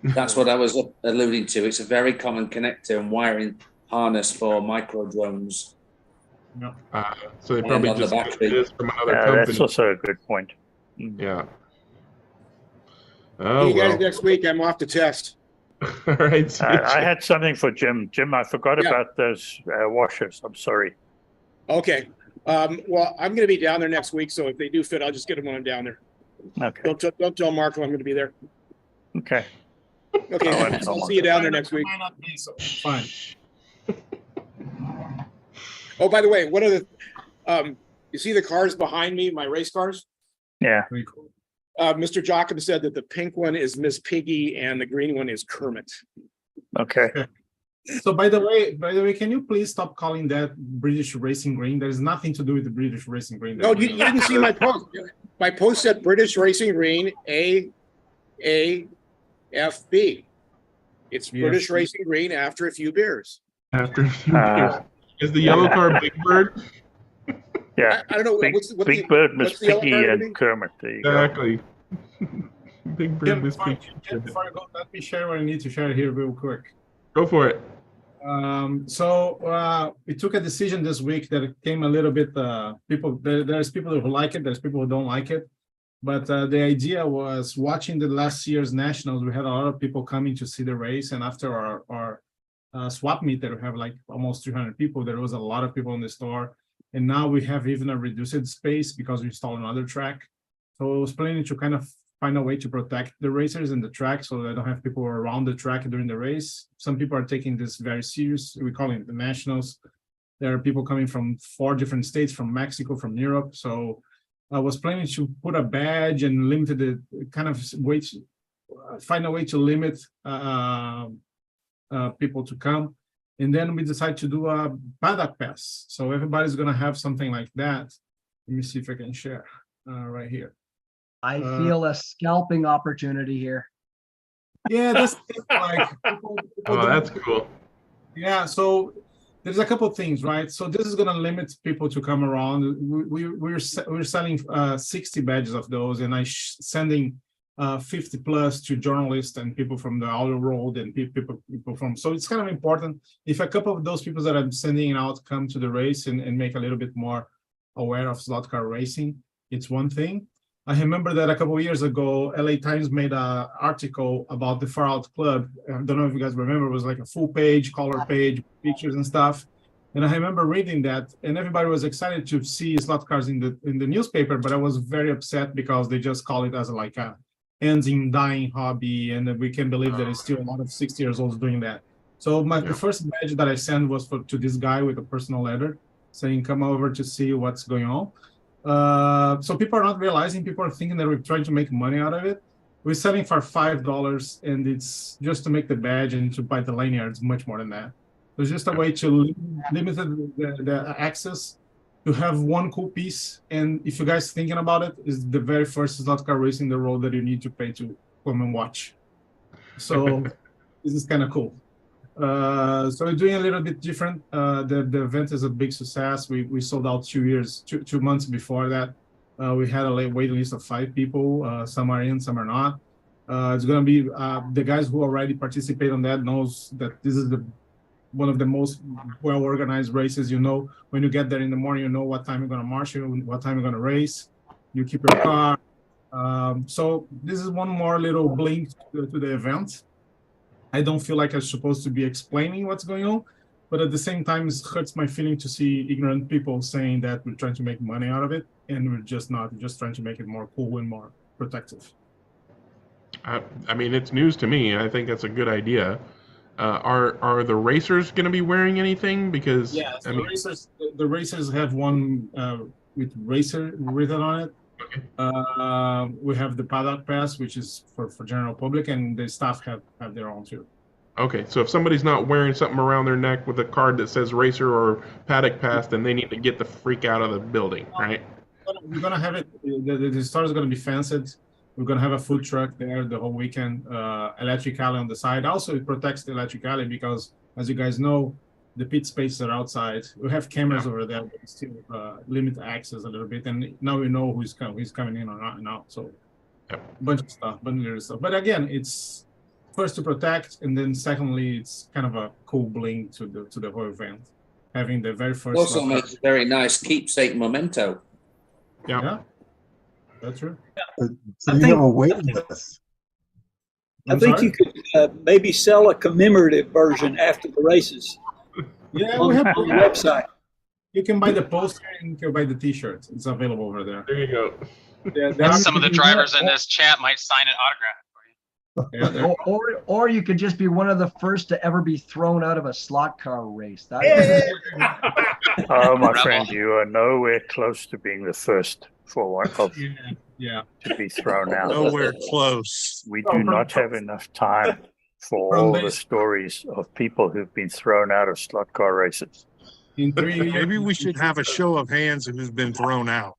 S5: That's what I was alluding to. It's a very common connector and wiring harness for micro drones.
S15: No.
S1: So they probably just get this from another company.
S6: That's also a good point.
S1: Yeah.
S9: See you guys next week. I'm off to test.
S1: All right.
S6: I had something for Jim. Jim, I forgot about those washers. I'm sorry.
S9: Okay. Well, I'm going to be down there next week, so if they do fit, I'll just get them when I'm down there.
S6: Okay.
S9: Don't tell Marco I'm going to be there.
S6: Okay.
S9: Okay. I'll see you down there next week.
S15: Fine.
S9: Oh, by the way, what are the? You see the cars behind me? My race cars.
S6: Yeah.
S15: Very cool.
S9: Mr. Jocham said that the pink one is Miss Piggy and the green one is Kermit.
S6: Okay.
S15: So by the way, can you please stop calling that British Racing Green? There's nothing to do with the British Racing Green.
S9: No, you didn't see my post. My post said British Racing Green AAFB. It's British Racing Green after a few beers.
S1: After a few beers. Is the yellow car Big Bird?
S6: Yeah.
S9: I don't know.
S6: Big Bird, Miss
S9: what's the yellow
S6: Piggy,
S9: car gonna
S6: and
S9: be?
S6: Kermit. There you go.
S1: Exactly. Big Bird,
S15: Jim,
S1: Miss
S15: before,
S1: Piggy.
S15: Jim, before I go, let me share what I need to share here real quick.
S1: Go for it.
S15: We took a decision this week that it came a little bit, there's people who like it, there's people who don't like it. But the idea was watching the last year's nationals, we had a lot of people coming to see the race. And after our swap meet that we have like almost 300 people, there was a lot of people in the store. And now we have even a reduced space because we installed another track. So I was planning to kind of find a way to protect the racers in the track so they don't have people around the track during the race. Some people are taking this very serious. We call it the nationals. There are people coming from 4 different states, from Mexico, from Europe. So I was planning to put a badge and limit the kind of way to find a way to limit people to come. And then we decided to do a paddock pass. So everybody's gonna have something like that. Let me see if I can share right here.
S2: I feel a scalping opportunity here.
S15: Yeah, that's like
S1: Oh, that's cool.
S15: Yeah, so there's a couple of things, right? So this is gonna limit people to come around. We're selling 60 badges of those, and sending 50 plus to journalists and people from the outer world and people from. So it's kind of important if a couple of those people that I'm sending out come to the race and make a little bit more aware of slot car racing. It's one thing. I remember that a couple of years ago, LA Times made an article about the Far Out Club. I don't know if you guys remember, it was like a full page, color page, pictures and stuff. And I remember reading that, and everybody was excited to see slot cars in the newspaper, but I was very upset because they just call it as like a ends in dying hobby, and we can't believe that there's still a lot of 60 years olds doing that. So the first badge that I sent was to this guy with a personal letter saying, come over to see what's going on. So people are not realizing, people are thinking that we're trying to make money out of it. We're selling for $5, and it's just to make the badge and to buy the lanyards, much more than that. So it's just a way to limit the access to have one cool piece. And if you guys thinking about it, is the very first slot car race in the world that you need to pay to come and watch. So this is kind of cool. So we're doing a little bit different. The event is a big success. We sold out 2 months before that. We had a waiting list of 5 people. Some are in, some are not. It's going to be the guys who already participate on that knows that this is one of the most well-organized races. You know, when you get there in the morning, you know what time you're going to march, what time you're going to race. You keep your car. So this is one more little blink to the event. I don't feel like I'm supposed to be explaining what's going on, but at the same time, it hurts my feeling to see ignorant people saying that we're trying to make money out of it, and we're just not. We're just trying to make it more cool and more protective.
S1: I mean, it's news to me. I think that's a good idea. Are the racers going to be wearing anything? Because
S15: yeah, the racers have one with racer written on it. Okay. We have the paddock pass, which is for general public, and the staff have their own too.
S1: Okay, so if somebody's not wearing something around their neck with a card that says racer or paddock pass, then they need to get the freak out of the building, right?
S15: We're gonna have it. The store is gonna be fenced. We're gonna have a food truck there the whole weekend. Electric alley on the side. Also, it protects the electric alley because, as you guys know, the pit spaces are outside. We have cameras over there, but still limit access a little bit. And now we know who's coming in or not and out. So a bunch of stuff. But again, it's first to protect, and then secondly, it's kind of a cool bling to the whole event. Having the very first.
S5: Also makes a very nice keepsake memento.
S15: Yeah, that's true.
S7: So you have a waiting list.
S10: I think you could maybe sell a commemorative version after the races.
S15: Yeah, we have
S10: on the website.
S15: You can buy the poster and you can buy the T-shirt. It's available over there.
S1: There you go.
S8: And some of the drivers in this chat might sign an autograph for you.
S2: Or you could just be one of the first to ever be thrown out of a slot car race.
S6: Oh, my friend, you are nowhere close to being the first for one of to be thrown out.
S16: Nowhere close.
S6: We do not have enough time for all the stories of people who've been thrown out of slot car races.
S16: Maybe we should have a show of hands of who's been thrown out.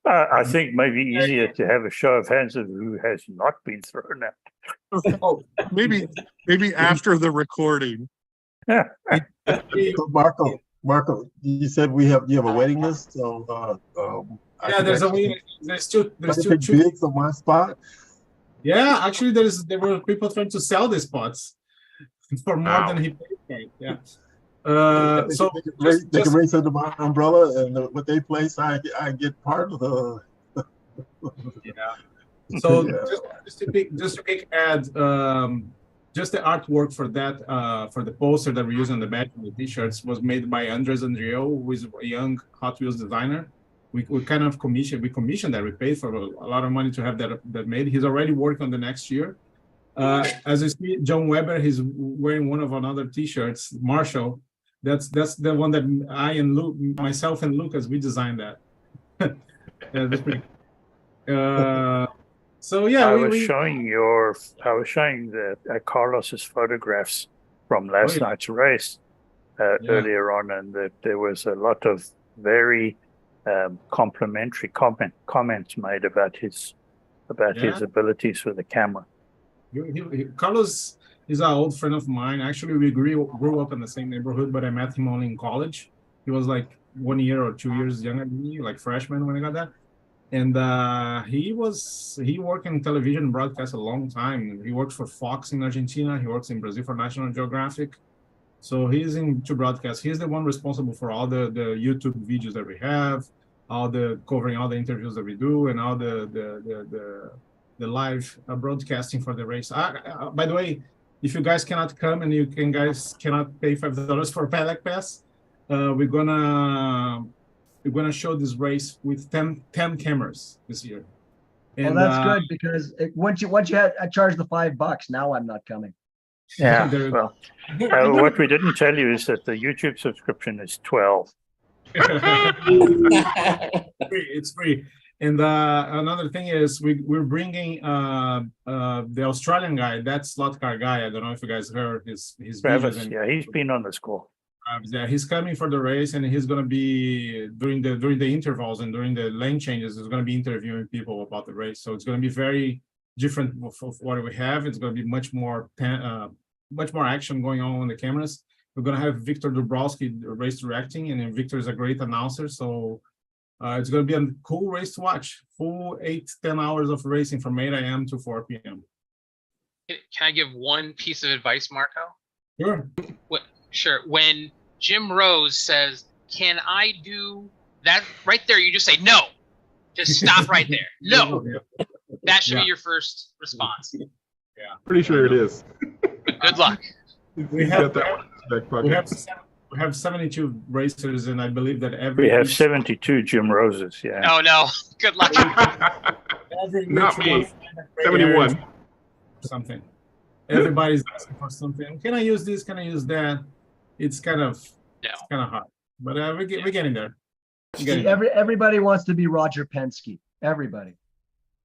S6: I think maybe easier to have a show of hands of who has not been thrown out.
S16: Maybe after the recording.
S7: So Marco, you said you have a waiting list, so
S15: yeah, there's a waiting. There's two
S7: bids on my spot.
S15: Yeah, actually, there were people trying to sell the spots for more than he paid for it. Yeah. So
S7: they can race under my umbrella, and what they place, I get part of the.
S15: Yeah. So just a quick ad. Just the artwork for that, for the poster that we use on the back of the t-shirts was made by Andres Andrio, who is a young Hot Wheels designer. We kind of commissioned that. We paid for a lot of money to have that made. He's already working on the next year. As you see, John Weber, he's wearing one of another t-shirts, Marshall. That's the one that myself and Lucas, we designed that. Yeah, that's pretty. So yeah,
S6: I was showing Carlos's photographs from last night's race earlier on, and there was a lot of very complimentary comments made about his abilities with the camera.
S15: Carlos is an old friend of mine. Actually, we grew up in the same neighborhood, but I met him only in college. He was like 1 year or 2 years younger than me, like freshman when I got that. And he worked in television broadcast a long time. He works for Fox in Argentina. He works in Brazil for National Geographic. So he's into broadcast. He's the one responsible for all the YouTube videos that we have, covering all the interviews that we do, and all the live broadcasting for the race. By the way, if you guys cannot come and guys cannot pay $5 for Paddock Pass, we're gonna show this race with 10 cameras this year.
S2: And well, that's good, because once you had I charged the $5, now I'm not coming.
S6: Yeah. Well, what we didn't tell you is that the YouTube subscription is $12.
S15: It's free. And another thing is we're bringing the Australian guy, that slot car guy. I don't know if you guys heard his
S6: Travis. Yeah, he's been on the school.
S15: Yeah, he's coming for the race, and he's going to be during the intervals and during the lane changes. He's going to be interviewing people about the race. So it's going to be very different of what we have. It's going to be much more action going on the cameras. We're going to have Victor Dubrowski race directing, and then Victor is a great announcer. So it's going to be a cool race to watch. Full 8-10 hours of racing from 8 a.m. to 4 p.m.
S8: Can I give one piece of advice, Marco?
S15: Sure.
S8: Sure. When Jim Rose says, "Can I do that?" Right there, you just say no. Just stop right there. No. That should be your first response.
S15: Yeah.
S1: Pretty sure it is.
S8: But good luck.
S15: We have 72 racers, and I believe that
S6: we have 72 Jim Roses. Yeah.
S8: Oh no. Good luck.
S15: Not
S1: me. 71.
S15: Something. Everybody's asking for something. Can I use this? Can I use that? It's kind of hard, but we're getting there.
S2: Everybody wants to be Roger Penske. Everybody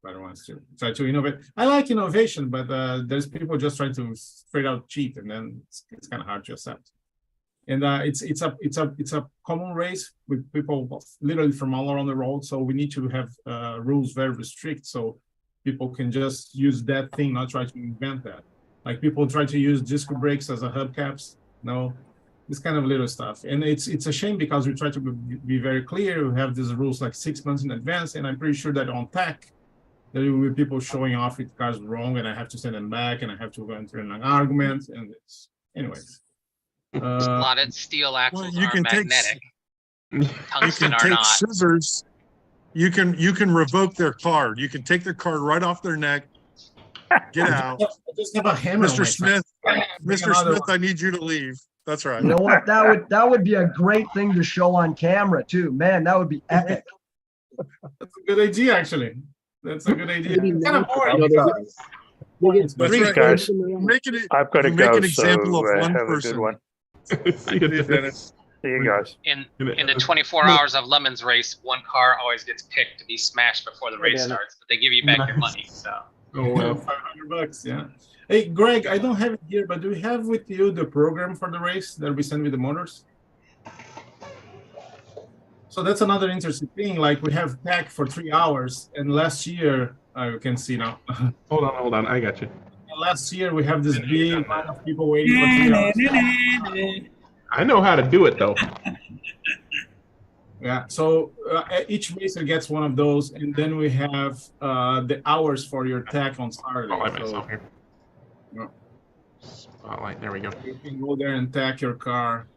S15: wants to try to innovate. I like innovation, but there's people just trying to straight out cheat, and then it's kind of hard to accept. And it's a common race with people literally from all around the world. So we need to have rules very strict, so people can just use that thing, not try to invent that. Like people try to use disc brakes as a hubcaps. No, this kind of little stuff. And it's a shame, because we try to be very clear. We have these rules like 6 months in advance, and I'm pretty sure that on tech, there will be people showing off with cars wrong, and I have to send them back, and I have to go into an argument. And anyways.
S8: Slotted steel axles are magnetic.
S16: Tungsten are not. Scissors. You can revoke their card. You can take their card right off their neck. Get out.
S15: Just have a hammer.
S16: Mr. Smith, I need you to leave. That's right.
S2: You know what? That would be a great thing to show on camera too. Man, that would be epic.
S15: That's a good idea, actually. That's a good idea.
S6: Please, guys, I've got to go.
S16: Make an example of one
S6: have
S16: person.
S6: A good one.
S16: See you, Dennis.
S6: See you guys.
S8: In the 24 hours of Lemons race, one car always gets picked to be smashed before the race starts, but they give you back your money. So.
S15: Oh well, $500. Yeah. Hey, Greg, I don't have it here, but do we have with you the program for the race that we send with the motors? So that's another interesting thing. Like we have tech for 3 hours, and last year you can see now.
S1: Hold on, I got you.
S15: last year we have this big line of people waiting for 3 hours.
S1: I know how to do it though.
S15: Yeah, so each racer gets one of those, and then we have the hours for your tech on Saturday.
S1: Spotlight
S15: So,
S1: myself here.
S15: yeah,
S1: Spotlight. There we go.
S15: you can go there and tech your car.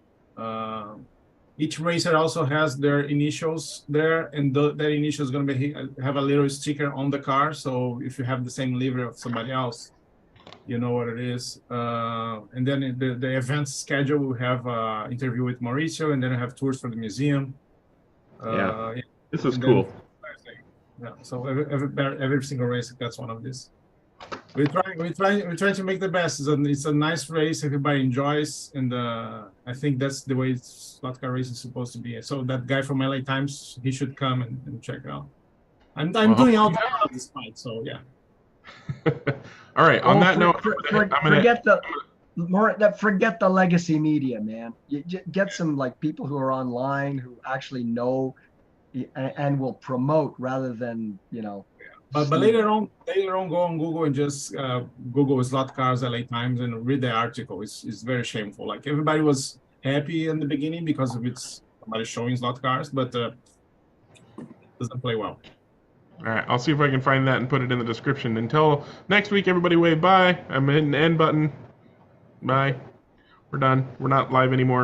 S15: Each racer also has their initials there, and that initial is going to have a little sticker on the car. So if you have the same livery of somebody else, you know what it is. And then in the event schedule, we have interview with Mauricio, and then I have tours for the museum.
S1: Yeah. This is
S15: and
S1: cool.
S15: then- Yeah, so every single race gets one of these. We're trying to make the best. It's a nice race. Everybody enjoys, and I think that's the way slot car race is supposed to be. So that guy from LA Times, he should come and check it out. I'm doing all that on this fight, so yeah.
S1: All right. On that note,
S2: forget the legacy media, man. You get some like people who are online who actually know and will promote rather than
S15: But later on, go on Google and just Google slot cars LA Times and read the article. It's very shameful. Like everybody was happy in the beginning because of somebody showing slot cars, but doesn't play well.
S1: All right. I'll see if I can find that and put it in the description. Until next week, everybody wave bye. I'm hitting the end button. Bye. We're done. We're not live anymore.